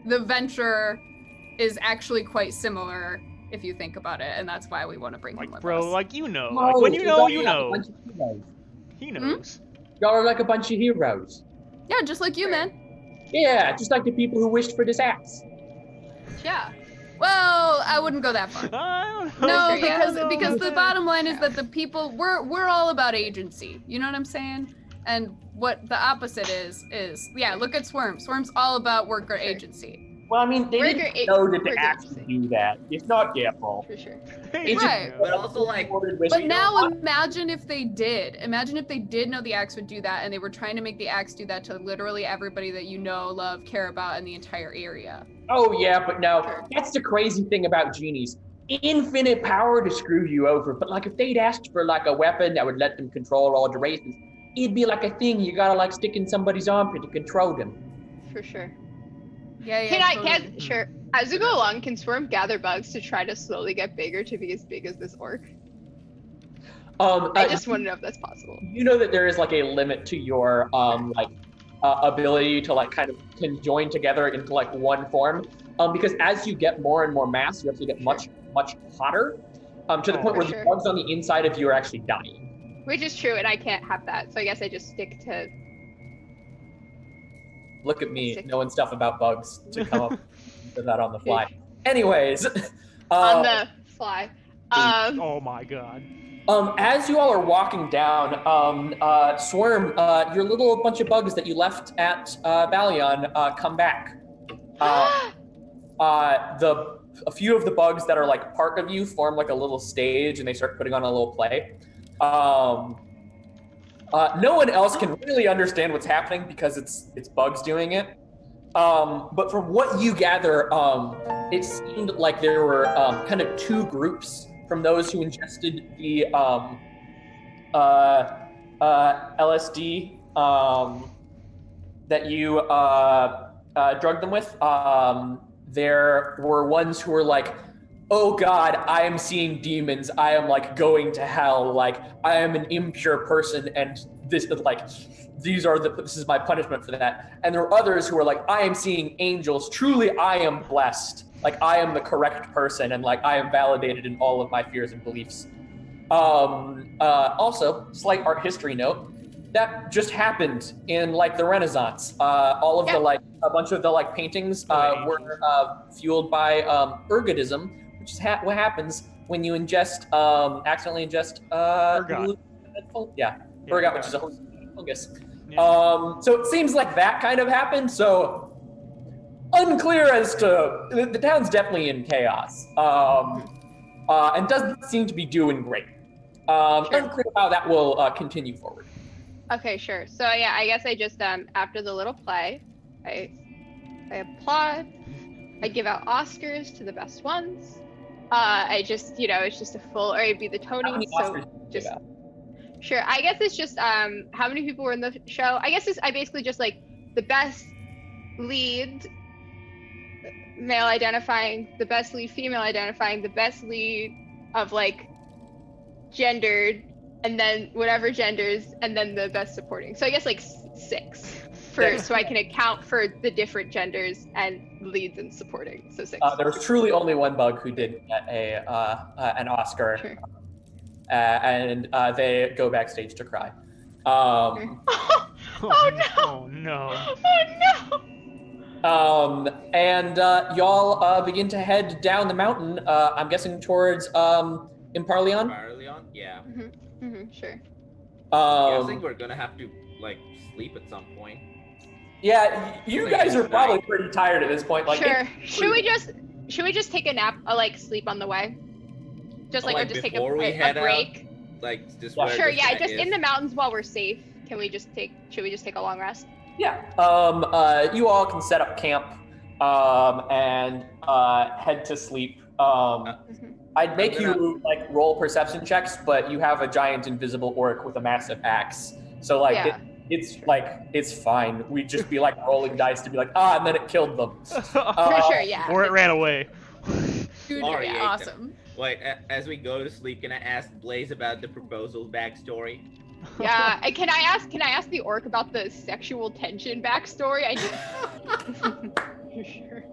the venture is actually quite similar if you think about it, and that's why we want to bring him Like, with bro, us. like you know, like when you know, you know. He knows. Y'all are like a bunch of heroes. Yeah, just like you, man. Yeah, just like the people who wished for this axe. Yeah. Well, I wouldn't go that far. I don't know. No, Sure, yeah. because the bottom line is that the people we're all about agency. You know what I'm saying? And what the opposite is yeah, look at Swarm. Swarm's all about worker Sure. agency. Well, I mean, they We're didn't good- know that we're the good axe at would do that. It's not their fault. For sure. It's Right. just- But also, like- But now imagine if they did. Imagine if they did know the axe would do that, and they were trying to make the axe do that to literally everybody that you know, love, care about in the entire area. Oh yeah, but no, Sure. that's the crazy thing about genies. Infinite power to screw you over. But like if they'd asked for like a weapon that would let them control all the races, it'd be like a thing you gotta like stick in somebody's armpit to control them. For sure. Yeah, Can totally. sure. As we go along, can Swarm gather bugs to try to slowly get bigger to be as big as this orc? I just want to know if that's possible. You know that there is like a limit to your ability to like kind of conjoin together into like one form. Because as you get more and more mass, you actually get much hotter, to the point where the bugs on the inside of you are actually dying. Which is true, and I can't have that, so I guess I just stick to. Look at me knowing stuff about bugs to come up with that on the fly. Anyways, on the fly. Oh my god. As you all are walking down, Swarm, your little bunch of bugs that you left at Balion come back. A few of the bugs that are like part of you form like a little stage, and they start putting on a little play. No one else can really understand what's happening because it's bugs doing it. But from what you gather, it seemed like there were kind of two groups from those who ingested the LSD that you drugged them with. There were ones who were like, oh God, I am seeing demons. I am like going to hell. Like I am an impure person, and this is my punishment for that. And there were others who were like, I am seeing angels. Truly, I am blessed. Like I am the correct person, and like I am validated in all of my fears and beliefs. Also, slight art history note. That just happened in like the Renaissance. All of the like a bunch of the like paintings were fueled by ergotism, which is what happens when you accidentally ingest ergot. Ergot, which is a fungus. Yeah. So it seems like that kind of happened. So unclear as to the town's definitely in chaos, and doesn't seem to be doing great. Unclear how that will continue forward. Okay, sure. So yeah, I guess I just after the little play, I applaud. I give out Oscars to the best ones. I just, it's just a full, or it'd be the Tony. How many Oscars just sure. I guess it's just how many people were in the show. I guess I basically just like the best lead male identifying, the best lead female identifying, the best lead of like gendered, and then whatever genders, and then the best supporting. So I guess like 6 first, so I can account for the different genders and leads and supporting. So 6. There was truly only one bug who did get an Oscar, Sure. And they go backstage to cry. Oh no! Oh no! Oh no! And y'all begin to head down the mountain. I'm guessing towards Imparleon. Imparleon, yeah. Sure. I think we're gonna have to like sleep at some point. Yeah, you guys are probably pretty tired at this point. Like, sure. Should we just take a nap, or like sleep on the way? Just like, or just take a break. Like just Sure. Yeah. Just in the mountains while we're safe. Should we just take a long rest? Yeah. You all can set up camp, and head to sleep. I'd make you like roll perception checks, but you have a giant invisible orc with a massive axe, so like it's fine. We'd just be like rolling dice to be like, and then it killed them. For sure, yeah. Or it ran away. Dude, Alright, awesome. Wait, as we go to sleep, can I ask Blaze about the proposal backstory? Yeah. And can I ask the orc about the sexual tension backstory? I just. Sure.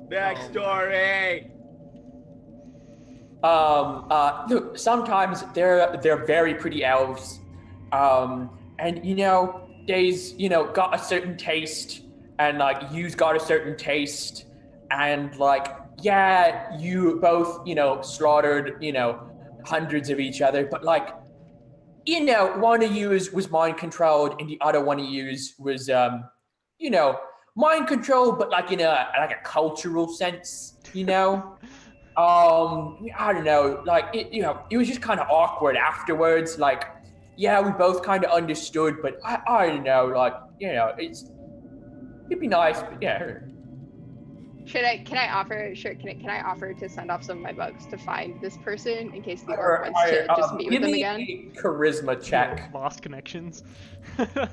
Backstory. Look, sometimes they're very pretty elves, and they's got a certain taste, and like you's got a certain taste, and like you both slaughtered hundreds of each other, but like one of you was mind controlled, and the other one of you was mind controlled, but like in a cultural sense, I don't know, like it was just kind of awkward afterwards. Like, yeah, we both kind of understood, but I don't know, like it'd be nice, but yeah. Can I offer to send off some of my bugs to find this person in case the orc wants to just meet with them again? Give me a charisma check. Lost connections.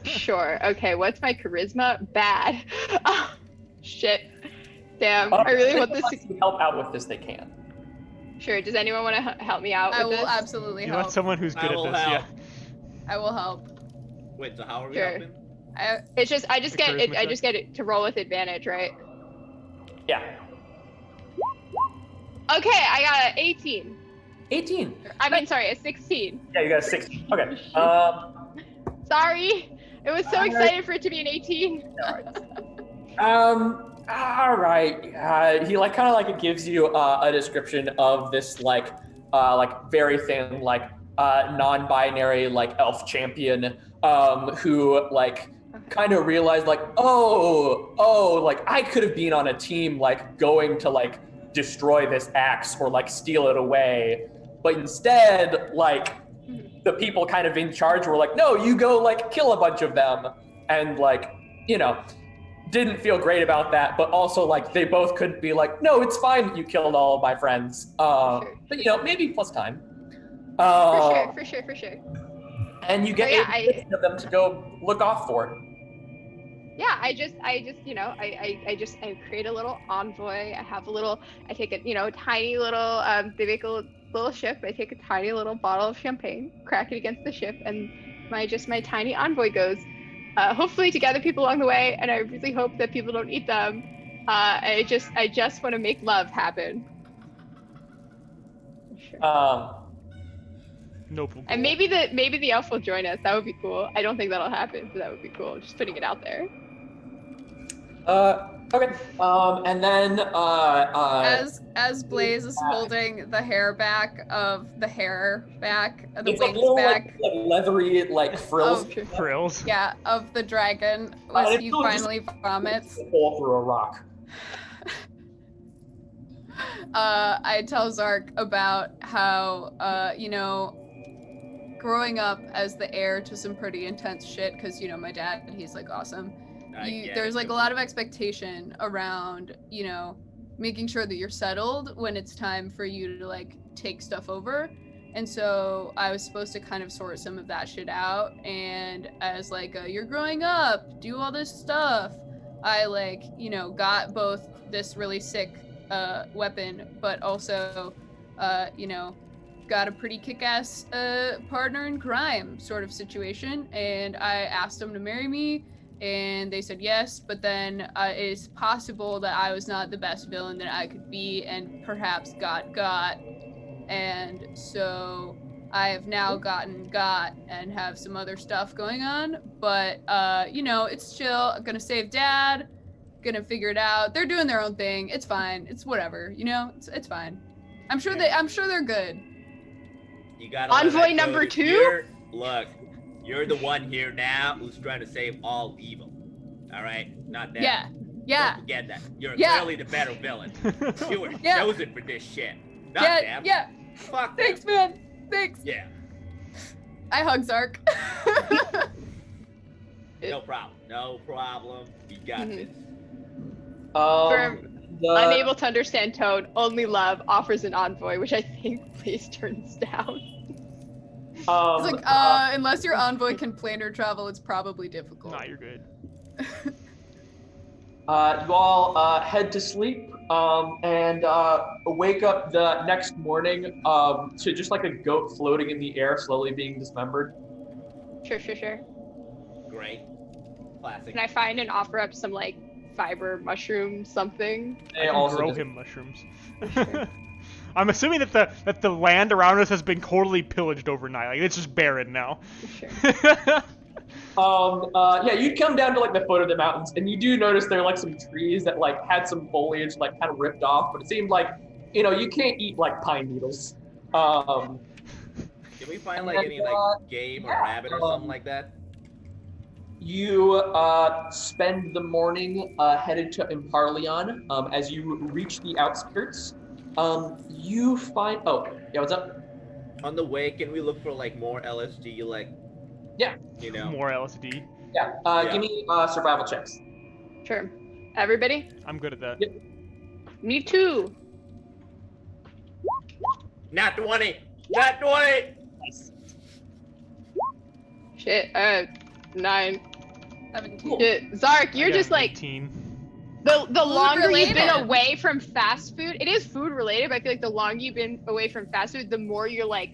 Sure. Okay. What's my charisma? Bad. Oh, shit. Damn. I really want this to help out with this. They can. Sure. Does anyone want to help me out? I with will this? absolutely You help. want someone who's good at this, yeah. I will help. Wait, so how are we Sure. helping? It's just I just The get it. charisma I check? just get it to roll with advantage, right? Yeah. Okay, I got an 18. 18. I mean, sorry, a 16. Yeah, you got a 16. Okay. Sorry, I was so excited for it to be an 18. All right. He like kind of like gives you a description of this like very thin like non-binary like elf champion who like kind of realized like like I could have been on a team like going to like destroy this axe or like steal it away, but instead like the people kind of in charge were like, no, you go like kill a bunch of them, and like didn't feel great about that, but also like they both couldn't be like, no, it's fine that you killed all of my friends. Sure. But maybe plus time. For sure. And you get Oh, yeah, 8 of them to go look off for. Yeah, I just I create a little envoy. I take a tiny little they make a little ship. I take a tiny little bottle of champagne, crack it against the ship, and my tiny envoy goes. Hopefully to gather people along the way, and I really hope that people don't eat them. I just want to make love happen. Sure. Noble. And maybe the elf will join us. That would be cool. I don't think that'll happen, but that would be cool. Just putting it out there. Okay. And then As Blaze is holding the hair back of the it's a wings little back, like leathery like frills. Oh, Frills. yeah, of the dragon, and as it's he still just- finally vomits. Fall through a rock. I tell Zark about how, growing up as the heir to some pretty intense shit, because, my dad, he's like awesome. There's like a lot of expectation around, making sure that you're settled when it's time for you to like take stuff over. And so I was supposed to kind of sort some of that shit out. And as like, you're growing up, do all this stuff. I like, got both this really sick weapon, but also, got a pretty kick-ass partner in crime sort of situation. And I asked them to marry me, and they said yes, but then it's possible that I was not the best villain that I could be, and perhaps got. And so I have now got and have some other stuff going on, but it's chill. I'm gonna save dad, gonna figure it out. They're doing their own thing. It's fine. It's whatever, it's fine. I'm sure they're good. You gotta Envoy number 2? You're the one here now who's trying to save all evil. All right, not them. Yeah. Don't forget that. You're Yeah. clearly the better villain. You were Yeah. chosen for this shit. Not them. Yeah. Fuck them. Thanks, man. Thanks. Yeah. I hug Zark. No problem. We got this. Unable to understand tone, only love offers an envoy, which I think Blaze turns down. It's like, unless your envoy can planar travel, it's probably difficult. Nah, you're good. You all head to sleep and wake up the next morning to just like a goat floating in the air, slowly being dismembered. Sure. Great. Classic. Can I find and offer up some like fiber mushroom something? They I can also grow just- him mushrooms. I'm assuming that the land around us has been totally pillaged overnight. Like it's just barren now. Sure. Yeah, you come down to like the foot of the mountains, and you do notice there are like some trees that like had some foliage like kind of ripped off, but it seemed like you can't eat like pine needles. Can we find like any like game or yeah, rabbit or something like that? You spend the morning headed to Imparlion. As you reach the outskirts, you find. Oh, yeah, what's up? On the way, can we look for like more LSD? Like, Yeah. More LSD. Yeah. Yeah. Give me survival checks. Sure. Everybody? I'm good at that. Yep. Me too. Not 20. Not 20. Shit. 9. 17. Shit. Zark, you're I got just like 18. the longer you've been related. away from fast food. It is food related, but I feel like the longer you've been away from fast food, the more you're like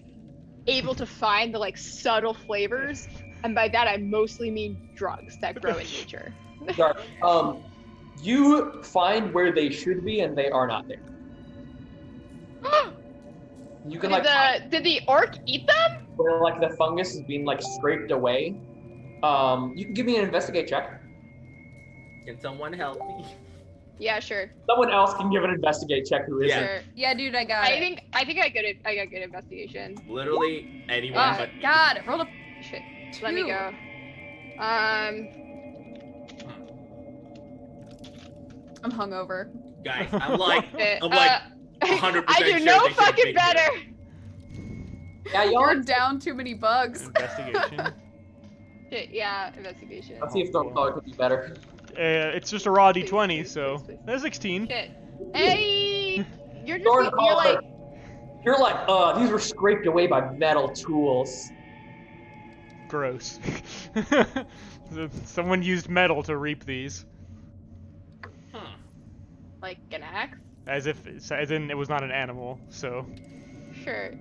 able to find the like subtle flavors And by that, I mostly mean drugs that grow in nature. Dark. You find where they should be, and they are not there. You can Did the orc eat them? where like the fungus is being like scraped away. You can give me an investigate check. Can someone help me? Yeah, sure. Someone else can give an investigate check who isn't. Sure. Yeah, dude, I got it. I think I got good investigation. Literally anyone but me. God, roll a Shit. Let me Two. go. I'm hungover. Guys, I'm like shit. 100% I do sure no they should've fucking been better. Yeah, y'all. You're down too many bugs. Investigation. Shit, yeah, investigation. Let's see if Stormcaller could be better. It's just a raw d20, Please, so please. that's 16. Shit. Hey, you're Stormcaller, like, you're like, these were scraped away by metal tools. Gross. Someone used metal to reap these, like an axe? as in it was not an animal. So Sure.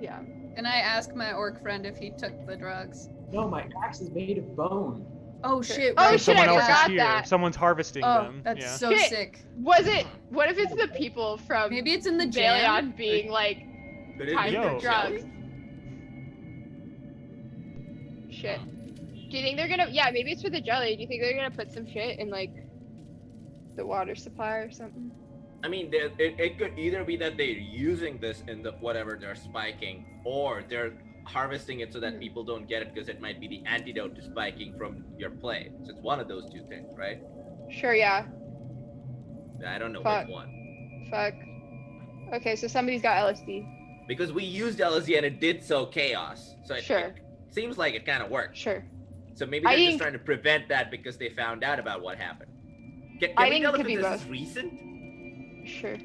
Yeah. Can I ask my orc friend if he took the drugs? No, my axe is made of bone. Oh Sure. shit! Oh, right, shit, someone I else forgot is here. that. Someone's harvesting Oh, them. that's Yeah. so Shit. sick. Was it? What if it's the people from Maybe it's in the jam. Baleon being like Could it time be Yo. for the drugs? jelly? Shit. Do you think they're gonna? Yeah, maybe it's for the jelly. Do you think they're gonna put some shit in like the water supply or something? I mean, it could either be that they're using this in the whatever they're spiking, or they're harvesting it so that people don't get it because it might be the antidote to spiking from your play. So it's one of those two things, right? Sure. Yeah. I don't know Fuck. which one. Fuck. Okay, so somebody's got LSD. Because we used LSD and it did sow chaos. So it, Sure. it seems like it kind of worked. Sure. So maybe I they're just think- trying to prevent that because they found out about what happened. Can I we think tell it if could be this both. is recent, Sure.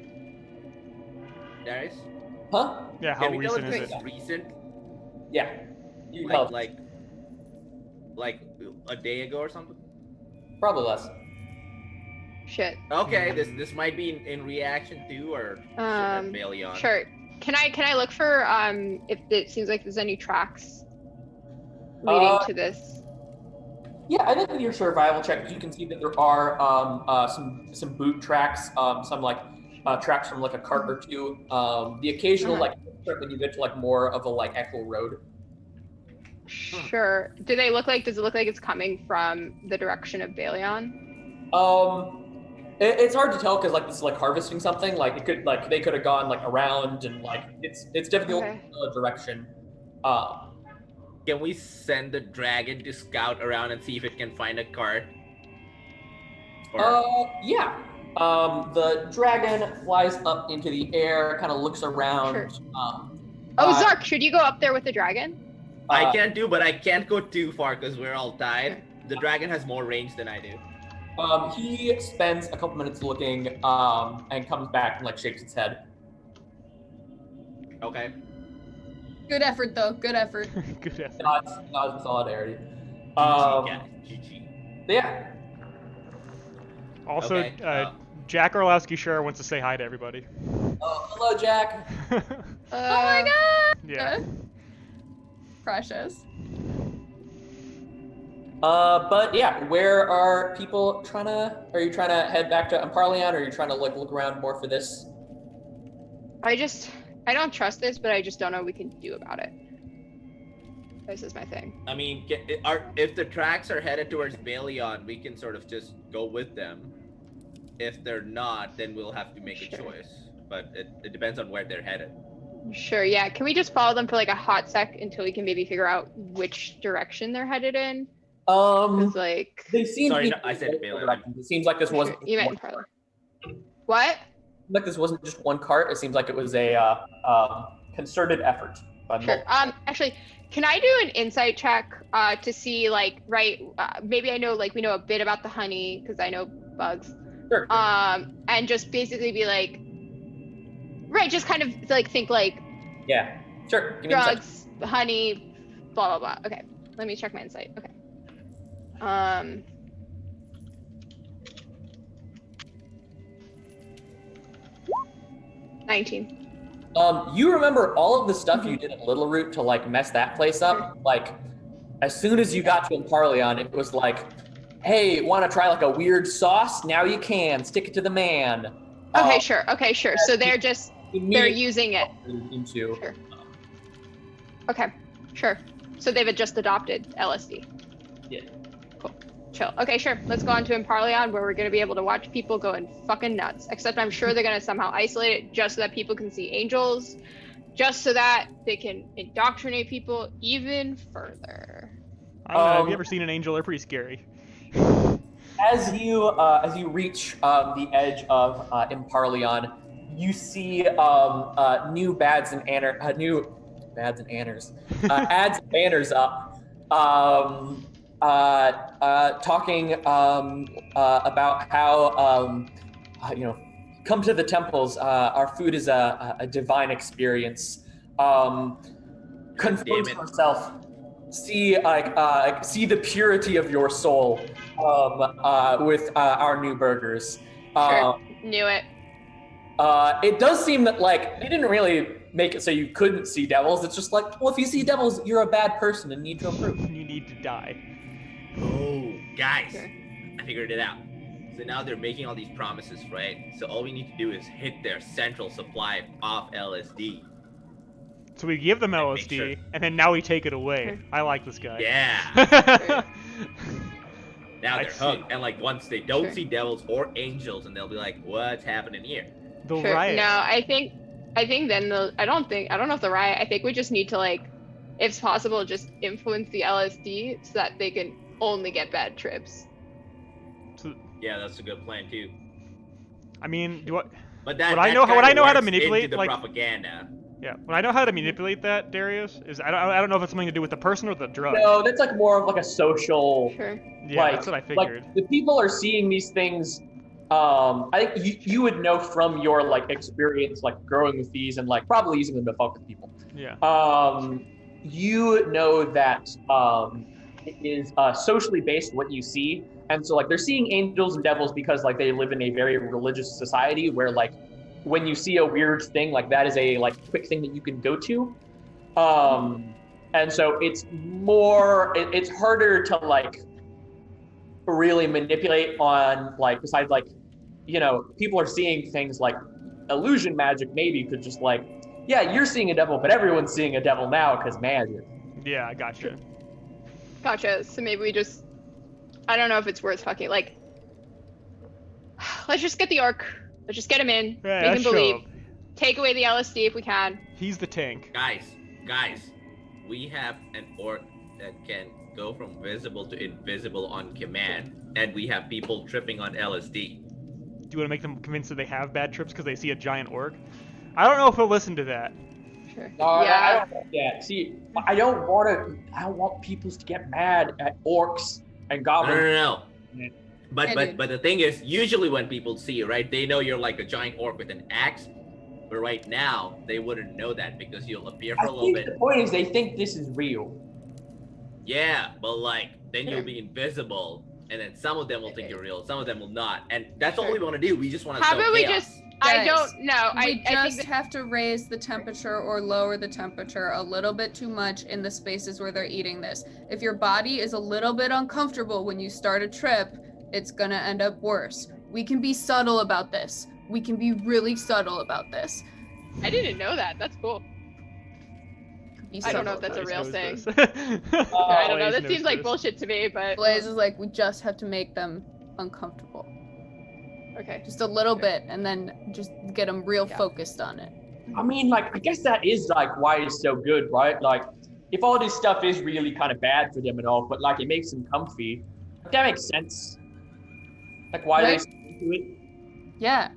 Darius? Huh? Yeah. How Can we tell recent if is this it? is recent? Yeah. You can tell. Like a day ago or something? Probably less. Shit. Okay, this might be in reaction to or Baleon. Sure. Can I look for if it seems like there's any tracks leading to this? Yeah, I think with your survival check, you can see that there are some boot tracks, some like tracks from like a cart or two. The occasional Uh-huh. like when you get to like more of a like actual road. Sure. Does it look like it's coming from the direction of Baleon? It's hard to tell because like this is like harvesting something. Like it could like they could have gone like around and like it's difficult Okay. to tell a direction. Can we send the dragon to scout around and see if it can find a cart? Yeah. The dragon flies up into the air, kind of looks around. Sure. Um, Oh, uh, Zark, should you go up there with the dragon? I can do, but I can't go too far because we're all tied. The dragon has more range than I do. He spends a couple minutes looking, and comes back and like shakes its head. Okay. Good effort, though. Good effort. Good effort. Nods in solidarity. GG, guys. GG. Yeah. Also, Okay, Jack Orlowski sure wants to say hi to everybody. Hello, Jack. Oh my god! Yeah. Precious. But yeah, where are people trying to? Are you trying to head back to Amparlion, or are you trying to like look around more for this? I don't trust this, but I just don't know what we can do about it. This is my thing. I mean, if the tracks are headed towards Baleon, we can sort of just go with them. If they're not, then we'll have to make a Sure. choice. But it depends on where they're headed. Sure, yeah. Can we just follow them for like a hot sec until we can maybe figure out which direction they're headed in? 'Cause, like, They seem. Sorry, to no, be I said in Baleon. directions. It seems like this sure, wasn't. you meant Carla. What? Like this wasn't just one cart. It seems like it was a concerted effort by Sure. multiple. Actually, can I do an insight check to see like maybe I know like we know a bit about the honey because I know bugs. Sure. And just basically be like, right, just kind of like think like Yeah. Sure. Give me a second. drugs, honey, blah blah blah. Okay, let me check my insight. Okay. 19. You remember all of the stuff you did at Little Root to like mess that place up? Like, as soon as you got to Imparleon, it was like, hey, want to try like a weird sauce? Now you can. Stick it to the man. Okay, sure. So they're Immediately using it. into Sure. Okay, sure. So they've just adopted LSD. Yeah. Cool. Chill. Okay, sure. Let's go on to Imparleon, where we're gonna be able to watch people going fucking nuts. Except I'm sure they're gonna somehow isolate it just so that people can see angels, just so that they can indoctrinate people even further. I don't know. Have you ever seen an angel? They're pretty scary. As you reach the edge of Imparleon, you see new ads and banners up, talking about how come to the temples. Our food is a divine experience. Conform to yourself. See the purity of your soul with our new burgers. Sure. Knew it. It does seem that like they didn't really make it so you couldn't see devils. It's just like, well, if you see devils, you're a bad person and need to improve. You need to die. Oh, guys, Okay. I figured it out. So now they're making all these promises, right? So all we need to do is hit their central supply of LSD. So we give them Make LSD, sure. and then now we take it away. I like this guy. Yeah. Now I they're see. hooked, and like once they don't Sure. see devils or angels, and they'll be like, "What's happening here?" The Sure. riot. No, I think then I don't know if the riot. I think we just need to like, if possible, just influence the LSD so that they can only get bad trips. So, Yeah, that's a good plan too. I mean, But that Would I that know how- would kinda I know how to works manipulate, into the like- propaganda. yeah. When I know how to manipulate that, Darius, is I don't know if it's something to do with the person or the drug. No, that's like more of like a social. Sure. Yeah, like- that's what I figured. Like the people are seeing these things. I think you would know from your like experience, like growing with these and like probably using them to fuck with people. Yeah. You know that it is socially based what you see, and so like they're seeing angels and devils because like they live in a very religious society where like when you see a weird thing like that is a like quick thing that you can go to, and so it's more it's harder to like really manipulate on like besides like people are seeing things like illusion magic. Maybe you could just like, yeah, you're seeing a devil, but everyone's seeing a devil now because magic. Yeah, I gotcha. Gotcha. So maybe we just, I don't know if it's worth fucking like. Let's just get the orc. Let's just get him in. Yeah, make let's him show believe. him. Take away the LSD if we can. He's the tank. Guys, we have an orc that can go from visible to invisible on command, and we have people tripping on LSD. Do you want to make them convinced that they have bad trips because they see a giant orc? I don't know if he'll listen to that. Sure. No, I Yeah. don't want that. See, I don't want people to get mad at orcs and goblins. No. Yeah. But the thing is, usually when people see you, right, they know you're like a giant orc with an axe. But right now, they wouldn't know that because you'll appear for I a little think bit. the point is they think this is real. Yeah, but like then you'll be invisible, and then some of them will think you're real, some of them will not, and that's all we want to do. We just want to. How about we chaos. just? I Guys, don't know. We I just think have to raise the temperature or lower the temperature a little bit too much in the spaces where they're eating this. If your body is a little bit uncomfortable when you start a trip, it's gonna end up worse. We can be subtle about this. We can be really subtle about this. I didn't know that. That's cool. Be I don't know subtle if that's a about real Blaze thing. knows this. I don't know. Blaze That knows seems like this. bullshit to me, but Blaze is like, we just have to make them uncomfortable. okay. Just a little Sure. bit, and then just get them real Yeah. focused on it. I mean, like, I guess that is like why it's so good, right? Like, if all this stuff is really kind of bad for them and all, but like it makes them comfy, like, that makes sense. Like, why Right. they do it? Yeah.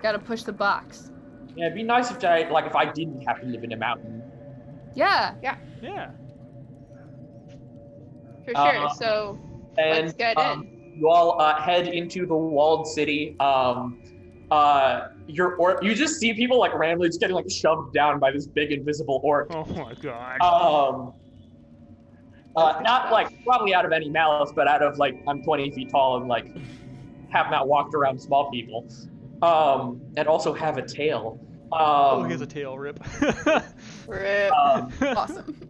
Gotta push the box. Yeah, it'd be nice if I didn't have to live in a mountain. Yeah. Yeah. For sure. Uh, So And let's get in. you all head into the walled city. You just see people like randomly just getting like shoved down by this big invisible orc. Oh my god. Not like probably out of any malice, but out of like I'm 20 feet tall and like have not walked around small people, and also have a tail. Oh, he has a tail rip. Rip. Um, Awesome.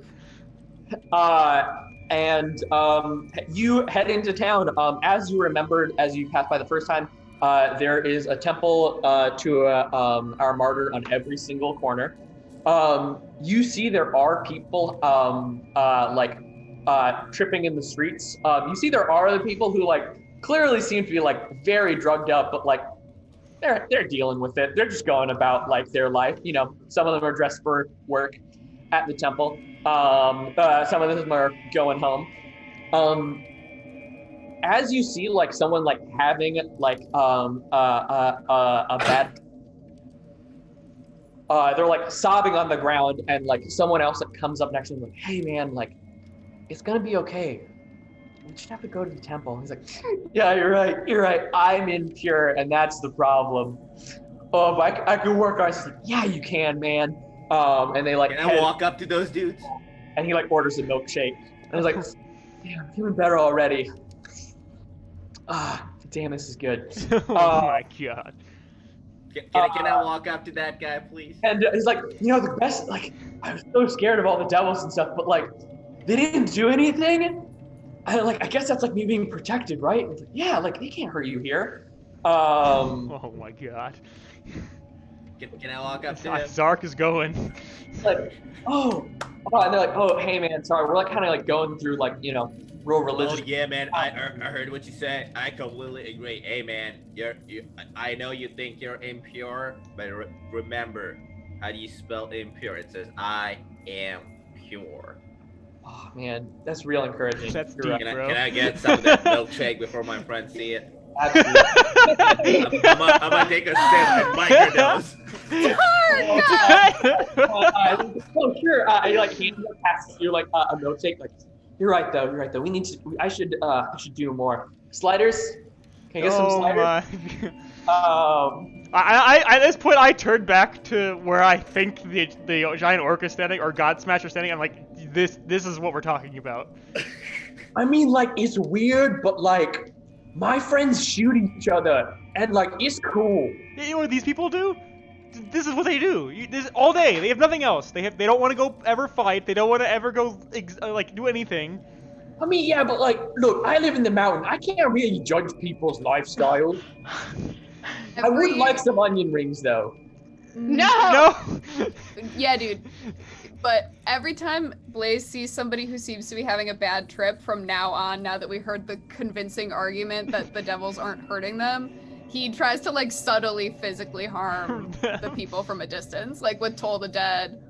You head into town. As you remembered, as you passed by the first time, there is a temple to our martyr on every single corner. You see there are people tripping in the streets. You see there are other people who clearly seem to be very drugged up, but they're dealing with it. They're just going about their life. Some of them are dressed for work at the temple. Some of them are going home. As you see someone having a bad, they're sobbing on the ground, and someone else that comes up next to them hey man, it's gonna be okay. We just have to go to the temple. He's like, yeah, you're right. I'm impure, and that's the problem. Oh, but I can work on it. He's like, yeah, you can, man. And they Can I walk up to those dudes? and he orders a milkshake. And he's like, damn, I'm feeling better already. Damn, this is good. Oh my god. Can I walk up to that guy, please? And he's like, the best, I was so scared of all the devils and stuff, but they didn't do anything. I guess that's me being protected, right? It's yeah, they can't hurt you here. Oh my god. Can I walk up to him? Zark is going. And they're like, oh, hey man, sorry, we're kind of going through real religious. Oh yeah, man. I heard what you said. I completely agree. Hey man, I know you think you're impure, but remember, how do you spell impure? It says I am pure. Oh man, that's real encouraging. That's You're deep, right. bro. Can I get some of that milkshake before my friends see it? Absolutely. I'm gonna take a sip and microdose. Oh sure. You hand them passes you a milkshake. You're right though. We need to. I should do more sliders. Can I get some sliders? At this point, I turned back to where I think the giant orc is standing, or God Smasher standing. I'm like, this is what we're talking about. I mean, it's weird, but my friends shoot each other, and it's cool. You know what these people do? This is what they do. This all day. They have nothing else. They don't want to go ever fight. They don't want to ever go do anything. I mean, yeah, but look, I live in the mountain. I can't really judge people's lifestyle. I would like some onion rings, though. No. Yeah, dude. But every time Blaze sees somebody who seems to be having a bad trip from now on, now that we heard the convincing argument that the devils aren't hurting them, he tries to subtly physically harm the people from a distance. With Toll the Dead,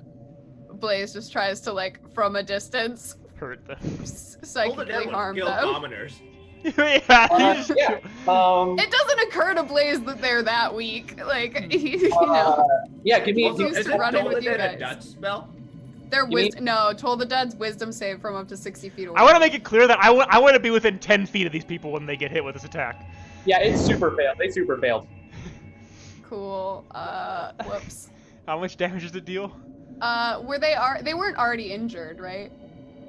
Blaze just tries to from a distance Hurt them. psychically harm kill them. commoners. Yeah. Yeah. It doesn't occur to Blaze that they're that weak. Yeah, give me. Also, Is to it run in with you a guys. Dutch spell? Their mean- no, Toll the Dead's wisdom save from up to 60 feet away. I want to make it clear that I want to be within 10 feet of these people when they get hit with this attack. Yeah, it's super failed. They super failed. Cool. Whoops. How much damage does it deal? They weren't already injured, right?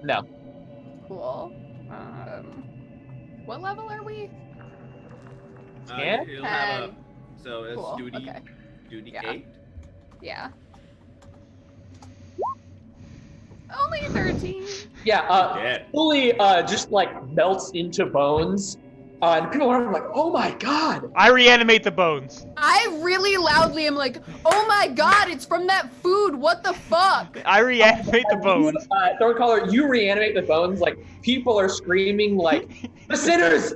No. Cool. What level are we? Yeah? It'll have a, 10. so it's Cool, duty, okay. duty Yeah. 8. Yeah. Only 13. Yeah. Yeah. Fully just melts into bones. And people are like, oh my god. I reanimate the bones. I really loudly am like, oh my god, it's from that food. What the fuck? I reanimate the bones. Third caller, you reanimate the bones. People are screaming the sinners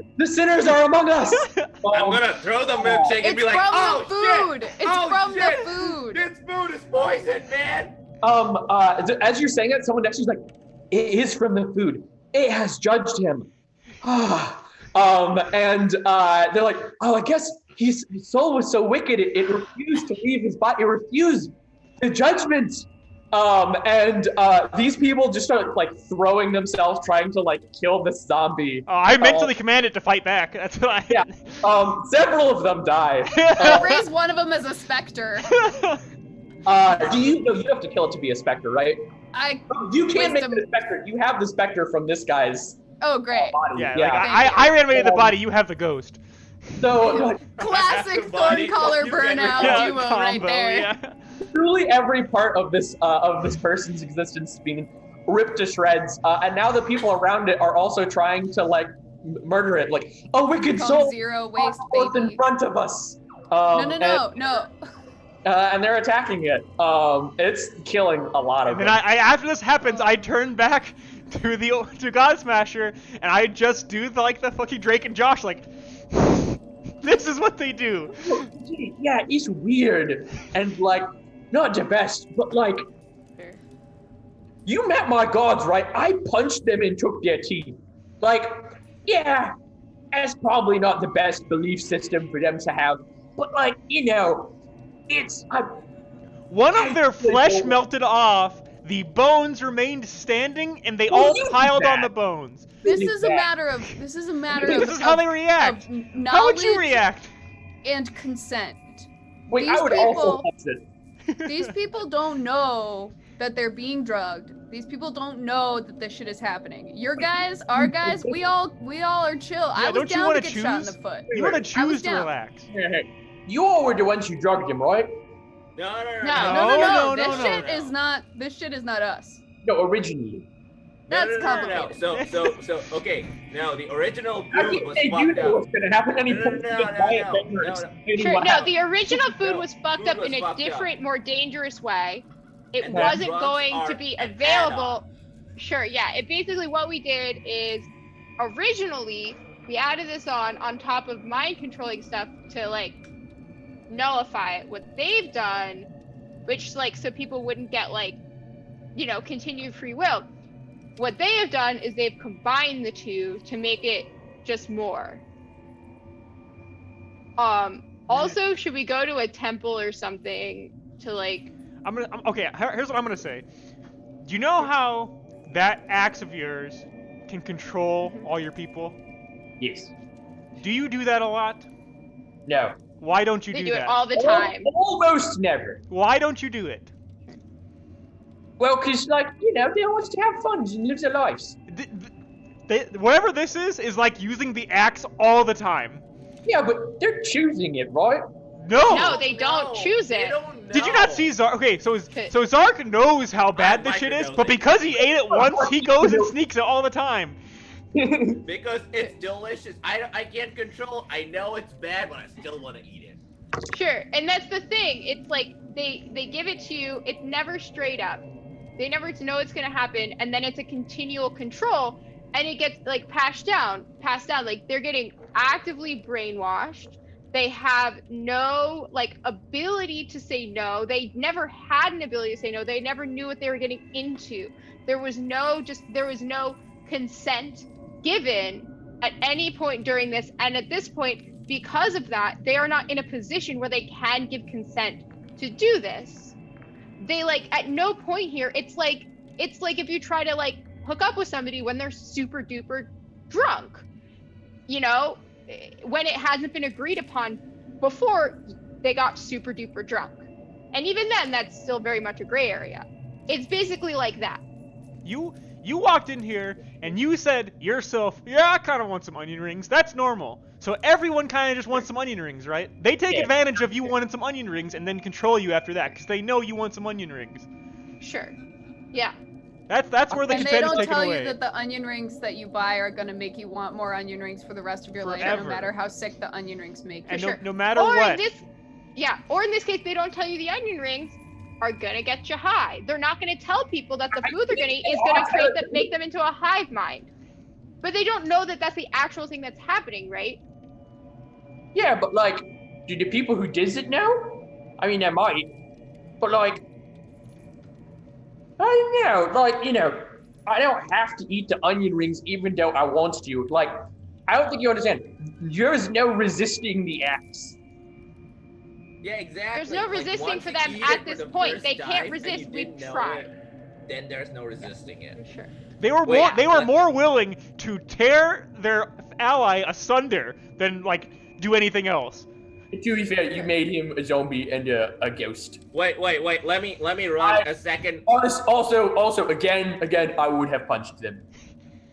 are among us. I'm gonna throw the milkshake and It's be like, from oh the food. shit! It's oh, from shit! the food. This food is poison, man! As you're saying that, someone next to you's like, it is from the food. It has judged him. And they're like, oh, I guess his soul was so wicked, it refused to leave his body. It refused the judgment. And these people just start throwing themselves, trying to kill this zombie. I mentally command it to fight back. That's what I. Yeah. Several of them die. I raise one of them as a specter. You have to kill it to be a specter, right? You can't make Wisdom. it a specter. You have the specter from this guy's Oh, great. body. Yeah, Yeah. I reanimated the body. You have the ghost. So Classic Body, thorn collar you get burnout Yeah, duo right there. Yeah. truly every part of this person's existence being ripped to shreds, and now the people around it are also trying to like murder it. Like, a wicked Become soul zero waste, forth in baby. front of us. No. And they're attacking it. It's killing a lot of And then them. I after this happens, I turn back to God Smasher, and I just do the fucking Drake and Josh like, this is what they do. Yeah, it's weird and like not the best, but like Sure. you met my gods, right? I punched them and took their teeth. Like, yeah, that's probably not the best belief system for them to have, but like, it's One of their flesh melted off, the bones remained standing, and they Well, all you did piled on that. the bones. This Really is a bad. matter of this is How they react. of How would you knowledge react? and consent. Wait, I These would also people- punch it. These people don't know that they're being drugged. These people don't know that this shit is happening. Your guys, our guys, we all are chill. I was don't you down wanna to get shot in the choose? foot. You want to I was choose to down. relax. You all were the ones who drugged him, right? No. No. This shit is not us. No, originally. That's No. complicated. So okay. Now the original I food think was they knew fucked that up. was gonna happen, and he No, punched no, the no, giant no, finger no, and no. explaining Sure. what No, happened. the original food No, was fucked food up was in a fucked up. different, more dangerous way. It And wasn't drugs going are to be an available. Sure, yeah. It basically what we did is originally we added this on top of mind controlling stuff to like nullify it. What they've done, which like so people wouldn't get like, continued free will. What they have done is they've combined the two to make it just more. Also, should we go to a temple or something to like? Okay. Here's what I'm gonna say. Do you know how that axe of yours can control all your people? Yes. Do you do that a lot? No. Why don't you They do do it that? all the time. Almost never. Why don't you do it? Well, because, like, they want to have fun and live their lives. Whatever this is like using the axe all the time. Yeah, but they're choosing it, right? No, they don't choose They it. don't know. Did you not see Zark? Okay, so Zark knows how bad this shit is, but because he ate it once, he goes and sneaks it all the time. Because it's delicious. I can't control. I know it's bad, but I still want to eat it. Sure, and that's the thing. It's like they give it to you. It's never straight up. They never know it's gonna happen, and then it's a continual control, and it gets like passed down. Like they're getting actively brainwashed. They have no like ability to say no. They never had an ability to say no. They never knew what they were getting into. There was no consent given at any point during this, and at this point, because of that, they are not in a position where they can give consent to do this. They like at no point here. It's like if you try to like hook up with somebody when they're super duper drunk, when it hasn't been agreed upon before they got super duper drunk, and even then, that's still very much a gray area. It's basically like that. You walked in here and you said yourself, yeah, I kind of want some onion rings. That's normal. So everyone kind of just wants some onion rings, right? They take advantage of you wanting some onion rings and then control you after that because they know you want some onion rings. Sure. Yeah. That's where the And they consent is don't taken tell away. you that the onion rings that you buy are gonna make you want more onion rings for the rest of your life, Forever. no matter how sick the onion rings make you. And sure. no matter Or what. in this case, they don't tell you the onion rings are gonna get you high. They're not gonna tell people that the food they're gonna eat is gonna make them into a hive mind. But they don't know that that's the actual thing that's happening, right? Yeah, but like, do the people who did it know? I mean, they might. But like, I don't know. Like, I don't have to eat the onion rings even though I want to. Like, I don't think you understand. There's no resisting the axe. Yeah, exactly. There's no Like, resisting once for you them eat at it for this the point. first They can't time and resist. you We've didn't know tried. it, then there's no resisting it. Sure. They were Wait, they were let- more willing to tear their ally asunder than like do anything else. To be fair, you made him a zombie and a ghost. Wait. Let me run a second. Also, again, I would have punched them.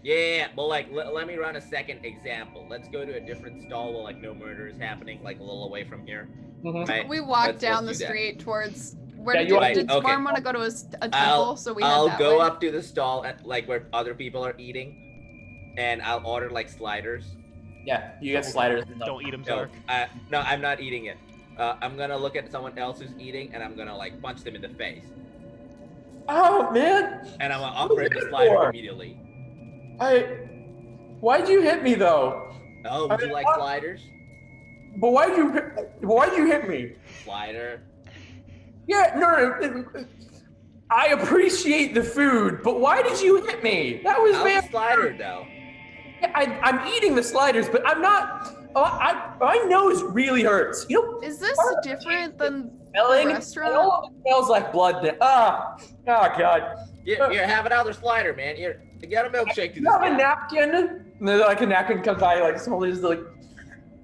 Yeah, but like, let me run a second example. Let's go to a different stall where like no murder is happening, like a little away from here. Mhm. Right? We walk Let's down the do that. street towards Where Yeah, did you you, are- did okay. Swarm want to go to a temple? So we head I'll that go way. up to the stall at, like where other people are eating, and I'll order like sliders. Yeah, you get sliders. Don't eat them, No, Zark. no, I'm not eating it. I'm gonna look at someone else who's eating, and I'm gonna like punch them in the face, Oh man, and I'm gonna offer him the slider immediately. why'd you hit me though? Oh, would you like sliders? But why'd you hit me? Slider. Yeah, no. I appreciate the food, but why did you hit me? That was How's very. the slider though? Yeah, I'm eating the sliders, but I'm not. My nose really hurts. You know, Is this different than smelling. the restaurant? And all of it smells like blood. Oh God. Here, have another slider, man. Here, get a milkshake to You this have a guy. napkin? And then like a napkin comes by, like somebody just like,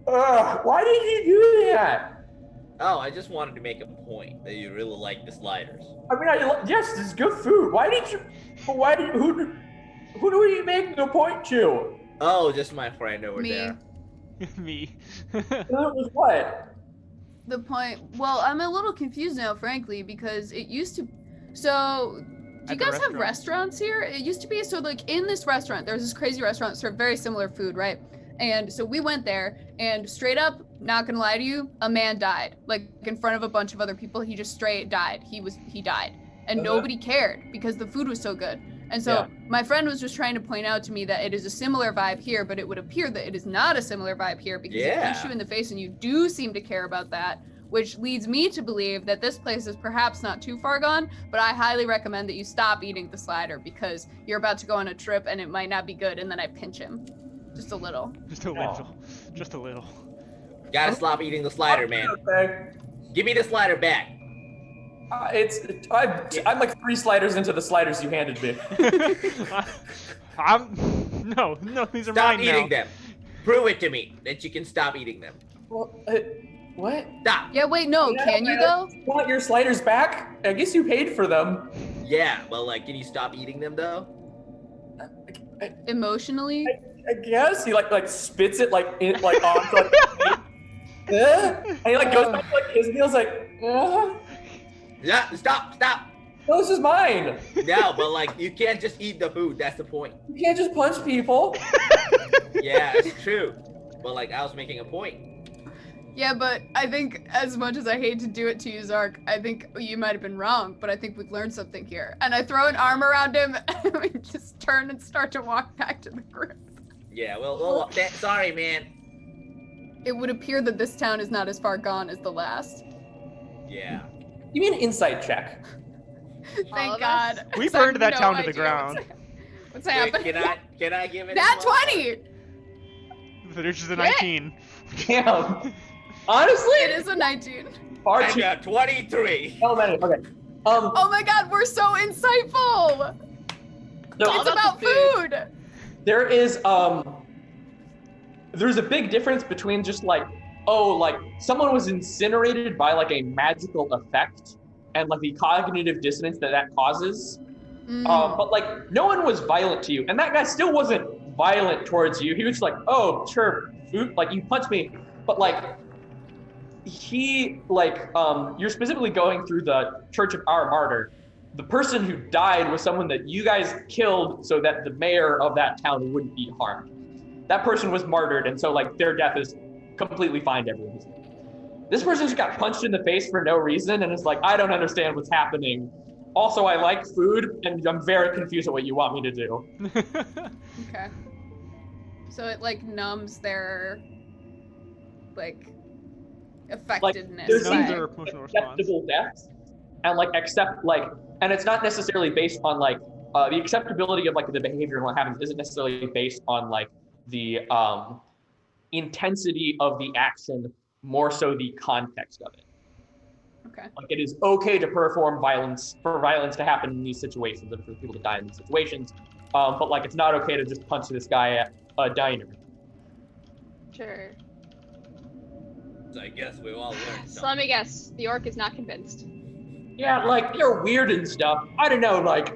why did you do that? Oh, I just wanted to make a point that you really like the sliders. I mean, yes, this is good food. Who do we make the point to? Oh, just my friend over Me. there. Me. It was what? The point. Well, I'm a little confused now, frankly, because it used to. So, do you At the guys have restaurant. restaurants here? It used to be so like in this restaurant, there's this crazy restaurant that served very similar food, right? And so we went there, and straight up, not gonna lie to you, a man died, like in front of a bunch of other people. He just straight died. He died, and nobody cared because the food was so good. And so Yeah. my friend was just trying to point out to me that it is a similar vibe here, but it would appear that it is not a similar vibe here because it Yeah. punches you in the face, and you do seem to care about that, which leads me to believe that this place is perhaps not too far gone, but I highly recommend that you stop eating the slider because you're about to go on a trip and it might not be good, and then I pinch him. Just a little. Just a little. Just a little. Gotta stop eating the slider, man. Okay. Give me the slider back. I'm like 3 sliders into the sliders you handed me. No, these are Stop mine eating now. them. Prove it to me that you can stop eating them. Well, what? Stop. Yeah, wait, no, can you though? You want your sliders back? I guess you paid for them. Yeah, well, like, can you stop eating them though? Emotionally? I guess he like spits it like onto like, and he like goes back to like his meals like, Yeah, stop. no, this is mine. No, but like, you can't just eat the food. That's the point. You can't just punch people. Yeah, it's true. But like, I was making a point. Yeah, but I think as much as I hate to do it to you, Zark, I think you might have been wrong, but I think we've learned something here. And I throw an arm around him and we just turn and start to walk back to the group. Yeah, well, sorry, man. It would appear that this town is not as far gone as the last. Yeah. You mean insight check? Thank of God. us? We 'cause I have burned that no town to the idea ground. What's Wait, happening? can I give it? Nat a moment? 20! There's just a 19. Damn. Honestly, It is a 19. far I too got 23. elementary. Okay. Oh my God, we're so insightful! So It's about the food! there is there's a big difference between just like, oh, like someone was incinerated by like a magical effect and like the cognitive dissonance that causes. Mm. But like no one was violent to you, and that guy still wasn't violent towards you. He was just like, oh, sure, food, like you punched me, but like he like you're specifically going through the Church of Our Martyr. The person who died was someone that you guys killed so that the mayor of that town wouldn't be harmed. That person was martyred, and so like their death is completely fine to everyone. This person just got punched in the face for no reason and is like, I don't understand what's happening. Also, I like food, and I'm very confused at what you want me to do. Okay. So it like numbs their like effectiveness. there's Numbs by- their emotional response. Acceptable deaths, and like accept like, and it's not necessarily based on like the acceptability of like the behavior and what happens isn't necessarily based on like the intensity of the action, more so the context of it. Okay. Like it is okay to perform violence for violence to happen in these situations and for people to die in these situations, but like it's not okay to just punch this guy at a diner. Sure. So I guess we all learned So something. let me guess. The orc is not convinced. Yeah, like they're weird and stuff. I don't know, like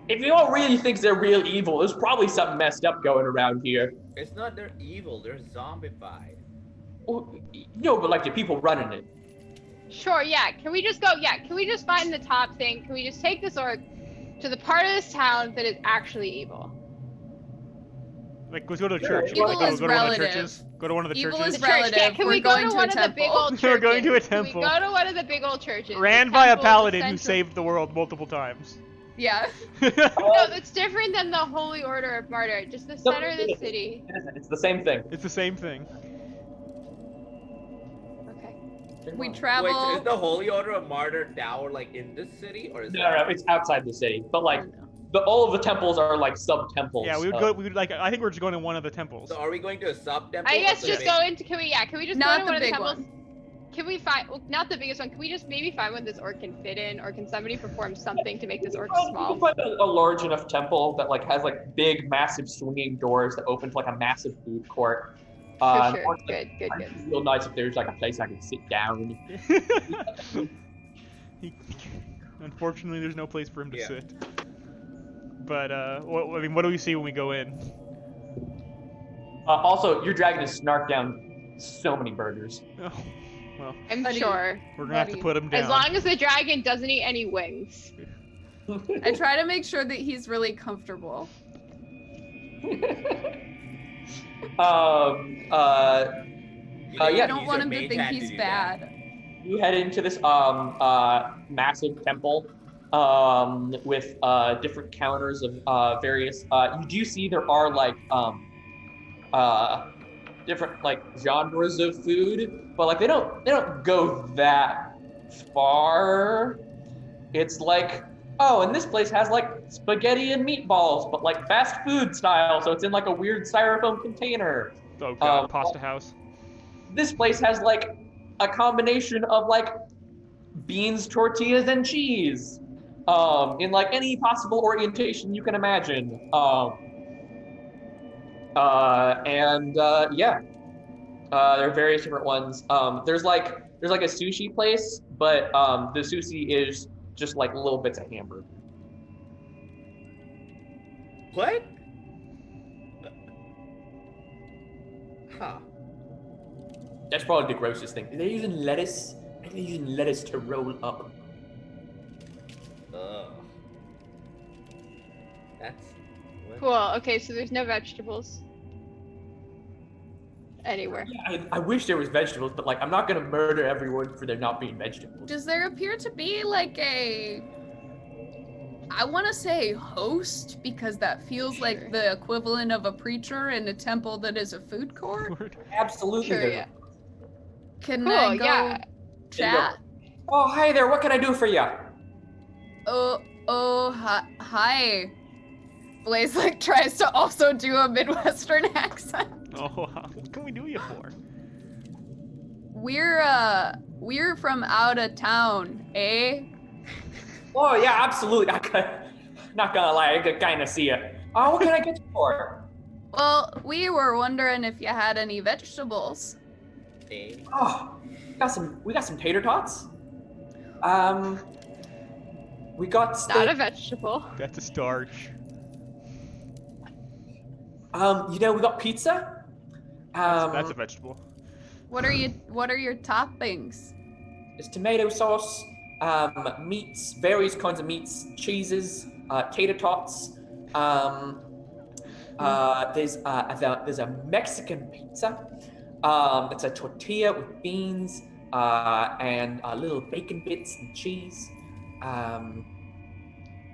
if you all really think they're real evil, there's probably something messed up going around here. It's not they're evil, they're zombified. Well, no, but like the people running it. Sure, yeah. Can we just go? Yeah, can we just find the top thing? Can we just take this orc to the part of this town that is actually evil? Like, let's go to the Sure. church. Evil Like, go is to one of the relative. churches. Go to one of the Evil churches. is The church. Yeah, relative. can We're we go going to to one a of the big temple. old churches? We're going to a Can we temple. go to one of the big old churches? Ran The by a temple, the paladin who central- saved the world multiple times. Yeah. No, that's different than the Holy Order of Martyr. Just the No, center of the city. It's the same thing. It's the same thing. Okay. We Wait, travel. so is the Holy Order of Martyr Tower like in this city, or is No, it's outside the city. But like, all of the temples are like sub-temples. Yeah, we would go. We would like. I think we're just going to one of the temples. So are we going to a sub temple? I guess just go into. Can we just Not go to the one of the big temples? one. Can we find? Well, not the biggest one. Can we just maybe find one this orc can fit in, or can somebody perform something to make this orc You can small? find a large enough temple that like has like big, massive swinging doors that open to like a massive food court. For sure. Or, Good. I'd feel nice if there's like a place I could sit down. Unfortunately, there's no place for him to Yeah. sit. But what do we see when we go in? Also, your dragon has snarked down so many burgers. Oh, well, I'm Buddy. sure. we're gonna have to Buddy. put him down. As long as the dragon doesn't eat any wings. I try to make sure that he's really comfortable. Yeah. I don't want him to think he's bad. You head into this massive temple with different counters of various. You do see there are like different like genres of food, but like they don't go that far. It's like, oh, and this place has like spaghetti and meatballs, but like fast food style, so it's in like a weird styrofoam container. Oh god, pasta house. This place has like a combination of like beans, tortillas, and cheese, in like any possible orientation you can imagine. Yeah, there are various different ones. There's like a sushi place, but the sushi is just like little bits of hamburger. What? Huh. That's probably the grossest thing. They're using lettuce. They're using lettuce to roll up. Ugh. That's. what? Cool. Okay, so there's no vegetables anywhere. Yeah, I wish there was vegetables, but like I'm not gonna murder everyone for there not being vegetables. Does there appear to be like a, I want to say host, because that feels like the equivalent of a preacher in a temple that is a food court? Word. Absolutely. Sure, there- yeah. Can Cool, I go yeah. chat? Oh, hi there. What can I do for you? Hi. Blaze like tries to also do a Midwestern accent. Oh, what can we do you for? We're from out of town, eh? Oh yeah, absolutely. Not gonna lie, I could kind of see it. Oh, what can I get you for? Well, we were wondering if you had any vegetables. Eh? Oh, we got some tater tots. We got steak. Not a vegetable. That's a starch. We got pizza. That's a vegetable. What are your toppings? It's tomato sauce, meats, various kinds of meats, cheeses, tater tots. There's a Mexican pizza. It's a tortilla with beans and little bacon bits and cheese.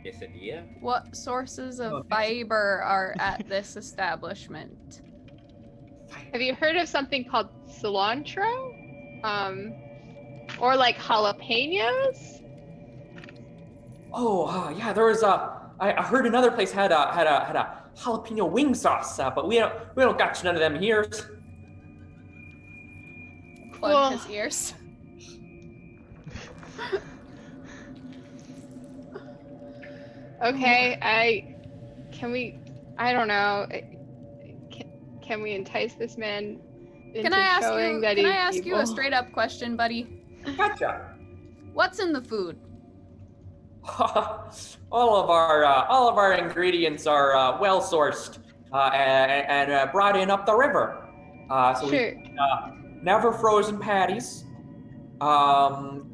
Quesadilla? What sources of fiber are at this establishment? Have you heard of something called cilantro? Or like jalapenos? Oh, yeah. There was I heard another place had a jalapeno wing sauce, but we don't got none of them here. Plug his ears. Okay, I don't know. Can we entice this man into Can I showing that can he's I ask you evil? a straight up question, buddy? Gotcha. What's in the food? all of our ingredients are well sourced and brought in up the river. So Sure. we never frozen patties.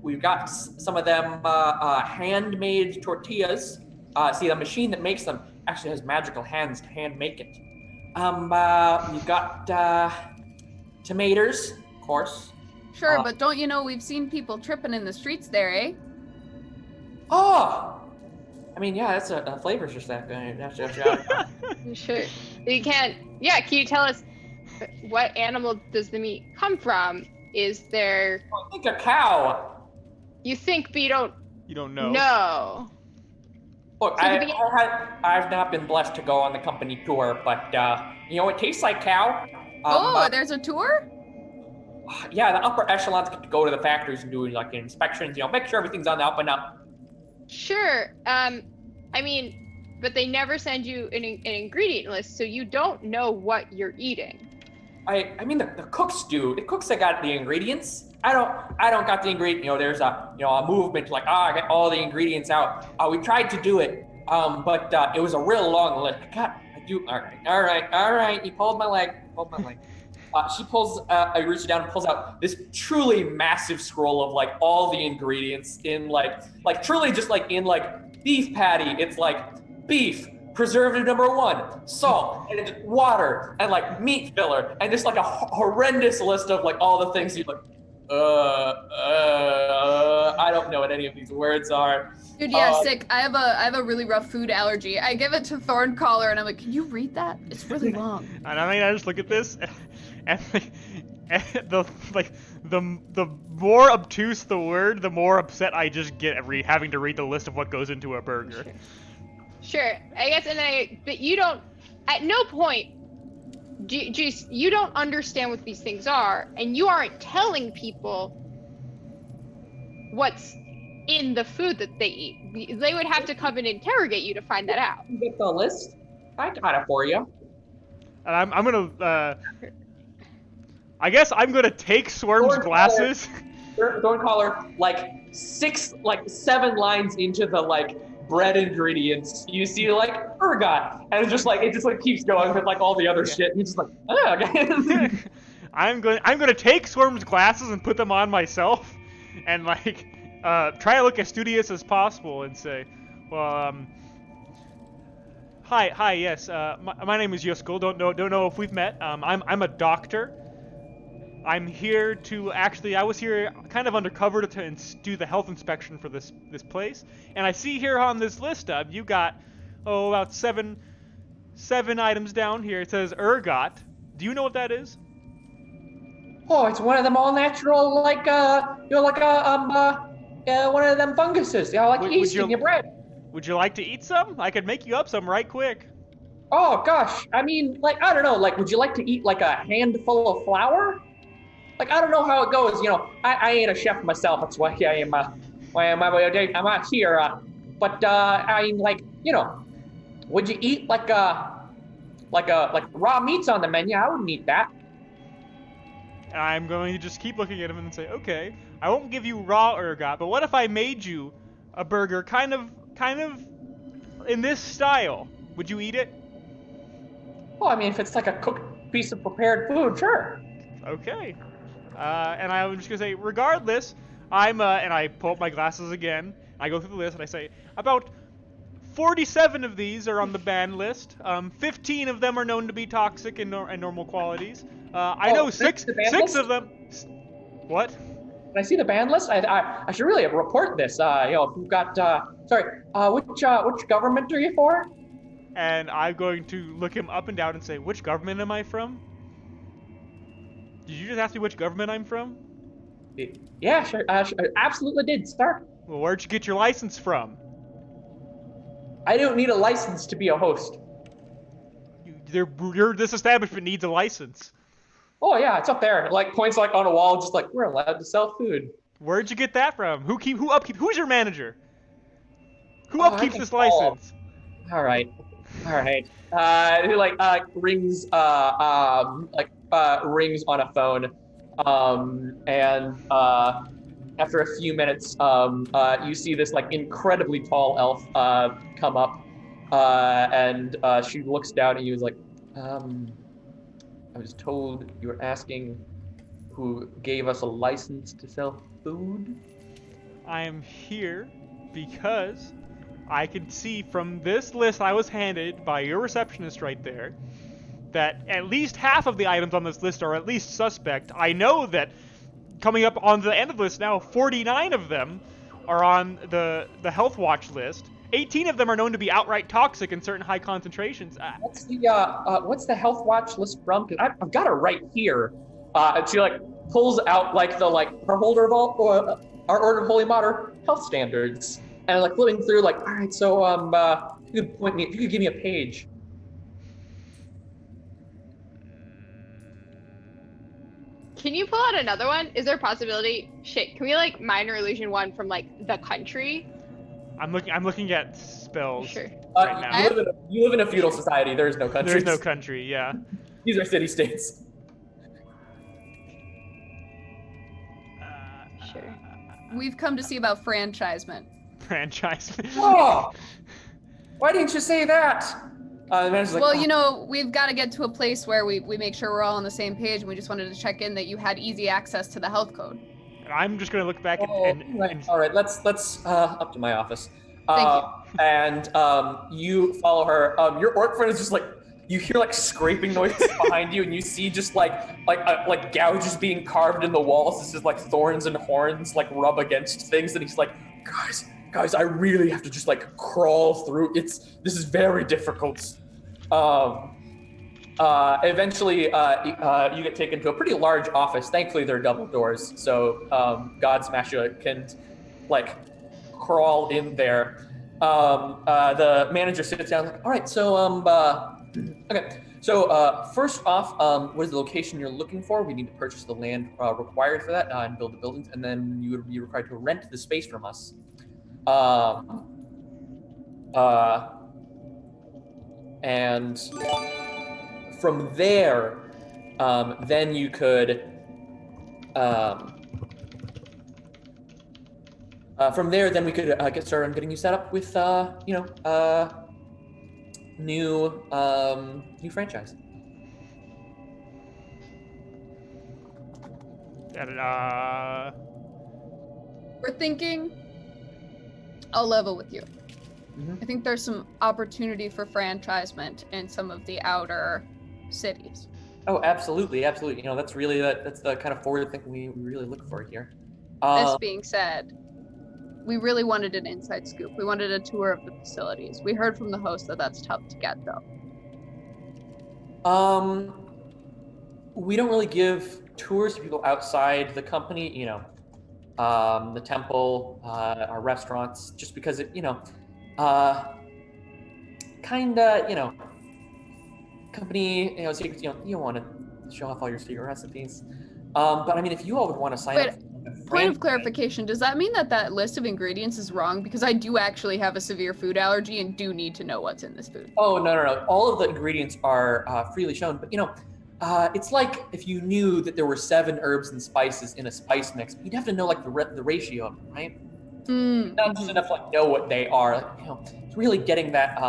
We've got some of them handmade tortillas. See, the machine that makes them actually has magical hands to hand make it. We've got tomatoes, of course. Sure, but don't you know we've seen people tripping in the streets there, eh? Oh, I mean, yeah, that's a flavor's just that good. Sure. You can't. Yeah. Can you tell us what animal does the meat come from? Is there? I think a cow. You think, but you don't. You don't know. No. Look, So I've not been blessed to go on the company tour, but it tastes like cow. There's a tour? Yeah, the upper echelons get to go to the factories and do like inspections. Make sure everything's on the up and up. Sure. I mean, but they never send you an ingredient list, so you don't know what you're eating. I mean, the cooks do. The cooks that got the ingredients. I don't got the ingredient. There's a movement like, I get all the ingredients out. We tried to do it, but it was a real long list. I do. All right. You pulled my leg. She reaches down and pulls out this truly massive scroll of like all the ingredients in like truly just like in like beef patty. It's like beef, preservative number 1, salt, and it's water, and like meat filler, and just like a horrendous list of like all the things you like. I don't know what any of these words are. Dude, yeah, sick. I have a really rough food allergy. I give it to Thorncaller and I'm like, can you read that? It's really long. And I just look at this, and the more obtuse the word, the more upset I just get having to read the list of what goes into a burger. Sure. I guess, but you don't. At no point. You don't understand what these things are, and you aren't telling people what's in the food that they eat. They would have to come and interrogate you to find that out. You get the list? I got it for you. And I'm gonna, I guess I'm gonna take Swerm's glasses. Thorncaller, like 7 lines into the like bread ingredients, you see like ergot, and it just keeps going with like all the other shit. And you're just like, oh, okay. I'm gonna take Swerm's glasses and put them on myself, and like try to look as studious as possible and say, well, hi, yes, my name is Yuskul. Don't know if we've met. I'm a doctor. I'm here to I was here kind of undercover to do the health inspection for this place, and I see here on this list you got about seven items down here. It says ergot. Do you know what that is? Oh, it's one of them all natural, like one of them funguses. Like yeast in your bread. Would you like to eat some? I could make you up some right quick. Oh gosh, I mean, like I don't know, like would you like to eat like a handful of flour? Like, I don't know how it goes, I ain't a chef myself, that's why I'm out here, but I mean, like, would you eat like raw meats on the menu? I wouldn't eat that. I'm going to just keep looking at him and say, okay, I won't give you raw ergot, but what if I made you a burger kind of in this style? Would you eat it? Well, I mean, if it's like a cooked piece of prepared food, sure. Okay. And I'm just gonna say, regardless, and I pull up my glasses again. I go through the list and I say, about 47 of these are on the ban list. 15 of them are known to be toxic and normal qualities. I know six of them. What? Can I see the ban list? I should really report this. If you've got, which government are you for? And I'm going to look him up and down and say, which government am I from? Did you just ask me which government I'm from? Yeah, sure. I absolutely did, sir. Well, where'd you get your license from? I don't need a license to be a host. This establishment needs a license. Oh yeah, it's up there. Like points like on a wall, just like we're allowed to sell food. Where'd you get that from? Who's your manager? Who upkeeps this license? All right. Who rings rings on a phone, and after a few minutes, you see this like incredibly tall elf come up, and she looks down at you and is like, I was told you were asking who gave us a license to sell food. I am here because I can see from this list I was handed by your receptionist right there that at least half of the items on this list are at least suspect. I know that coming up on the end of the list now, 49 of them are on the health watch list. 18 of them are known to be outright toxic in certain high concentrations. What's the health watch list from? 'Cause I've got it right here. And she like pulls out like her holder of all our Order of Holy Martyr health standards, and like flipping through like, all right, so you could point me, if you could give me a page. Can you pull out another one? Is there a possibility? Shit, can we like minor illusion one from like the country? I'm looking at spells Sure. right now. You live in a feudal society. There is no country. There's no country, yeah. These are city states. Sure. We've come to see about franchisement. Franchise. Oh, why didn't you say that? The manager's like, Well, "Oh, you know, we've got to get to a place where we make sure we're all on the same page, and we just wanted to check in that you had easy access to the health code. And I'm just gonna look back and all right, let's up to my office. Thank you. And you follow her. Your orc friend is just like, you hear like scraping noises behind you, and you see just like gouges being carved in the walls. This is like thorns and horns like rub against things, and he's like, guys, I really have to just like crawl through. This is very difficult. Eventually, you get taken to a pretty large office. Thankfully, there are double doors, so Godsmasher can like crawl in there. The manager sits down like, all right, so okay. So first off, what is the location you're looking for? We need to purchase the land required for that and build the buildings, and then you would be required to rent the space from us. And from there, then you could, from there, then we could get started on getting you set up with, new franchise. and We're thinking, I'll level with you. Mhm. I think there's some opportunity for franchisement in some of the outer cities. Oh, absolutely. That's really that's the kind of forward thinking we really look for here. This being said, we really wanted an inside scoop. We wanted a tour of the facilities. We heard from the host that that's tough to get, though. We don't really give tours to people outside the company, the temple, our restaurants, just because it, company, secrets, you don't want to show off all your secret recipes. But I mean, if you all would want to sign up. Point of clarification, does that mean that list of ingredients is wrong? Because I do actually have a severe food allergy and do need to know what's in this food. Oh, no. All of the ingredients are freely shown. But, it's like if you knew that there were 7 herbs and spices in a spice mix, you'd have to know, like, the ratio of them, right? Not just enough to, like, know what they are. Like, it's really getting that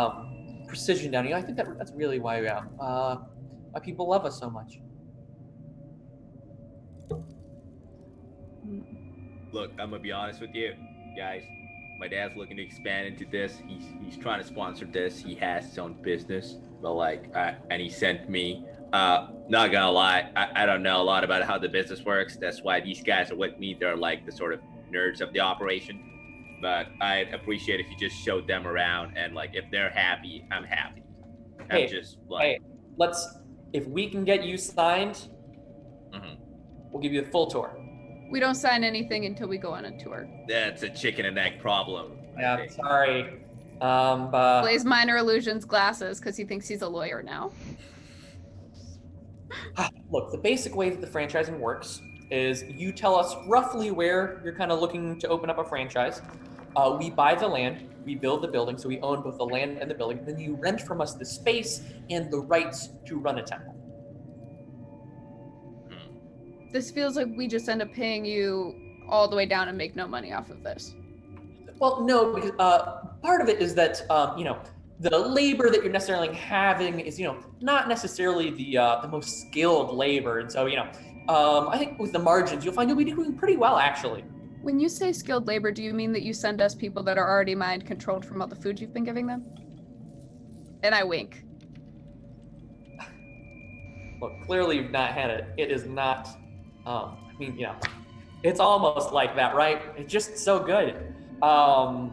precision down. I think that's really why people love us so much. Look, I'm gonna be honest with you, guys. My dad's looking to expand into this. He's trying to sponsor this. He has his own business, but and he sent me. Not gonna lie, I don't know a lot about how the business works. That's why these guys are with me. They're like the sort of nerds of the operation. But I'd appreciate if you just showed them around, and like if they're happy, I'm happy. If we can get you signed, we'll give you the full tour. We don't sign anything until we go on a tour. That's a chicken and egg problem. Yeah, sorry. Blaze minor illusions glasses because he thinks he's a lawyer now. Look, the basic way that the franchising works is you tell us roughly where you're kind of looking to open up a franchise. We buy the land, we build the building, so we own both the land and the building. Then you rent from us the space and the rights to run a temple. This feels like we just end up paying you all the way down and make no money off of this. Well, no, because part of it is that the labor that you're necessarily having is not necessarily the most skilled labor, and so I think with the margins, you'll find you'll be doing pretty well, actually. When you say skilled labor, do you mean that you send us people that are already mind controlled from all the food you've been giving them? And I wink. Look, clearly you've not had it. It is not, I mean, you know, it's almost like that, right? It's just so good. But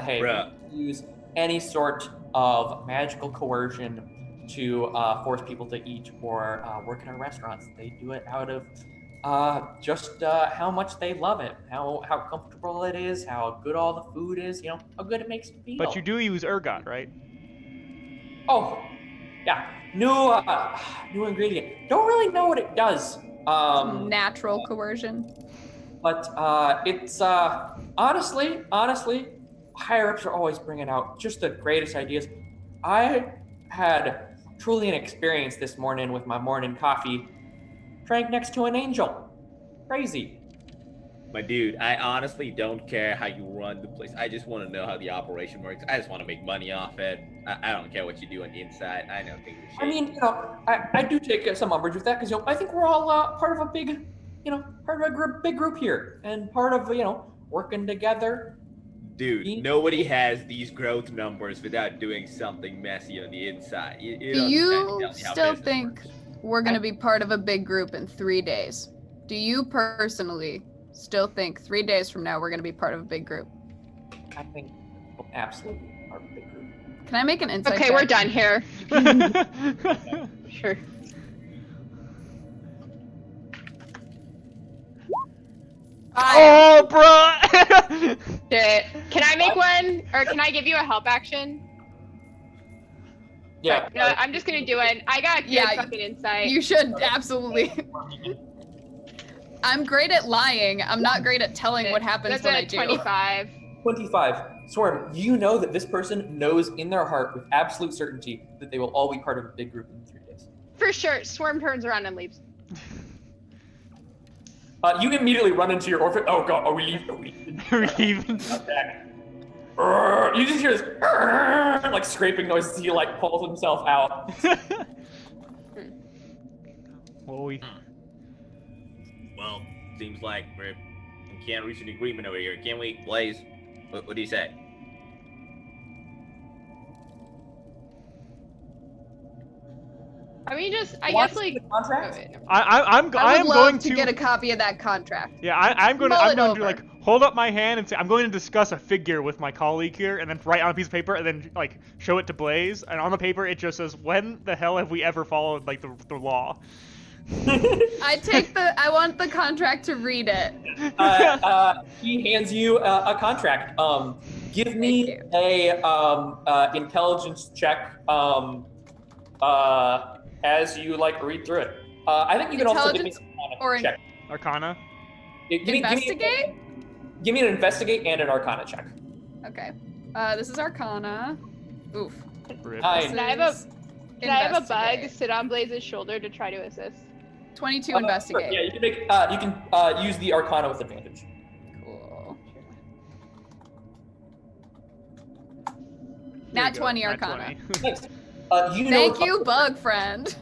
hey, Bruh. we use any sort of magical coercion to force people to eat or work in our restaurants. They do it out of just how much they love it, how comfortable it is, how good all the food is, you know, how good it makes you feel. But you do use ergot, right? Oh, yeah. New ingredient. Don't really know what it does. Natural coercion. But it's honestly, higher ups are always bringing out just the greatest ideas. I had truly an experience this morning with my morning coffee. Drank next to an angel. Crazy. My dude, I honestly don't care how you run the place. I just want to know how the operation works. I just want to make money off it. I don't care what you do on the inside. I know things are shit. I mean, you know, I do take some umbrage with that because, you know, I think we're all part of a big, you know, part of a big group here and part of, you know, working together. Dude, nobody has these growth numbers without doing something messy on the inside. Do don't you tell me how still business think works. we're going to be part of a big group in 3 days? Do you personally still think 3 days from now we're going to be part of a big group? I think we'll absolutely are a big group. Can I make an insight Okay, check? we're done here. Sure. Oh, bruh! Shit. Can I make one, or can I give you a help action? Yeah. No, I'm just gonna do it. I got good Yeah, fucking insight. You should, absolutely. I'm great at lying. I'm not great at telling what happens That's when a I do. 25. 25. Swarm, you know that this person knows in their heart with absolute certainty that they will all be part of a big group in 3 days. For sure. Swarm turns around and leaves. You immediately run into your orphan. Oh god, are we leaving? Are we leaving? We're leaving. You just hear this like scraping noise as he like pulls himself out. Well, Well, seems like we can't reach an agreement over here, can we, Blaze? What do you say? I mean, just, I Want guess, to see like. the contract? Oh, wait, no. I I am would love going to get a copy of that contract. Yeah, I'm going Mull it to over. like hold up my hand and say I'm going to discuss a figure with my colleague here, and then write on a piece of paper, and then like show it to Blaze. And on the paper it just says, "When the hell have we ever followed like the law?" I want the contract to read it. He hands you a contract. Give me a intelligence check as you like read through it. I think you can also give me Intelligence or check. Arcana. Investigate? Give me an investigate and an arcana check. Okay. This is Arcana. Oof. Rip. Nine. Can I have a bug Investigate. sit on Blaze's shoulder to try to assist? 22 investigate. Yeah, you can make. You can use the arcana with advantage. Cool. There Nat you go, 20 nat Arcana. 20. Thanks. You know, Thank you, bug friend.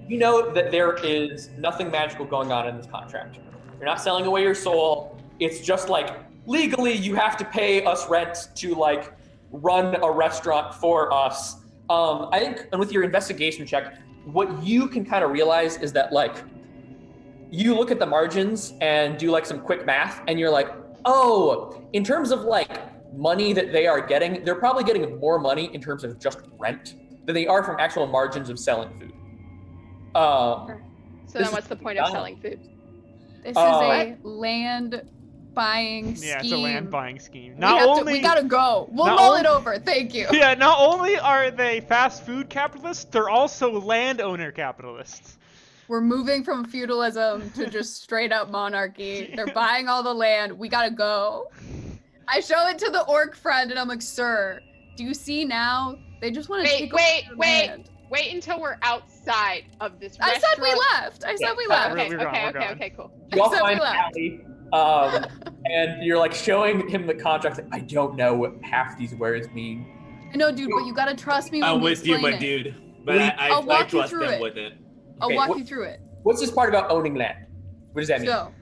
You know that there is nothing magical going on in this contract. You're not selling away your soul. It's just like legally you have to pay us rent to like run a restaurant for us. I think, and with your investigation check, what you can kind of realize is that like you look at the margins and do like some quick math, and you're like, oh, in terms of like money that they are getting, they're probably getting more money in terms of just rent than they are from actual margins of selling food. So This then what's the point of dumb. selling food? This is a land buying scheme. Yeah, it's a land buying scheme. We gotta go. We'll not mull only- it over. Thank you. Yeah, not only are they fast food capitalists, they're also landowner capitalists. We're moving from feudalism to just straight up monarchy. They're buying all the land. We gotta go. I show it to the orc friend and I'm like, sir, do you see now? They just want to take over the land. Wait until we're outside of this I restaurant. said we left. I said we left. Okay, We're gone, we're gone. okay, cool. You all Except we find left. Allie, and you're like showing him the contract. Like, I don't know what half these words mean. I know, dude, but you gotta trust me when I'm we with you, explain my it. dude. But I'll I walk you trust through them it. with it. I'll Okay, walk what- you through it. What's this part about owning land? What does that mean? So,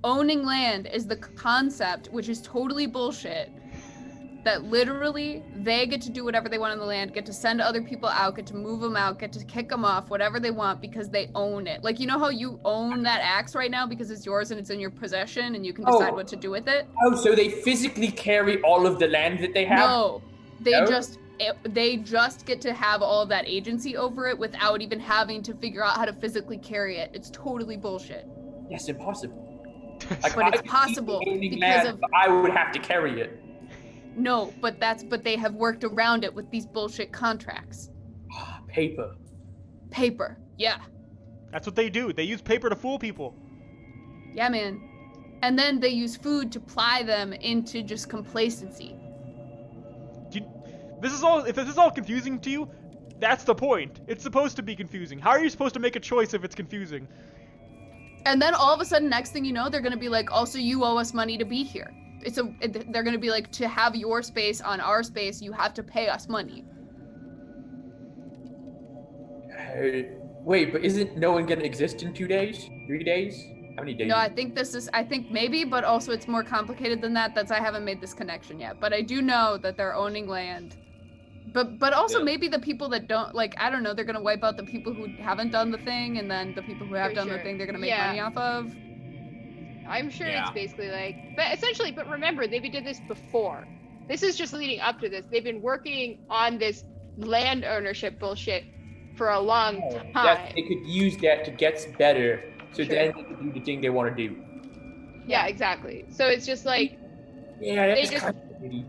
owning land is the concept, which is totally bullshit, that literally they get to do whatever they want on the land, get to send other people out, get to move them out, get to kick them off, whatever they want because they own it. Like, you know how you own that axe right now because it's yours and it's in your possession and you can decide what to do with it? Oh, so they physically carry all of the land that they have? No, they No? just get to have all of that agency over it without even having to figure out how to physically carry it. It's totally bullshit. Yes, impossible. But it's possible because of I would have to carry it. no, but they have worked around it with these bullshit contracts. Paper. Paper, yeah, That's what they do. They use paper to fool people. yeah, man. And then they use food to ply them into just complacency. If this is all confusing to you, that's the point. It's supposed to be confusing. How are you supposed to make a choice if it's confusing? And then all of a sudden, next thing you know, they're gonna be like, also you owe us money to be here. They're gonna be like, to have your space on our space, you have to pay us money. Wait, but isn't no one gonna exist in 2 days? 3 days? How many days? No, I think maybe, but also it's more complicated than that. I haven't made this connection yet. But I do know that they're owning land. But also maybe the people that don't, like, I don't know, they're gonna wipe out the people who haven't done the thing, and then the people who have done the thing they're gonna make money off of. I'm sure it's basically like, but remember, they did this before. This is just leading up to this. They've been working on this land ownership bullshit for a long time. That they could use that to get better, so then they could do the thing they want to do. Yeah, exactly. So it's just like, yeah, that's kind of shitty.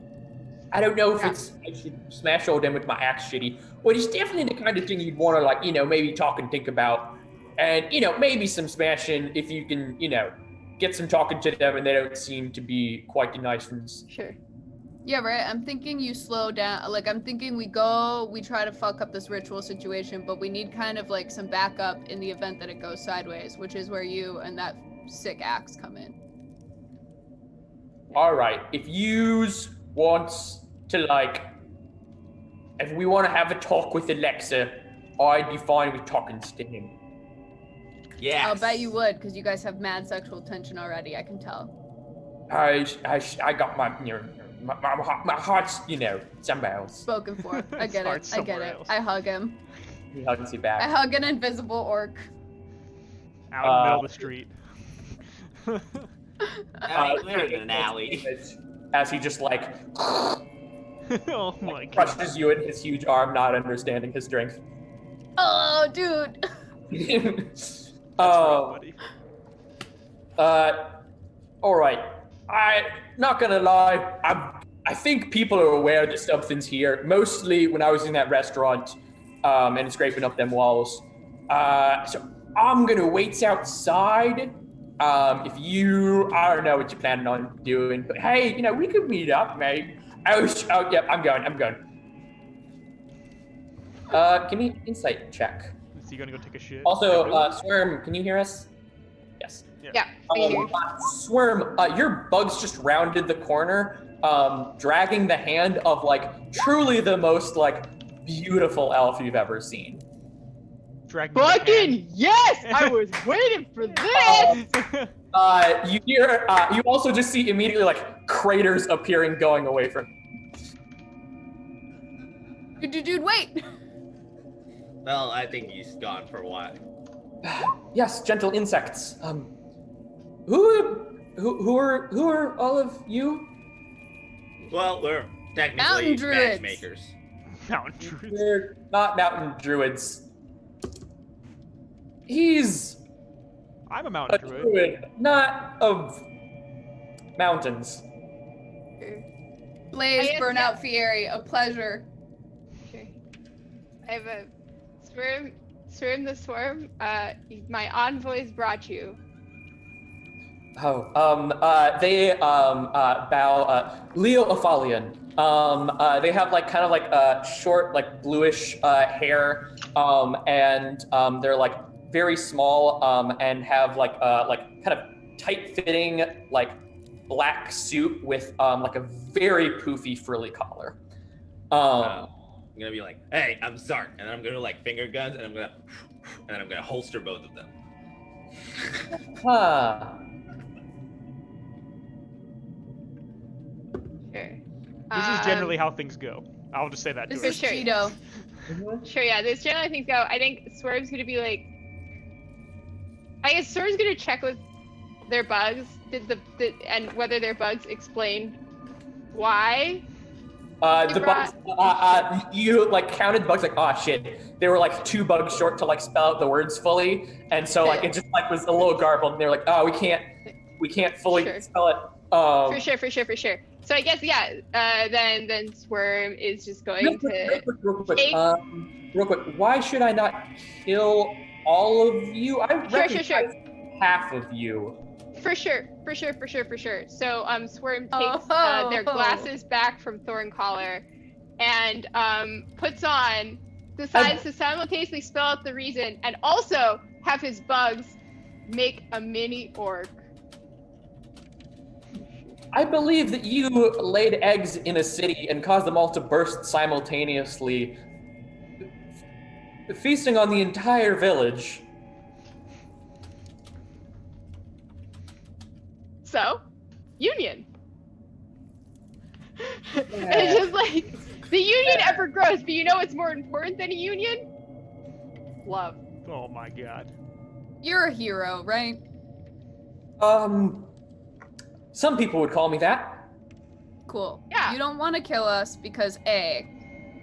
I don't know if I should smash all them with my axe shitty, but it's definitely the kind of thing you'd want to, like, maybe talk and think about, and maybe some smashing if you can, get some talking to them and they don't seem to be quite the nice ones. Sure. Yeah, right. I'm thinking you slow down. Like, I'm thinking we try to fuck up this ritual situation, but we need kind of like some backup in the event that it goes sideways, which is where you and that sick axe come in. All right. If yous wants to, if we want to have a talk with Alexa, I'd be fine with talking to him. Yeah. I'll bet you would, because you guys have mad sexual tension already. I can tell. I got my heart's, somewhere else. Spoken for. I get it. I get it. I hug him. He hugs you back. I hug an invisible orc. Out in the middle of the street. We're in an alley. As he just Oh my god. crushes you in his huge arm, not understanding his strength. Oh, dude. That's rough, buddy. All right. I'm not gonna lie. I think people are aware that something's here. Mostly when I was in that restaurant, and scraping up them walls. So I'm gonna wait outside. I don't know what you're planning on doing, but hey, we could meet up, mate. Oh, yeah, I'm going. Give me an insight check. Is he gonna go take a shit? Also, Swerm, can you hear us? Yes. Yeah. I hear you. Swerm, your bugs just rounded the corner, dragging the hand of truly the most beautiful elf you've ever seen. Fucking yes! I was waiting for this. You hear. You also just see immediately craters appearing, going away from. Dude, wait. Well, I think he's gone for a while. Yes, gentle insects. Who are all of you? Well, we're Mountain technically druids. matchmakers. Mountain druids. They're not mountain druids. He's I'm a a mountain druid. druid, not of mountains. Blaze, guess, Burnout Fieri, a pleasure. Sure. I have a Swerm the Swarm. My envoys brought you. Oh, they bow. Leo Aphalion. They have short, bluish hair. And they're very small. And have kind of tight-fitting black suit with a very poofy frilly collar. I'm gonna be like, hey, I'm Zark, and I'm gonna finger guns, and I'm gonna holster both of them. Huh. Sure. This is generally how things go. I'll just say that to This her. is sure. Cheeto. Sure, yeah, this generally things go. I think Swerve's gonna be like, I guess Swerve's gonna check with their bugs, and whether their bugs explain why. The bugs, you like counted bugs like, oh shit, they were like 2 bugs short to like spell out the words fully, and so like it just like was a little garbled, and they're like, oh, we can't fully Sure. spell it. For sure. So I guess then Swerve is just going to. Real quick. Why should I not kill all of you? I recognize half of you. For sure. So Swerve takes Oh. their glasses back from Thorncaller and decides to simultaneously spell out the reason and also have his bugs make a mini orc. I believe that you laid eggs in a city and caused them all to burst simultaneously, feasting on the entire village. So, union. It's just like the union ever grows, but you know what's more important than a union? Love. Oh my god. You're a hero, right? Some people would call me that. Cool. Yeah. You don't want to kill us because A,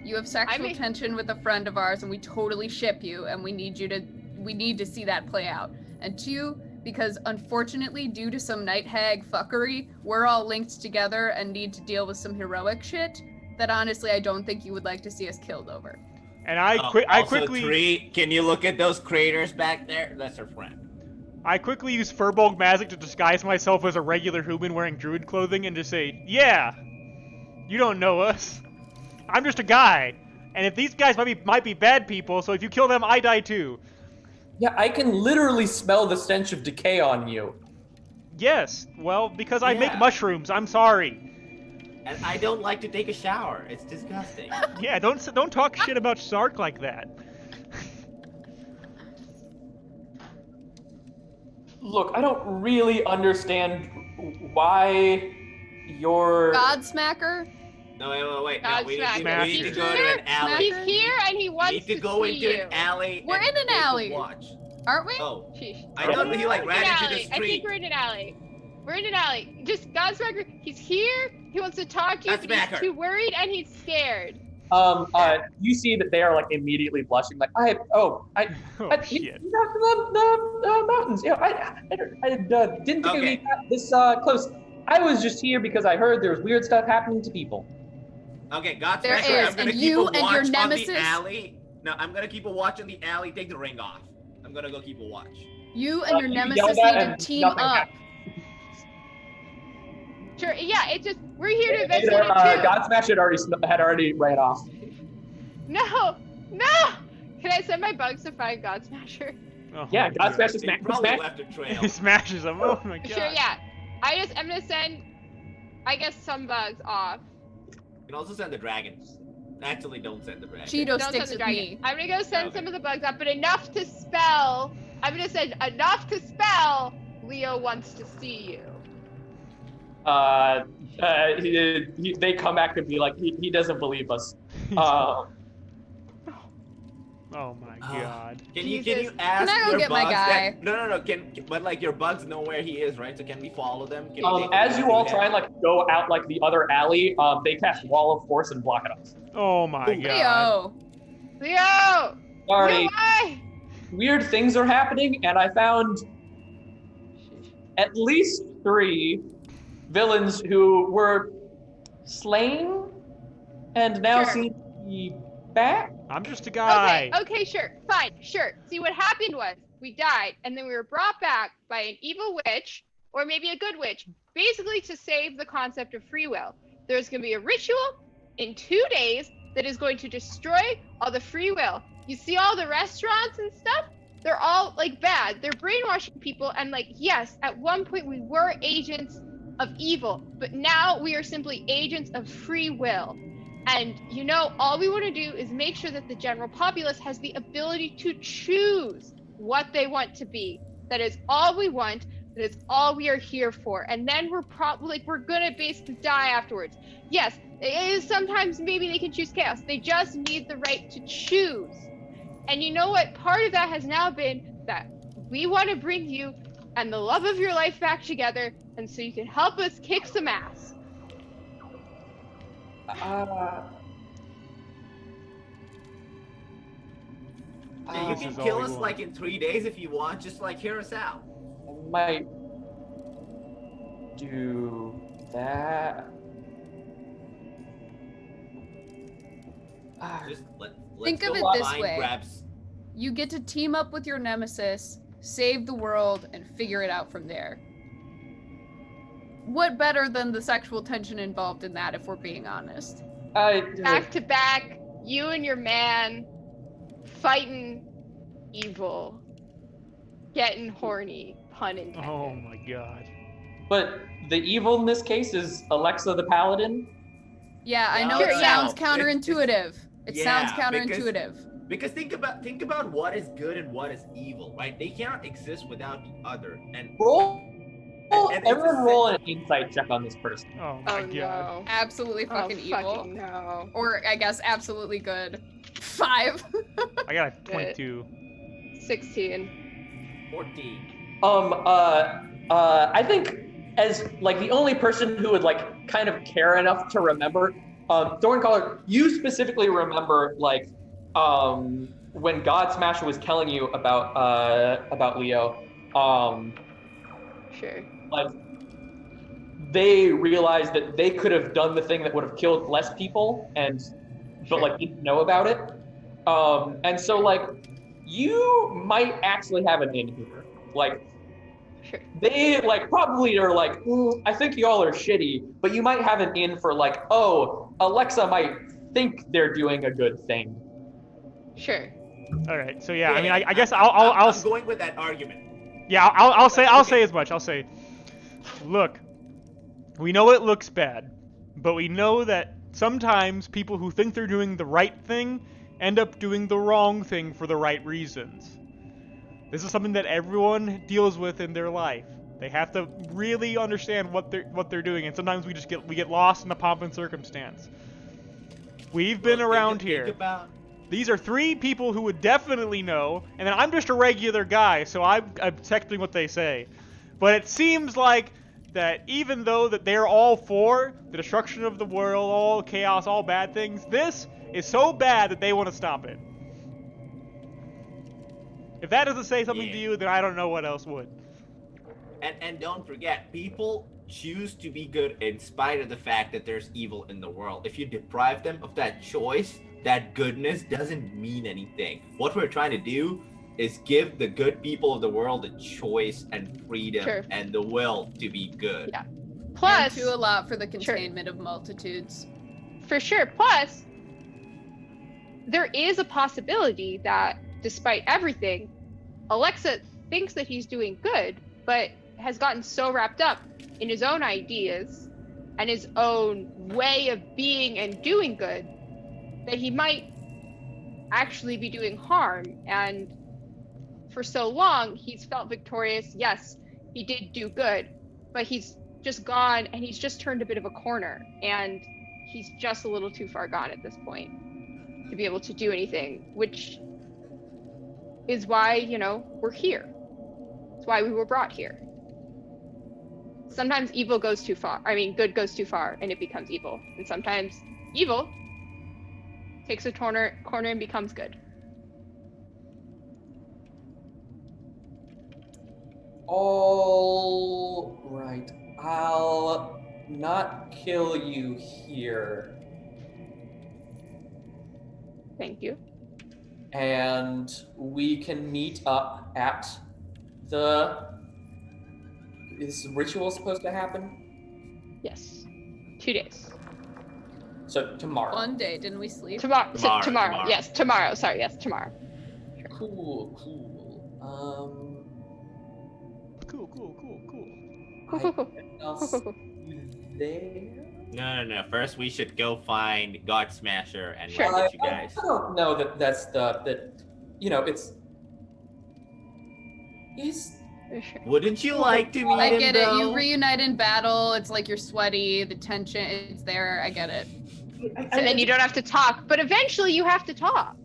you have sexual tension with a friend of ours and we totally ship you and we need to see that play out. And 2, because unfortunately, due to some night hag fuckery, we're all linked together and need to deal with some heroic shit that honestly I don't think you would like to see us killed over. And I quickly 3, can you look at those craters back there? That's her friend. I quickly use Furbolg magic to disguise myself as a regular human wearing druid clothing and just say, yeah, you don't know us. I'm just a guy. And if these guys might be bad people, so if you kill them, I die too. Yeah, I can literally smell the stench of decay on you. Yes, well, because I make Yeah. mushrooms, I'm sorry. And I don't like to take a shower. It's disgusting. Yeah, don't talk shit about Sark like that. Look, I don't really understand why you're... Godsmacker? No, wait. No, God we smack. need to He's go to here? an alley. He's here and he We wants need to go see into you. an alley. We're and in an take a alley. Watch. Aren't we? Oh, Sheesh. I thought he like We're ran in an into the alley. I street. think we're in an alley. We're in an alley. Just Godsmacker, he's here. He wants to talk to you, but Godsmacker. he's too worried and he's scared. You see that they are like immediately blushing, like Oh you shit. know, the mountains. You know, I didn't think Okay. we'd be this close. I was just here because I heard there was weird stuff happening to people. Okay, Godsmacker, There is, I'm gonna and keep you a and your watch on the nemesis- alley. No, I'm gonna keep a watch on the alley. Take the ring off. I'm gonna go keep a watch. You and your You nemesis yelled need at to and team nothing up. happened. Sure, yeah, it's just, we're here to Later, investigate it too. Godsmash had already ran off. No! Can I send my bugs to find Godsmasher? Oh Yeah, my God. Godsmash is He smack. probably left a trail. He smashes them. Oh my god. Sure, yeah. I'm gonna send, I guess, some bugs off. You can also send the dragons. Actually, don't send the dragons. Cheeto Don't sticks send the with dragon. me. I'm gonna go send Okay. some of the bugs up, but enough to spell. I'm gonna send enough to spell. Leo wants to see you. They come back and be like, he doesn't believe us. Oh my god. Can you Jesus. ask Can I go your get my bugs guy? that- No. But like your bugs know where he is, right? So can we follow them? Can we take a As look you at all him? try and like go out like the other alley, they cast Wall of Force and block it off. Oh my god. Leo. Leo! Sorry, Leo, why? weird things are happening, and I found at least 3 villains who were slain and now Sure. seem to be back. I'm just a guy. Okay, sure, fine, sure. See, what happened was we died, and then we were brought back by an evil witch, or maybe a good witch, basically to save the concept of free will. There's going to be a ritual in 2 days that is going to destroy all the free will. You see all the restaurants and stuff? They're all like bad. They're brainwashing people, and like, yes, at one point we were agents of evil, but now we are simply agents of free will. And you know, all we want to do is make sure that the general populace has the ability to choose what they want to be. That is all we want. That is all we are here for. And then we're probably like we're gonna basically die afterwards. Yes, it is sometimes maybe they can choose chaos. They just need the right to choose. And you know what? Part of that has now been that we want to bring you and the love of your life back together, and so you can help us kick some ass. Yeah, you This can is all kill we us want. like in 3 days if you want. Just like hear us out. I might do that. Just let's Think go of it this find way. Grabs. You get to team up with your nemesis, save the world, and figure it out from there. What better than the sexual tension involved in that, if we're being honest? Back to back, you and your man fighting evil, getting horny, pun intended. Oh my god. But the evil in this case is Alexa the Paladin. Yeah, I know Sure, it yeah. sounds counterintuitive. It sounds Yeah, counterintuitive. Because think about what is good and what is evil, right? They cannot exist without the other. And it's Everyone a roll an insight check on this person. Oh my Oh god. no. Absolutely fucking evil. Fucking no. Or I guess absolutely good. 5. I got a 22. 16. 14. I think as like the only person who would like kind of care enough to remember, Thorncaller, you specifically remember like when God Smasher was telling you about Leo, Sure. like they realized that they could have done the thing that would have killed less people but Sure. like didn't know about it. And so like you might actually have an in here. Like Sure. they like probably are like, I think y'all are shitty, but you might have an in for like, oh, Alexa might think they're doing a good thing. Sure. All right. So yeah, I mean, I guess I'll I'm going with that argument. yeah, I'll say as much. I'll say, look, we know it looks bad, but we know that sometimes people who think they're doing the right thing end up doing the wrong thing for the right reasons. This is something that everyone deals with in their life. They have to really understand what they're doing, and sometimes we get lost in the pomp and circumstance. We've been around here. These are 3 people who would definitely know, and then I'm just a regular guy, so I'm accepting what they say. But it seems like that even though that they're all for the destruction of the world, all chaos, all bad things, this is so bad that they want to stop it. If that doesn't say something to you, then I don't know what else would. And don't forget, people choose to be good in spite of the fact that there's evil in the world. If you deprive them of that choice, that goodness doesn't mean anything. What we're trying to do is give the good people of the world a choice and freedom Sure. and the will to be good. Yeah. Plus, do a lot for the containment of multitudes. for sure. Plus, there is a possibility that despite everything, Alexa thinks that he's doing good, but has gotten so wrapped up in his own ideas and his own way of being and doing good that he might actually be doing harm. And for so long, he's felt victorious. Yes, he did do good, but he's just gone and he's just turned a bit of a corner, and he's just a little too far gone at this point to be able to do anything, which is why, we're here. It's why we were brought here. Sometimes evil goes too far. I mean, good goes too far and it becomes evil. And sometimes evil takes a corner and becomes good. All right. I'll not kill you here. Thank you. And we can meet up at the... Is the ritual supposed to happen? Yes. 2 days. So tomorrow. One day, didn't we sleep? Tomorrow. Tomorrow. Yes, tomorrow. Sorry, yes, tomorrow. Cool. Cool. I'll see you there. No. First, we should go find God Smasher and Sure. get you guys. I don't know that that's it's Wouldn't you like to meet I him, get it. You though? reunite in battle. It's like you're sweaty. The tension, it's there. I get it. And then you don't have to talk, but eventually you have to talk.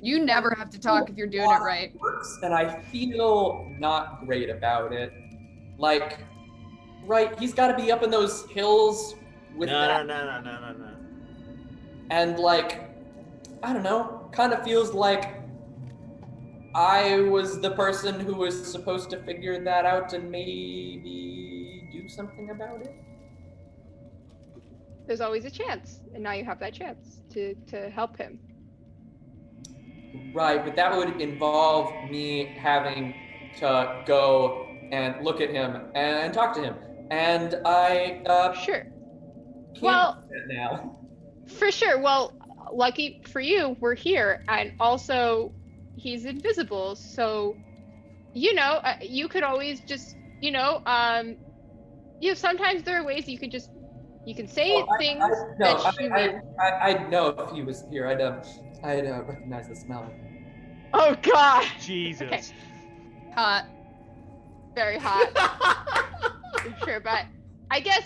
You never have to talk if you're doing it right. Works, and I feel not great about it. Like, right, he's got to be up in those hills with that. No. And like, I don't know, kind of feels like I was the person who was supposed to figure that out and maybe do something about it. There's always a chance, and now you have that chance to help him. Right, but that would involve me having to go and look at him and talk to him. And I Sure. can't Well, do that now. For sure. Well, lucky for you, we're here, and also he's invisible, so you could always just sometimes there are ways you can say things I'd know if he was here. I'd recognize the smell. Oh God. Jesus. Okay. Hot. Very hot. Sure, but I guess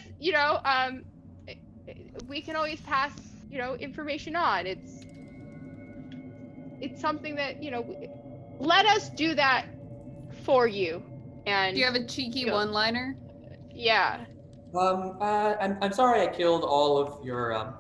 we can always pass information on. It's something that let us do that for you. And Do you have a cheeky one-liner? yeah. I'm sorry I killed all of your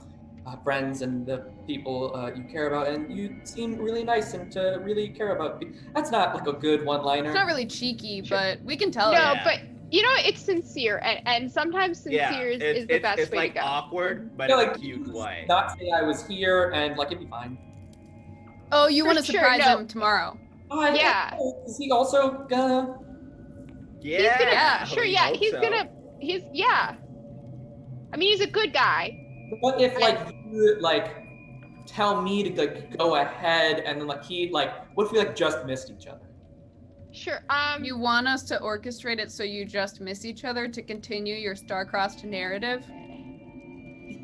friends and the people you care about, and you seem really nice and to really care about people. That's not like a good one-liner. It's not really cheeky, Sure. but we can tell No, you. Yeah. but it's sincere, and sometimes sincere is the best it's way like to go. awkward, but Yeah, in like, a cute way. Not say I was here and like it'd be fine. Oh, you For want to sure, surprise no. him tomorrow? Yeah. Is he also gonna? Yeah, Sure, we yeah. hope He's so. yeah. I mean, he's a good guy. What if you tell me to like go ahead and then what if we just missed each other? Sure. You want us to orchestrate it so you just miss each other to continue your star-crossed narrative?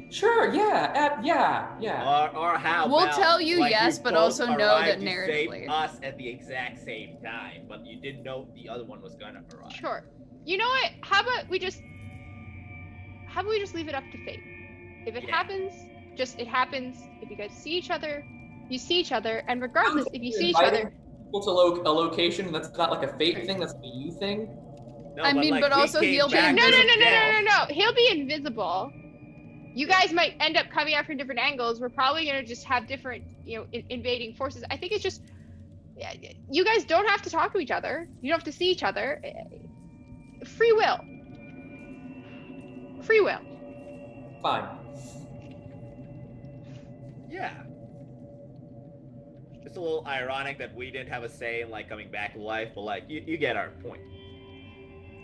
Sure. Yeah. Or how We'll about, tell you yes, you but both also know that arrived to narratively. save us at the exact same time, but you didn't know the other one was gonna arrive. Sure. You know what? How about we just leave it up to fate? If it happens, it happens. If you guys see each other, you see each other, and regardless, if you see each other, People to a location that's not like a fate thing. That's a you thing. No, I mean, but we also came he'll be back no. from death. He'll be invisible. You guys might end up coming out from different angles. We're probably gonna just have different, invading forces. I think it's just, you guys don't have to talk to each other. You don't have to see each other. Free will. Free will. Fine. Yeah. It's a little ironic that we didn't have a say in coming back to life, but you get our point.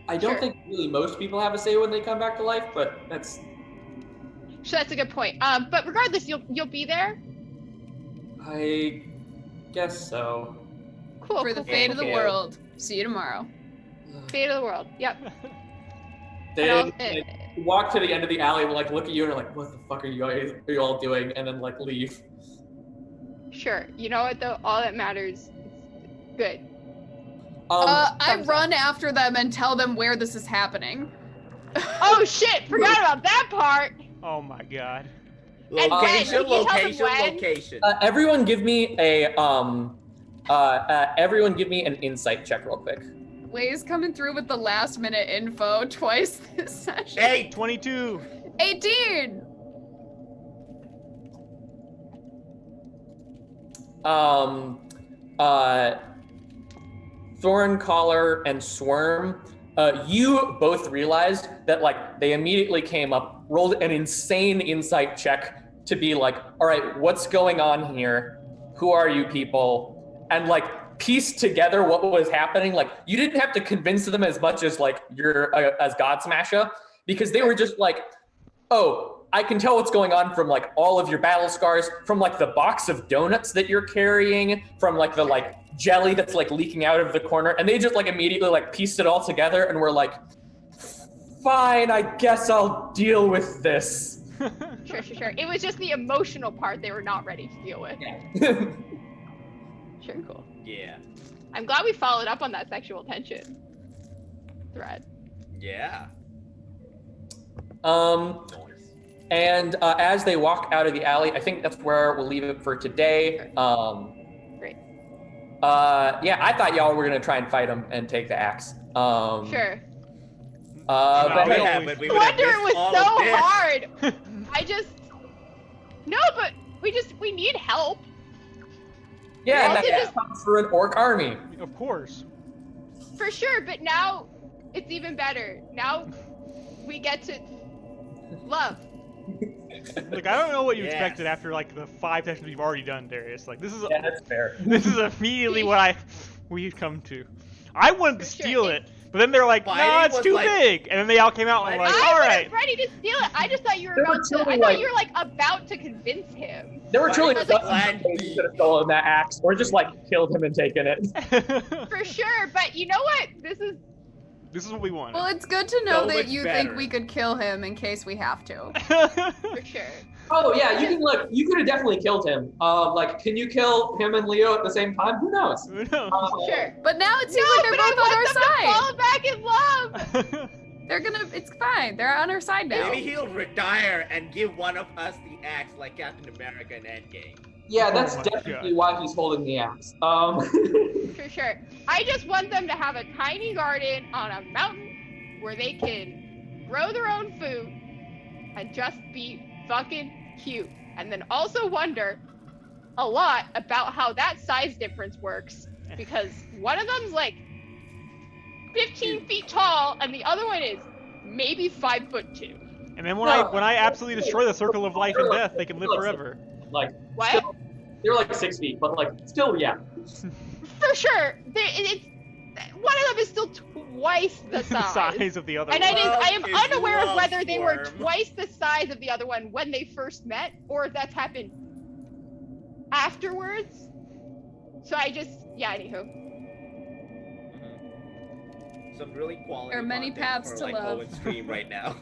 I don't Sure. think really most people have a say when they come back to life, but that's. So that's a good point. But regardless, you'll be there. I guess so. Cool. For the cool, fate cool, of the Thank you. world. See you tomorrow. fate of the world. Yep. Then And walk to the end of the alley and look at you and what the fuck are you all doing? And then leave. Sure. You know what though? All that matters is good. I thumbs run after them and tell them where this is happening. Oh shit! Forgot about that part. Oh my god. And when? Location, Can you tell them location, when? location. Everyone give me an insight check real quick. Way's coming through with the last minute info twice this session. Hey, 22. 18! Thorncaller and Swarm, you both realized that they immediately came up, rolled an insane insight check to be all right, what's going on here? Who are you people? And piece together what was happening. You didn't have to convince them as much as you're as God Smasher, because they were just oh, I can tell what's going on from all of your battle scars, from the box of donuts that you're carrying, from the jelly that's leaking out of the corner, and they just immediately pieced it all together and were fine, I guess I'll deal with this. Sure. It was just the emotional part they were not ready to deal with. Yeah. Sure, cool. yeah. I'm glad we followed up on that sexual tension. threat. Yeah. And as they walk out of the alley, I think that's where we'll leave it for today. Great. Yeah, I thought y'all were gonna try and fight him and take the axe. Sure. But No, hey, yeah, but we No would have wonder it missed was all so of this. hard. I just. No, but we need help. yeah, and Also that just- comes for an orc army. Of course. For sure, but now it's even better. Now we get to love. Like, I don't know what you Yes. expected after like the 5 sessions we've already done, Darius. Like, this is Yeah, that's fair. this is immediately what we've come to. I wanted to For sure. steal it, but then they're like, no, Fighting it's was too like- big, and then they all came out and were like, Fighting- all I right. was ready to steal it. I just thought you were They were about to. truly I like- thought you were like about to convince him. There were truly Fighting was dozens plan of ways B. you could have stolen that axe, or just like killed him and taken it. For sure, but you know what? This is This is what we wanted. Well, it's good to know So that much you better. think we could kill him in case we have to. for sure. Oh yeah, you can look. You could have definitely killed him. Like, can you kill him and Leo at the same time? Who knows? Who knows? Sure. But now it seems No, like they're but I both on want them to our side. fall back in love. They're gonna. It's fine. They're on our side now. Maybe he'll retire and give one of us the axe like Captain America in Endgame. Yeah, Oh that's my definitely God. why he's holding the axe. For sure. I just want them to have a tiny garden on a mountain where they can grow their own food and just be fucking cute. And then also wonder a lot about how that size difference works. Because one of them's like 15 feet tall and the other one is maybe 5'2". And then when I absolutely destroy the circle of life and death, they can live forever. like, What? still, they're like 6 feet, but like, still, yeah. For sure. It's one of them is still twice the The size. size of the other And one. I am Love is unaware of love, whether they were Swarm. twice the size of the other one when they first met, or if that's happened afterwards. So anywho. Some really quality. There are many content paths for, to like, love. Owen's stream right now.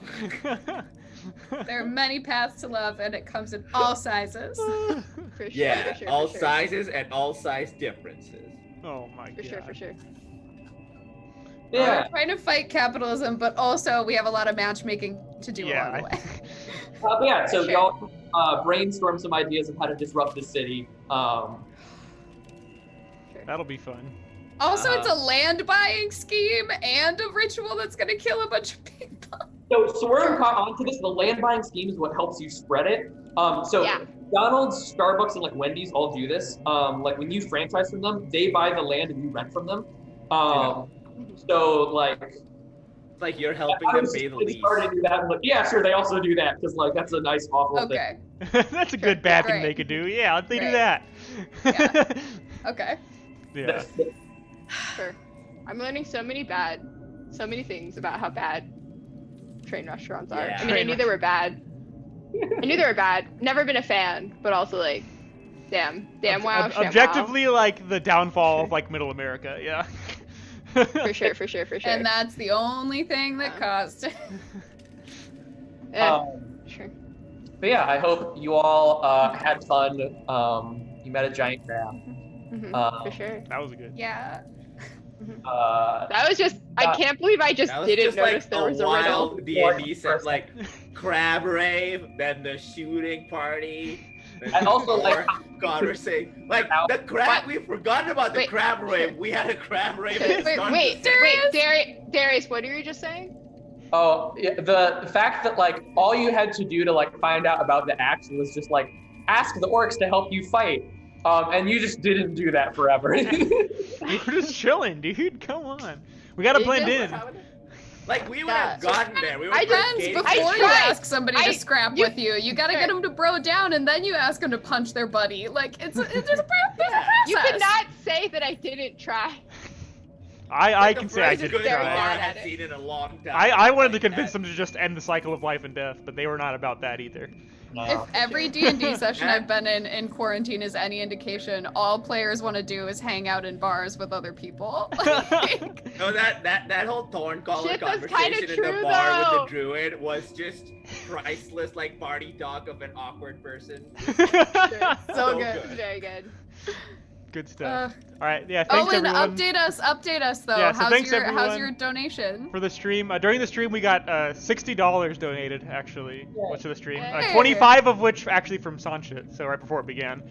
There are many paths to love, and it comes in all sizes. For sure, Yeah, for sure, all for sure. sizes and all size differences. Oh my For god. sure, for sure. Yeah. We're trying to fight capitalism, but also we have a lot of matchmaking to do Yeah, along the way. But yeah, so Sure. y'all brainstorm some ideas of how to disrupt the city. That'll be fun. Also, it's a Uh-huh. land buying scheme and a ritual that's gonna kill a bunch of people. So we're caught onto this. The land buying scheme is what helps you spread it. So Yeah. McDonald's, Starbucks, and like Wendy's all do this. Like when you franchise from them, they buy the land and you rent from them. So like, It's like you're helping I them was pay the just lease. started to do that. I'm like, yeah, sure, they also do that because like that's a nice awful thing. Okay, That's a good bad thing Great. they could do. Yeah, they do Great. that. okay. Yeah. Sure. I'm learning so many things about how bad train restaurants are. Yeah. I mean, I knew they were bad. I knew they were bad. Never been a fan, but also like, damn wow, sham wow. Objectively, like the downfall of like Middle America. Yeah. For sure, for sure, for sure. And that's the only thing that caused it. Yeah, sure. But yeah, I hope you all had fun. You met a giant crab. For sure. That was good. Yeah. That was just. I can't believe I just That was didn't just notice like there was a riddle. wild D&D set, like crab rave, then the shooting party. then And also, the like, conversation, like How- the crab. We forgot about the Wait, crab rave. sure. We had a crab rave. Wait, at the start of wait, the wait, Darius, what are you just saying? Oh, yeah, the fact that like all you had to do to like find out about the axe was just like ask the orcs to help you fight, and you just didn't do that forever. We were just chilling, dude. Come on. We gotta blend in. Like we would have Yeah. gotten there. We were I just Friends, skating. before you tried. ask somebody to scrap with you, you gotta get them to bro down, and then you ask them to punch their buddy. Like, there's a process. You cannot say that I didn't try. I The can say I first did good very try. bar bad I at had it. seen in a long time. I wanted to Like convince that. them to just end the cycle of life and death, but they were not about that either. If every D&D session Yeah. I've been in quarantine is any indication, all players want to do is hang out in bars with other people. Like, No, that whole Thorn Caller Shit, that's kinda conversation in true, the bar with though. the druid was just priceless, like party talk of an awkward person. Sure. So So So good. good. Very good. Good stuff. Uh, All right, yeah, thanks and everyone update us though. Yeah, so thanks, how's everyone. your donation? for the stream. During the stream, we got $60 donated actually, Yay. to the stream. Hey. 25 of which actually from Sanchit, so right before it began.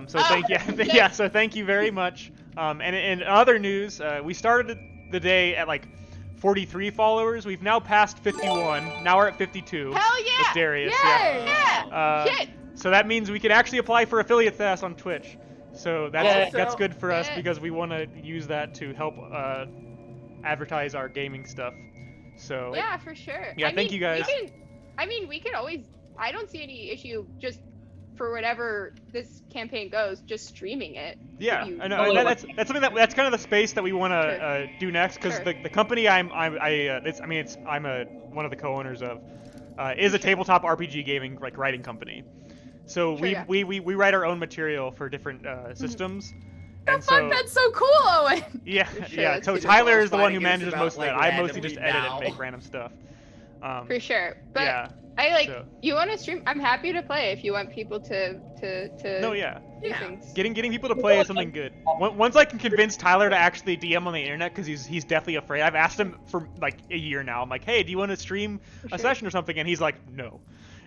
So thank you, yeah. So thank you very much. And in other news, we started the day at like 43 followers. We've now passed 51. Now we're at 52. Hell yeah! With Darius. Yay! Yeah! Shit! So that means we can actually apply for affiliate status on Twitch. So that's Yeah. good for us Yeah. because we want to use that to help advertise our gaming stuff. So Yeah, for sure. Yeah, thank you guys. We can always. I don't see any issue just for whatever this campaign goes, just streaming it. yeah, you- I know. And that's something that's kind of the space that we want to do next because Sure. the company I'm one of the co-owners of is a tabletop RPG gaming like writing company. So Sure, yeah. we write our own material for different systems. The And fuck, so that's so cool, Owen. yeah, Sure, yeah. that's So super Tyler cool. is the one who Finding manages is most of about, that. like, I mostly just randomly edit and now. make random stuff. For sure. But yeah. I like so- you want to stream. I'm happy to play if you want people to No, yeah. do Yeah. things. Getting people to play is something good. Once I can convince Tyler to actually DM on the internet, because he's deathly afraid. I've asked him for like a year now. I'm like, hey, do you want to stream a sure. session or something? And he's like, no.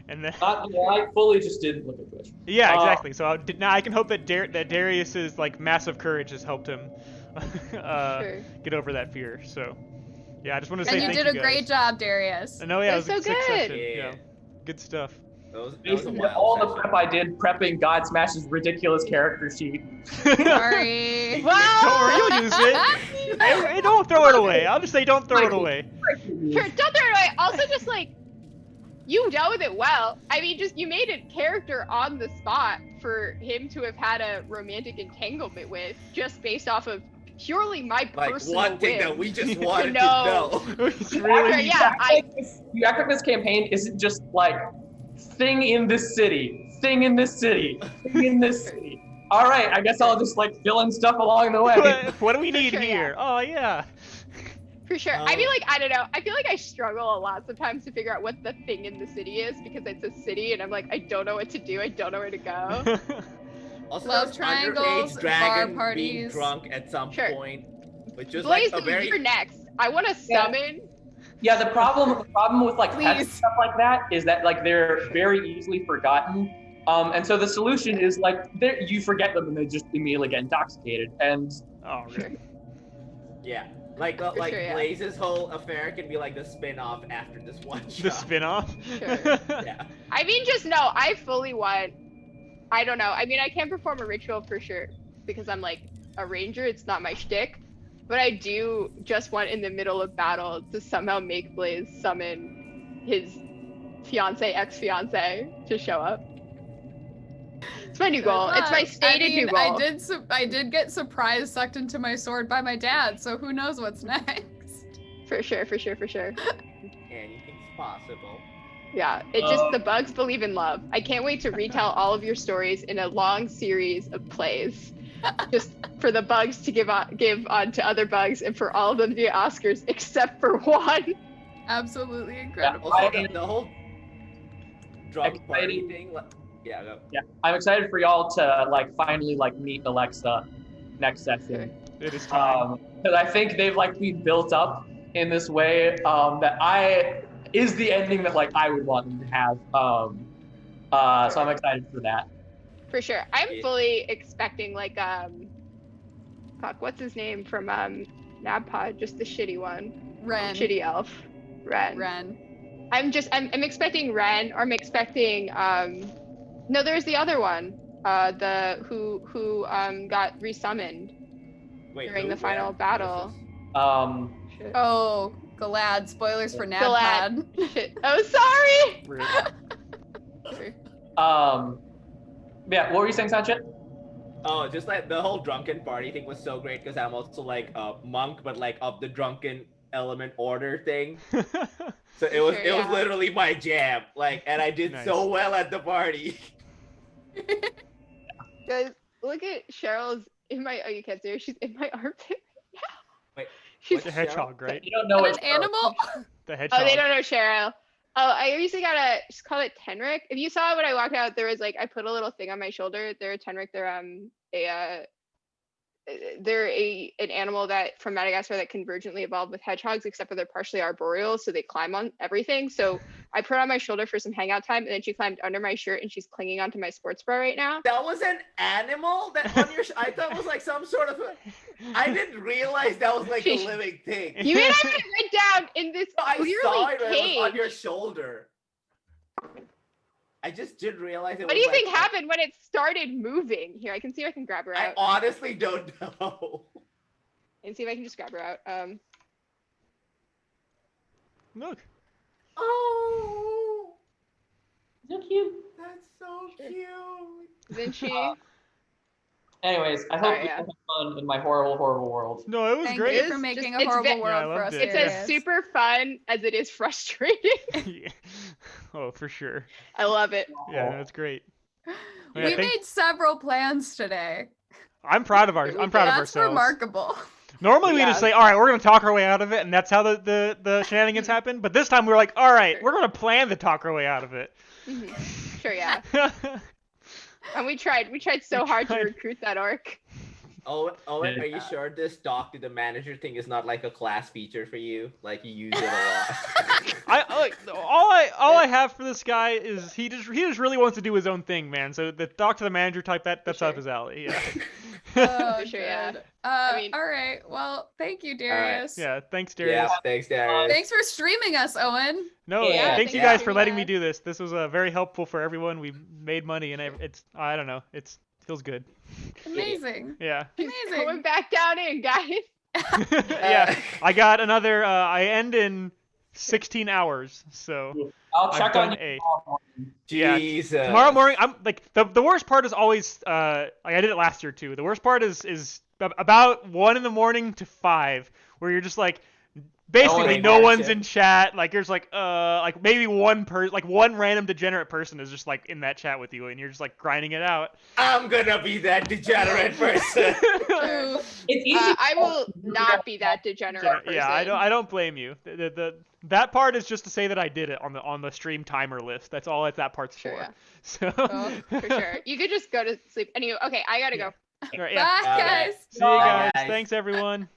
And then I fully just didn't look at Twitch. yeah, exactly. So now I can hope that that Darius's like massive courage has helped him Sure. get over that fear. So yeah, I just want to say And you thank did a guys. great job, Darius. I know, yeah, it That was was a so sick good. session. Yeah. Yeah, good stuff. That was a Basically, wild all the session. prep I did prepping God Smash's ridiculous character sheet. Sorry. Well, Don't worry, you'll use it. Hey, don't throw it away. I'll just say don't throw it away. Sure, don't throw it away. Also, just like you know it well. I mean, just you made a character on the spot for him to have had a romantic entanglement with, just based off of purely my Like personal one thing whim. that we just wanted know. to know. It's really Okay, yeah, You act like this campaign isn't just like thing in this city, thing in this city, thing in this city. All right, I guess I'll just like fill in stuff along the way. What do we need sure, yeah. here? Oh yeah. For sure. I feel like, I don't know. I feel like I struggle a lot sometimes to figure out what the thing in the city is because it's a city and I'm like, I don't know what to do. I don't know where to go. Also, Love there's triangles, underage bar dragon being parties. drunk at some Sure. point, which is Blaze, like a very. you're next. I want to Yeah. summon. Yeah, the problem with like pets and Please. stuff like that is that like they're very easily forgotten. And so the solution is like you forget them and they just immediately get intoxicated. And Oh, really? Yeah, like sure, yeah. Blaze's whole affair can be like the spin-off after this one shot. The spin-off? Sure. Yeah. I mean, just no. I fully want. I don't know. I mean, I can't perform a ritual for sure because I'm like a ranger. It's not my shtick. But I do just want in the middle of battle to somehow make Blaze summon his ex-fiance to show up. It's my new goal. It's my stated new goal. I did get surprise sucked into my sword by my dad, so who knows what's next. For sure. Anything's possible. Yeah, it just the bugs believe in love. I can't wait to retell all of your stories in a long series of plays, just for the bugs to give on to other bugs, and for all of them to get Oscars except for one. Absolutely incredible. Also, the whole drunk party Exciting. thing. Yeah, go. yeah, I'm excited for y'all to like finally like meet Alexa next session. It is time. Because I think they've like been built up in this way that is the ending that like I would want them to have. So I'm excited for that. For sure, I'm Yeah. fully expecting like fuck, what's his name from Nabpod? Just the shitty one, Ren. shitty elf, Ren. Ren. I'm expecting Ren, or I'm expecting no, there's the other one, the who got resummoned Wait, during who? the final Where? battle. Shit. Oh, Galad. Spoilers for Galad. Nabpod. Shit. Oh, sorry. Really. Yeah, what were you saying, Sanchit? Oh, just like the whole drunken party thing was so great because I'm also like a monk, but like of the drunken element order thing. So it was Sure, it was yeah. literally my jam. Like, and I did Nice. so well at the party. Guys, look at Cheryl's in my. Oh, you can't see her. She's in my armpit right now. Wait, She's. The hedgehog, right? You don't know An it. animal? The hedgehog. Oh, they don't know Cheryl. Oh, I usually just call it Tenric. If you saw it when I walked out, there was like I put a little thing on my shoulder. They're a Tenric. They're they're an animal that from Madagascar that convergently evolved with hedgehogs, except for they're partially arboreal, so they climb on everything. So I put her on my shoulder for some hangout time, and then she climbed under my shirt, and she's clinging onto my sports bra right now. That was an animal that on your. I thought it was like some sort of. I didn't realize that was like a living thing. You and I went down in this I clearly saw it when it cage. was on your shoulder. I just didn't realize it. What do you think happened when it started moving? Here, I can see if I can grab her I out. honestly don't know. And see if I can just grab her out. Look. Oh, So cute. that's so cute. Isn't she? Anyways, I hope Sorry, you yeah. have fun in my horrible, horrible world. No, it was Thank great. you It's for making just- a horrible it's Yeah, I world for loved us. it. It's Yeah. as Darius. super fun as it is frustrating. Yeah. Oh, for sure. I love it. Yeah, that's great. We Yeah, thank- made several plans today. I'm proud of We I'm proud of That's ourselves. remarkable. Normally we Yeah. just say, all right, we're gonna talk our way out of it, and that's how the shenanigans happen. But this time we're like, all right, we're gonna plan to talk our way out of it. Sure, yeah. And we tried so hard to tried. recruit that orc. Owen, are you sure this talk to the manager thing is not like a class feature for you? Like you use it a lot. All I have for this guy is he just really wants to do his own thing, man. So the talk to the manager type that's sure. up his alley. Yeah. Oh, For sure, yeah. good. I mean- All right. Well, thank you, Darius. Yeah. Thanks, Yeah, Darius. thanks, Darius. Thanks for streaming us, Owen. No, Yeah, thank you thanks guys for for letting me that. do this. This was very helpful for everyone. We made money, and it's I don't know, feels good. Amazing. Yeah. Going Amazing. back down in, guys. Yeah. I got another. I end in 16 hours, so I'll I've check done on you 8. tomorrow morning. Yeah, Jesus. Tomorrow morning, I'm like the worst part is always like I did it last year too. The worst part is about 1 in the morning to 5, where you're just like basically in no our one's chat. in chat. Like there's like maybe one random degenerate person is just like in that chat with you, and you're just like grinding it out. I'm gonna be that degenerate person. Ooh. It's easy. I will not be that degenerate person. Yeah, I don't blame you. That part is just to say that I did it on the stream timer list. That's all that part's Sure, for. yeah. So Oh, For sure. You could just go to sleep. Anyway, okay, I gotta go. all right, yeah. Bye, Alright. guys. See you Bye, guys. guys. Thanks everyone.